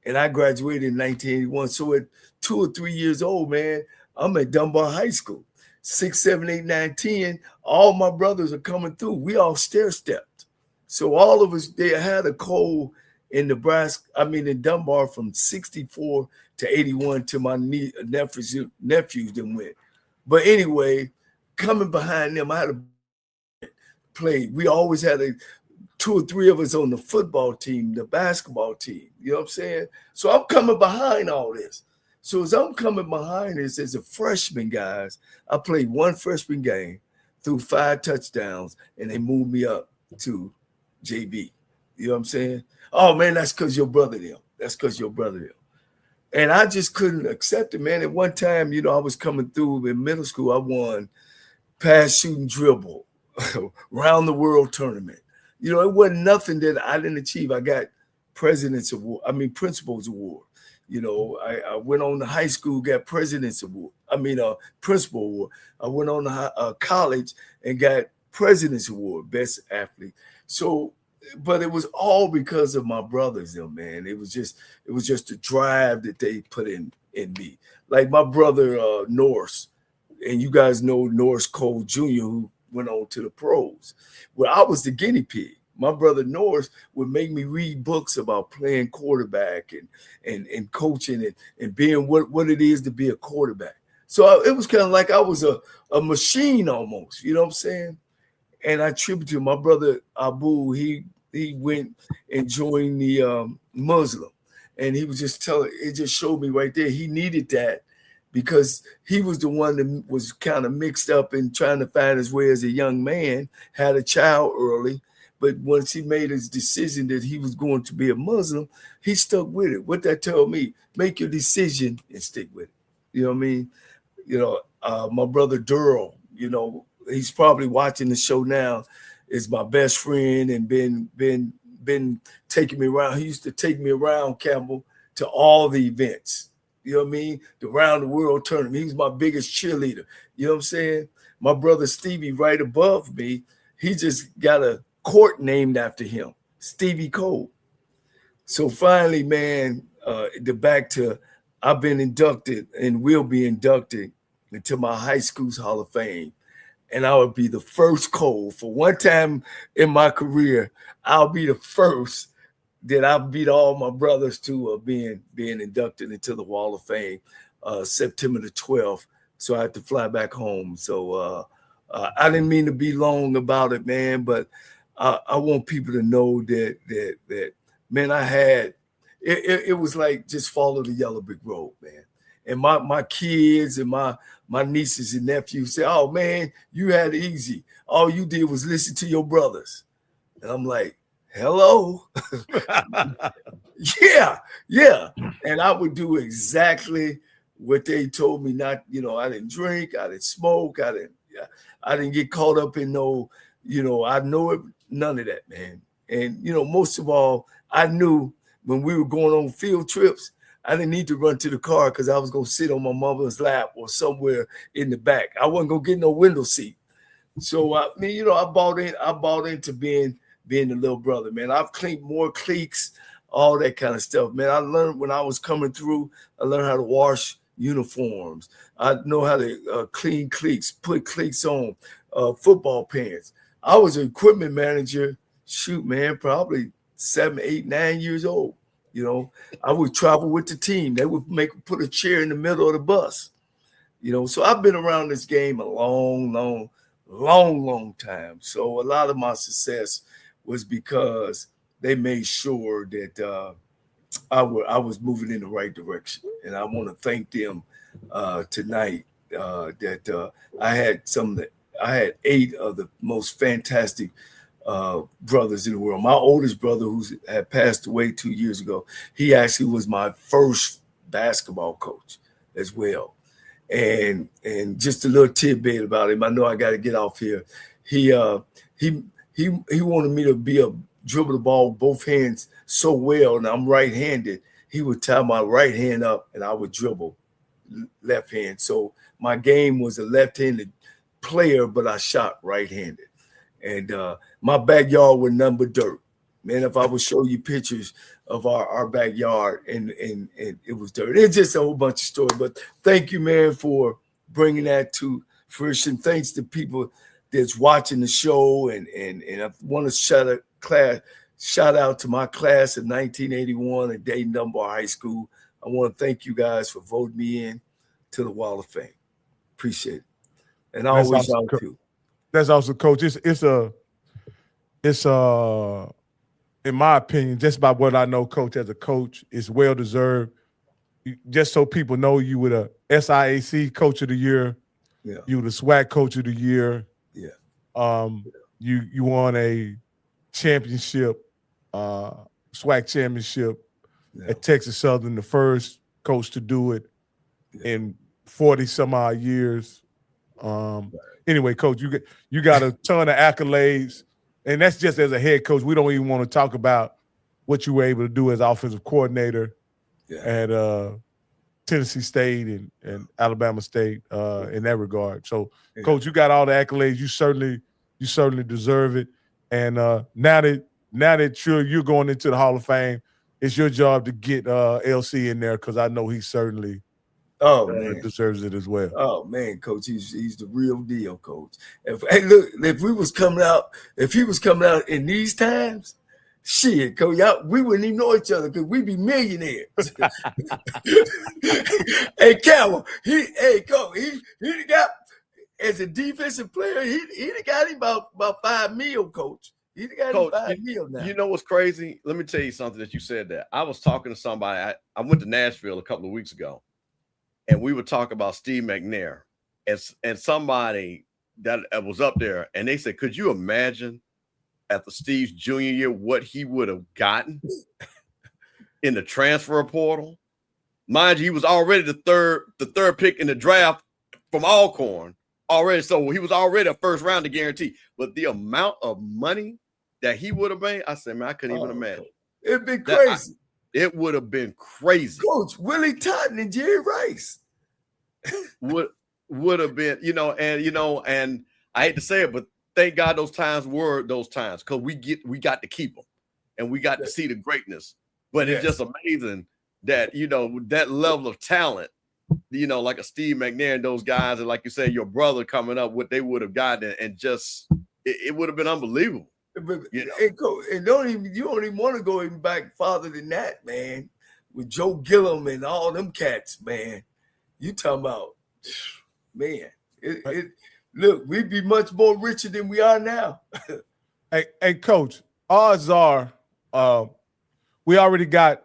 Speaker 2: And I graduated in 1981. So at 2 or 3 years old, man, I'm at Dunbar High School. 6, 7, 8, 9, 10, all my brothers are coming through. We all stair-stepped. So all of us, they had a code in in Dunbar from 64 to 81 to my nephews that went. But anyway, coming behind them, I had to play. We always had 2 or 3 of us on the football team, the basketball team. You know what I'm saying? So I'm coming behind all this. So as I'm coming behind this as a freshman, guys, I played 1 freshman game, threw 5 touchdowns, and they moved me up to JV. You know what I'm saying? Oh, man, that's because your brother them. That's because your brother them. And I just couldn't accept it, man. At one time, I was coming through in middle school. I won pass, shooting, dribble, round the world tournament. It wasn't nothing that I didn't achieve. I got Principal's Award. I went on to high school, got President's Award. Principal Award. I went on to college and got President's Award, Best Athlete. So, but it was all because of my brothers, man. It was just the drive that they put in me. Like my brother Norris, and you guys know Norris Cole Jr., who went on to the pros. Well, I was the guinea pig. My brother Norris would make me read books about playing quarterback and coaching and being what it is to be a quarterback. So it was kind of like I was a machine almost, you know what I'm saying? And I attribute to my brother Abu, he he went and joined the Muslim, and he was just telling. It just showed me right there he needed that because he was the one that was kind of mixed up in trying to find his way as a young man. Had a child early, but once he made his decision that he was going to be a Muslim, he stuck with it. What that told me: make your decision and stick with it. You know what I mean? You know, my brother Durrell. You know, he's probably watching the show now. Is my best friend and been taking me around. He used to take me around, Campbell, to all the events. You know what I mean? The round the world tournament. He was my biggest cheerleader. You know what I'm saying? My brother Stevie, right above me, he just got a court named after him, Stevie Cole. So finally, man, I've been inducted and will be inducted into my high school's Hall of Fame. And I would be the first Cole. For one time in my career, I'll be the first that I beat all my brothers to being inducted into the Wall of Fame, September the 12th. So I had to fly back home. So I didn't mean to be long about it, man, but I want people to know that man, I had it was like just follow the yellow brick road, man. And my kids and my nieces and nephews say, "Oh man, you had it easy. All you did was listen to your brothers." And I'm like, "Hello." yeah. And I would do exactly what they told me not. You know, I didn't drink, I didn't smoke, I didn't get caught up in no, you know, I know it, none of that, man. And you know, most of all, I knew when we were going on field trips, I didn't need to run to the car because I was going to sit on my mother's lap or somewhere in the back. I wasn't going to get no window seat. So, I mean, you know, I bought into being the little brother, man. I've cleaned more cleats, all that kind of stuff, man. I learned when I was coming through, I learned how to wash uniforms. I know how to clean cleats, put cleats on, football pants. I was an equipment manager, probably 7, 8, 9 years old. You know, I would travel with the team. They would put a chair in the middle of the bus. You know, so I've been around this game a long time. So a lot of my success was because they made sure that I was moving in the right direction. And I want to thank them tonight that I had 8 of the most fantastic brothers in the world. My oldest brother, who had passed away 2 years ago, he actually was my first basketball coach as well. And just a little tidbit about him. I know I got to get off here. He wanted me to dribble the ball with both hands so well, and I'm right-handed. He would tie my right hand up, and I would dribble left hand. So my game was a left-handed player, but I shot right-handed. And my backyard was nothing but dirt. Man, if I would show you pictures of our backyard and it was dirt. It's just a whole bunch of stories. But thank you, man, for bringing that to fruition. Thanks to people that's watching the show. And I want to shout out to my class of 1981 at Dayton Dunbar High School. I want to thank you guys for voting me in to the Wall of Fame. Appreciate it. And I always y'all too.
Speaker 4: That's also, Coach. It's in my opinion, just by what I know, Coach, as a coach, it's well deserved. Just so people know, you were the SIAC Coach of the Year.
Speaker 2: Yeah.
Speaker 4: You were the SWAC Coach of the Year.
Speaker 2: Yeah.
Speaker 4: You won a championship, SWAC Championship at Texas Southern, the first coach to do it in 40 some odd years. Anyway, Coach, you got a ton of accolades, and that's just as a head coach. We don't even want to talk about what you were able to do as offensive coordinator at Tennessee State and Alabama State in that regard. So, Coach, you got all the accolades. You certainly deserve it. And now that you're going into the Hall of Fame, it's your job to get LC in there because I know he certainly deserves it as well.
Speaker 2: Oh man, Coach, he's the real deal, Coach. If he was coming out in these times, shit, Coach, we wouldn't even know each other because we'd be millionaires. Hey, Campbell, Coach, he got as a defensive player, he got him about $5 million, Coach. He got
Speaker 5: Coach,
Speaker 2: 5 years now.
Speaker 5: you know what's crazy? Let me tell you something that you said that. I was talking to somebody. I went to Nashville a couple of weeks ago, and we were talking about Steve McNair and somebody that was up there, and they said, could you imagine after Steve's junior year what he would have gotten in the transfer portal? Mind you, he was already the third pick in the draft from Alcorn already, so he was already a first rounder guarantee. But the amount of money that he would have made, I said, man, I couldn't even imagine.
Speaker 2: It'd be crazy.
Speaker 5: It would have been crazy.
Speaker 2: Coach Willie Totten and Jerry Rice
Speaker 5: would have been, and I hate to say it, but thank God those times were those times, because we got to keep them and we got to see the greatness. But it's just amazing that that level of talent, like a Steve McNair and those guys, and like you said, your brother coming up, what they would have gotten, and just it would have been unbelievable.
Speaker 2: But, and you don't even want to go even back farther than that, man. With Joe Gillum and all them cats, man. You talking about, man. Look, we'd be much more richer than we are now.
Speaker 4: Hey, Coach, odds are we already got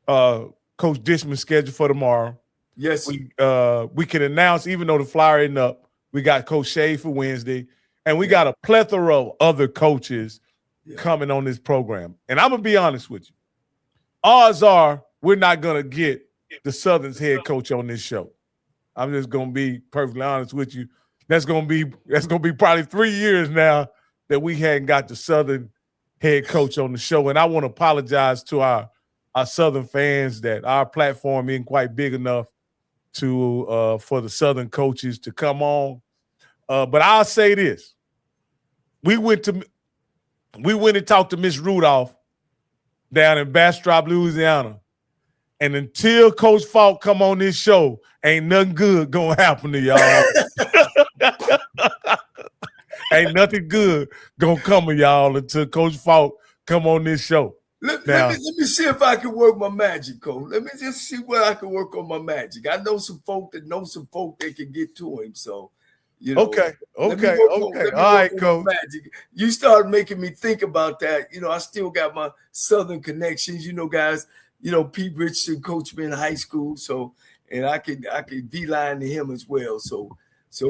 Speaker 4: Coach Dishman scheduled for tomorrow.
Speaker 2: Yes.
Speaker 4: We can announce, even though the flyer isn't up, we got Coach Shea for Wednesday. And we got a plethora of other coaches coming on this program. And I'm going to be honest with you. Odds are we're not going to get the Southern's head coach on this show. I'm just going to be perfectly honest with you. That's going to be probably 3 years now that we hadn't got the Southern head coach on the show. And I want to apologize to our Southern fans that our platform isn't quite big enough to for the Southern coaches to come on. But I'll say this. We went and talked to Miss Rudolph down in Bastrop, Louisiana. And until Coach Falk come on this show, ain't nothing good gonna happen to y'all. Ain't nothing good gonna come of y'all until Coach Falk come on this show.
Speaker 2: Let me see if I can work my magic, Coach. Let me just see what I can work on my magic. I know some folk that can get to him, so.
Speaker 4: Okay. All right, Coach.
Speaker 2: You started making me think about that. I still got my Southern connections. Guys. Pete Richardson coached me in high school, so and I could beeline to him as well. So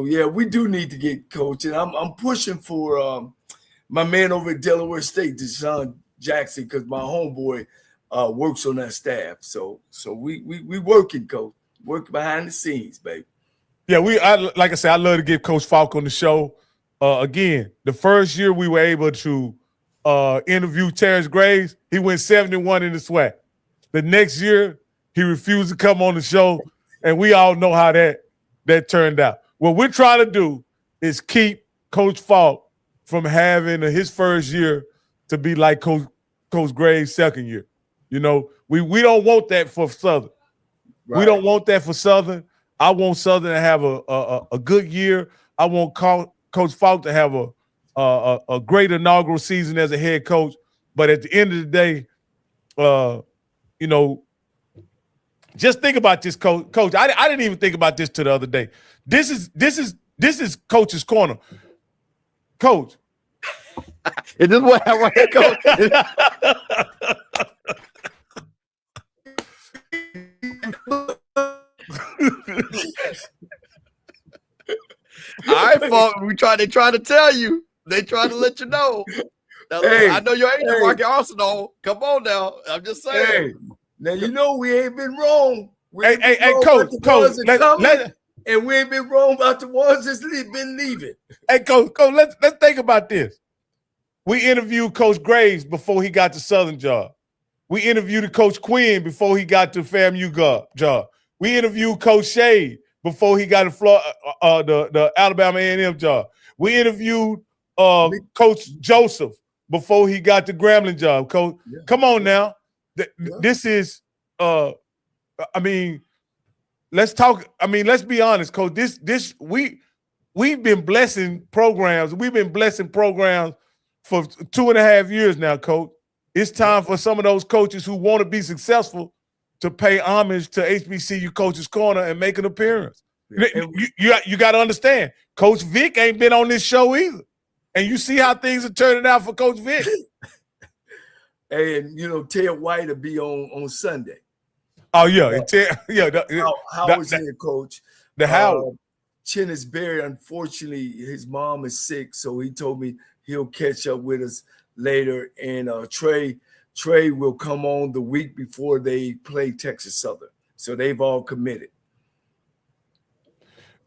Speaker 2: yeah, we do need to get coached, and I'm pushing for my man over at Delaware State, Deshaun Jackson, because my homeboy works on that staff. So we working, Coach, working behind the scenes, baby.
Speaker 4: Yeah, like I said, I love to get Coach Falk on the show. Again, the first year we were able to interview Terrence Graves, he went 71 in the SWAC. The next year, he refused to come on the show, and we all know how that turned out. What we're trying to do is keep Coach Falk from having his first year to be like Coach Graves' second year. We don't want that for Southern. Right. We don't want that for Southern. I want Southern to have a good year. I want Coach Falk to have a great inaugural season as a head coach. But at the end of the day, just think about this, Coach. I didn't even think about this till the other day. This is Coach's Corner. Coach.
Speaker 5: Is this what I want, Coach? All right, folks. They try to tell you. They try to let you know. Now, hey, I know you ain't Rocky Arsenal. Come on now. I'm just saying.
Speaker 2: Hey, now we ain't been wrong.
Speaker 4: Hey, Coach.
Speaker 2: And we ain't been wrong about the ones that's been leaving.
Speaker 4: Hey, Coach, let's think about this. We interviewed Coach Graves before he got the Southern job. We interviewed Coach Quinn before he got the FAMU job. We interviewed Coach Shade before he got the Alabama A&M job. We interviewed Coach Joseph before he got the Grambling job. Coach, come on now. This is, let's talk. Let's be honest, Coach. We've been blessing programs. We've been blessing programs for 2.5 years now, Coach. It's time for some of those coaches who want to be successful to pay homage to HBCU Coach's Corner and make an appearance. You got to understand, Coach Vic ain't been on this show either. And you see how things are turning out for Coach Vic.
Speaker 2: And Ted White will be on Sunday.
Speaker 4: Oh yeah, and
Speaker 2: Howard's head coach.
Speaker 4: The Howard.
Speaker 2: Chennis Berry, unfortunately, his mom is sick, so he told me he'll catch up with us later. And Trey will come on the week before they play Texas Southern. So they've all committed.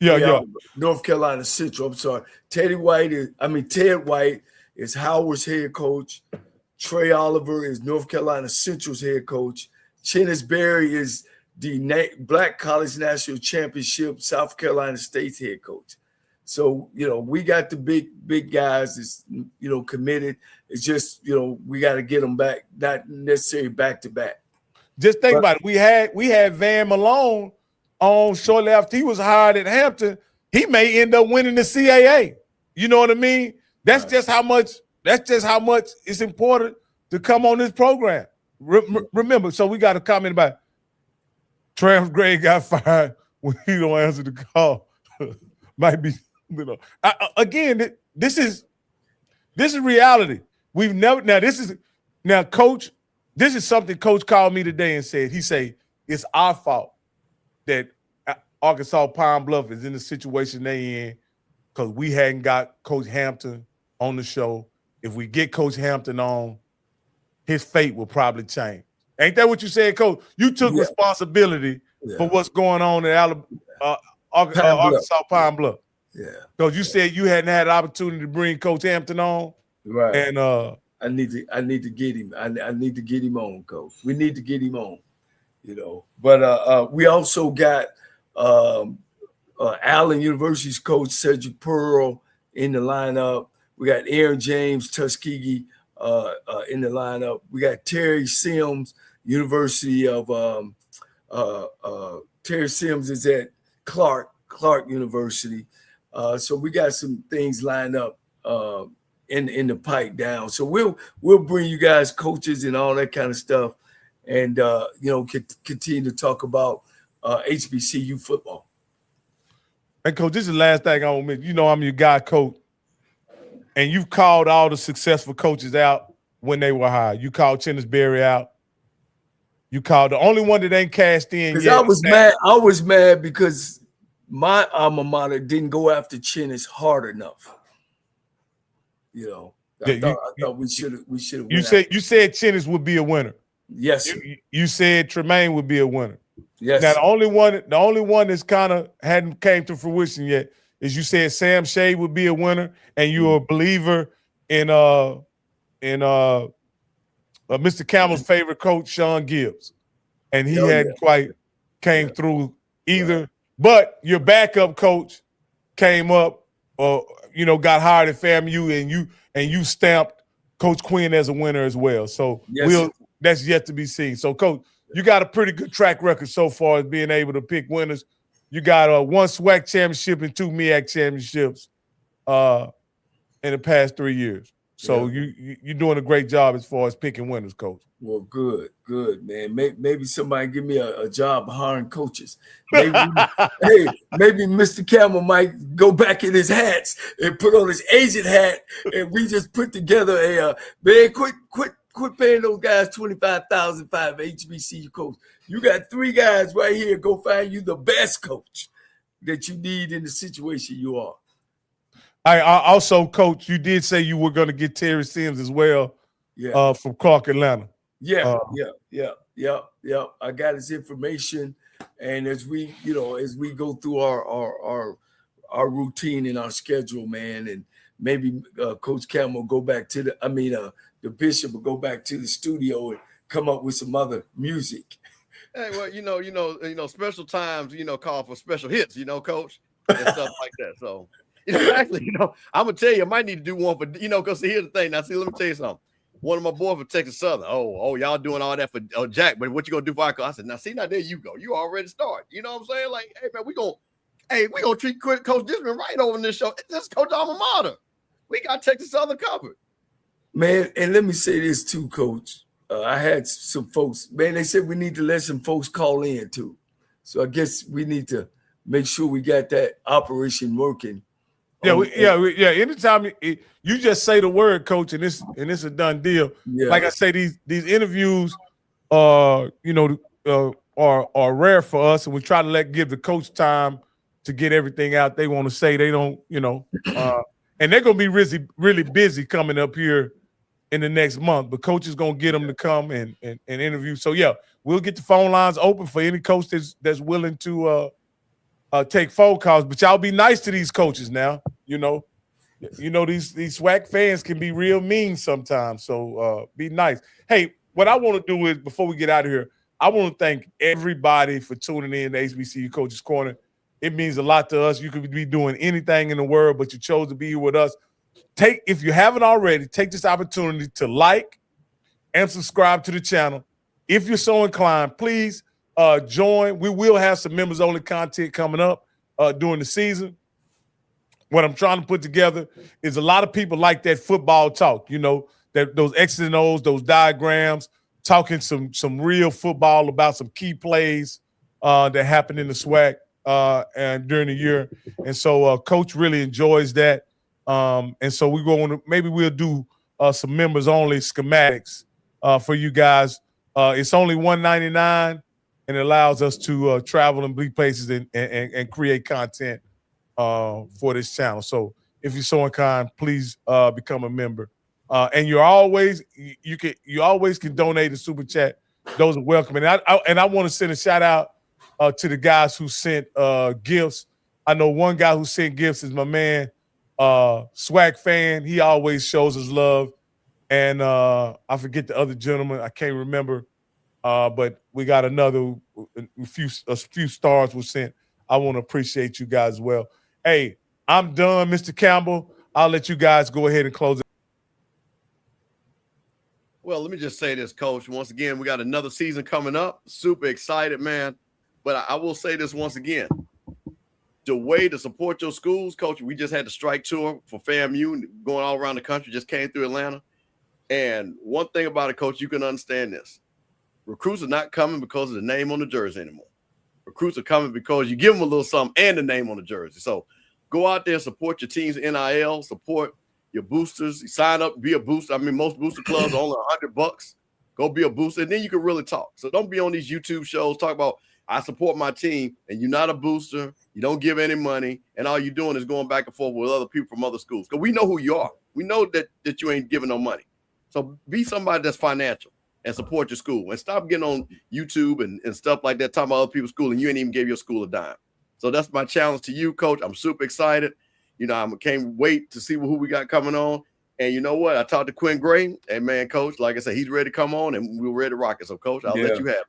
Speaker 4: Yeah.
Speaker 2: North Carolina Central. I'm sorry. Ted White is Howard's head coach. Trey Oliver is North Carolina Central's head coach. Chennis Berry is the Black College National Championship South Carolina State's head coach. So, we got the big guys that's, committed. It's just, we got to get them back, not necessarily back to back.
Speaker 4: Just think about it. We had Van Malone on shortly after he was hired at Hampton. He may end up winning the CAA. You know what I mean? That's just how much it's important to come on this program. Remember, so we got a comment about Travis Gray got fired when he don't answer the call. Might be, again, this is reality. We've never Coach. This is something Coach called me today and said. He said it's our fault that Arkansas Pine Bluff is in the situation they in because we hadn't got Coach Hampton on the show. If we get Coach Hampton on, his fate will probably change. Ain't that what you said, Coach? You took responsibility for what's going on in Arkansas Pine Bluff.
Speaker 2: Yeah.
Speaker 4: Because you said you hadn't had an opportunity to bring Coach Hampton on.
Speaker 2: Right.
Speaker 4: And
Speaker 2: I need to get him. I need to get him on, Coach. We need to get him on. But we also got Allen University's coach Cedric Pearl in the lineup. We got Aaron James Tuskegee in the lineup. We got Terry Sims, University of Terry Sims is at Clark University. So we got some things lined up in the pipe down. So we'll bring you guys coaches and all that kind of stuff, and continue to talk about HBCU football.
Speaker 4: And Coach, this is the last thing I want to mention. I'm your guy, Coach, and you've called all the successful coaches out when they were hired. You called Chennis Berry out. You called the only one that ain't cashed in yet.
Speaker 2: Because I was mad. I was mad because my alma mater didn't go after Chennis hard enough. I thought we should have.
Speaker 4: You said Chennis would be a winner.
Speaker 2: Yes.
Speaker 4: You said Tremaine would be a winner.
Speaker 2: Yes.
Speaker 4: Now the only one that's kind of hadn't came to fruition yet is you said Sam Shea would be a winner, and you're a believer in Mr. Campbell's favorite coach, Sean Gibbs, and he hadn't quite came through either. Right. But your backup coach came up, got hired at FAMU, and you stamped Coach Quinn as a winner as well. So that's yet to be seen. So, Coach, you got a pretty good track record so far as being able to pick winners. You got one SWAC championship and 2 MEAC championships in the past 3 years. So you're doing a great job as far as picking winners, Coach.
Speaker 2: Well, good, man. Maybe somebody give me a job hiring coaches. Maybe, maybe Mr. Campbell might go back in his hats and put on his agent hat, and we just put together a man. Quit paying those guys $25,000 for HBCU coach. You got 3 guys right here. Go find you the best coach that you need in the situation you are.
Speaker 4: I also, Coach, you did say you were going to get Terry Sims as well. From Clark, Atlanta.
Speaker 2: Yeah. I got his information, and as we go through our routine and our schedule, man, and maybe Coach Campbell will go back to the bishop will go back to the studio and come up with some other music.
Speaker 5: Hey, well, special times, call for special hits, Coach, and stuff like that. So, actually, I'm gonna tell you, I might need to do one for, because here's the thing. Now, see, let me tell you something. One of my boys from Texas Southern. Oh, y'all doing all that for Jack, but what you gonna do for our I said, now there you go. You already start. You know what I'm saying? Like, hey man, we gonna treat Coach Disman right over in this show. This is Coach alma mater. We got Texas Southern covered.
Speaker 2: Man, and let me say this too, Coach. I had some folks, man, they said we need to let some folks call in too. So I guess we need to make sure we got that operation working
Speaker 4: Yeah. Anytime you just say the word, coach, and it's a done deal.
Speaker 2: Yeah.
Speaker 4: Like I say, these interviews, are rare for us, and we try to give the coach time to get everything out they want to say. They don't, and they're gonna be really busy coming up here in the next month. But coach is gonna get them to come and interview. So yeah, we'll get the phone lines open for any coach that's willing to take phone calls. But y'all be nice to these coaches now. These SWAC fans can be real mean sometimes. So be nice. Hey, what I want to do is, before we get out of here, I want to thank everybody for tuning in to HBCU Coaches Corner. It means a lot to us. You could be doing anything in the world, but you chose to be here with us. If you haven't already, take this opportunity to like and subscribe to the channel. If you're so inclined, please join. We will have some members-only content coming up during the season. What I'm trying to put together is a lot of people like that football talk, that those X's and O's, those diagrams, talking some real football about some key plays that happened in the SWAC and during the year. And so Coach really enjoys that. And so we'll do some members only schematics for you guys. It's only $199, and it allows us to travel and be places and create content for this channel. So if you're so inclined, please become a member. And you always can donate a super chat. Those are welcome. And I want to send a shout out to the guys who sent gifts. I know one guy who sent gifts is my man, SWAC fan. He always shows us love. And I forget the other gentleman. I can't remember. But we got a few stars were sent. I want to appreciate you guys as well. Hey, I'm done, Mr. Campbell. I'll let you guys go ahead and close it.
Speaker 5: Well, let me just say this, Coach. Once again, we got another season coming up. Super excited, man. But I will say this once again. The way to support your schools, Coach, we just had the strike tour for FAMU going all around the country, just came through Atlanta. And one thing about it, Coach, you can understand this. Recruits are not coming because of the name on the jersey anymore. Recruits are coming because you give them a little something and the name on the jersey. So go out there, support your team's NIL, support your boosters, sign up, be a booster. I mean, most booster clubs are only $100. Go be a booster, and then you can really talk. So don't be on these YouTube shows talk about, I support my team, and you're not a booster. You don't give any money, and all you're doing is going back and forth with other people from other schools. Because we know who you are. We know that you ain't giving no money. So be somebody that's financial and support your school. And stop getting on YouTube and stuff like that, talking about other people's school, and you ain't even gave your school a dime. So that's my challenge to you, Coach. I'm super excited. I can't wait to see who we got coming on. And you know what? I talked to Quinn Gray. Hey, man, Coach, like I said, he's ready to come on, and we're ready to rock it. So, Coach, I'll let you have it.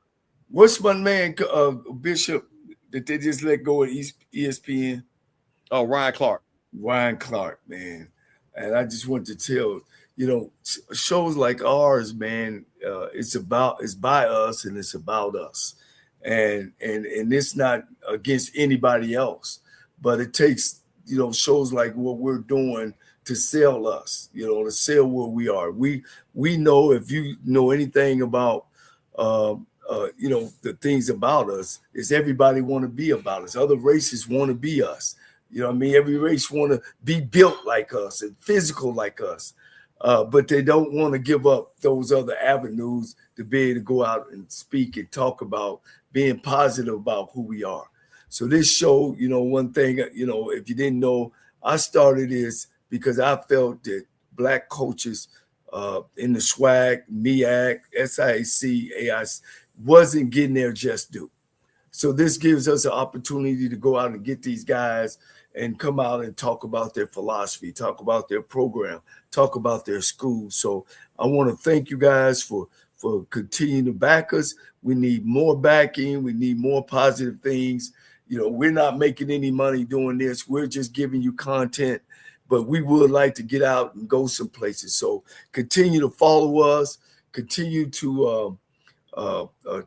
Speaker 2: What's my man, Bishop, that they just let go of ESPN?
Speaker 5: Oh, Ryan Clark.
Speaker 2: Ryan Clark, man. And I just want to tell, shows like ours, man, it's by us and it's about us. And it's not against anybody else, but it takes, shows like what we're doing to sell us, to sell where we are. We know, if you know anything about, the things about us, is everybody want to be about us. Other races want to be us. Every race want to be built like us and physical like us. But they don't want to give up those other avenues to be able to go out and speak and talk about being positive about who we are. So this show, one thing, if you didn't know, I started this because I felt that Black coaches in the SWAC, MEAC, SIAC, AIC wasn't getting their just due. So this gives us an opportunity to go out and get these guys and come out and talk about their philosophy, talk about their program, talk about their school. So I want to thank you guys for continuing to back us. We need more backing. We need more positive things. We're not making any money doing this. We're just giving you content, but we would like to get out and go some places. So continue to follow us, continue to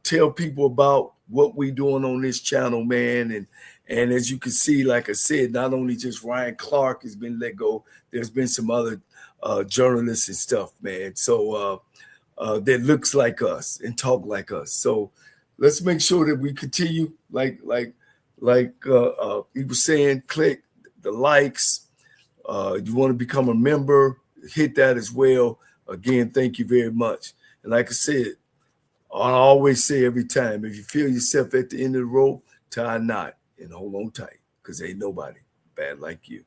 Speaker 2: tell people about what we're doing on this channel, man. And as you can see, like I said, not only just Ryan Clark has been let go, there's been some other journalists and stuff, man. So that looks like us and talk like us. So let's make sure that we continue, like he was saying, click the likes, You want to become a member, hit that as well. Again, thank you very much. And like I said, I always say every time, if you feel yourself at the end of the rope, tie a knot and hold on tight, because ain't nobody bad like you.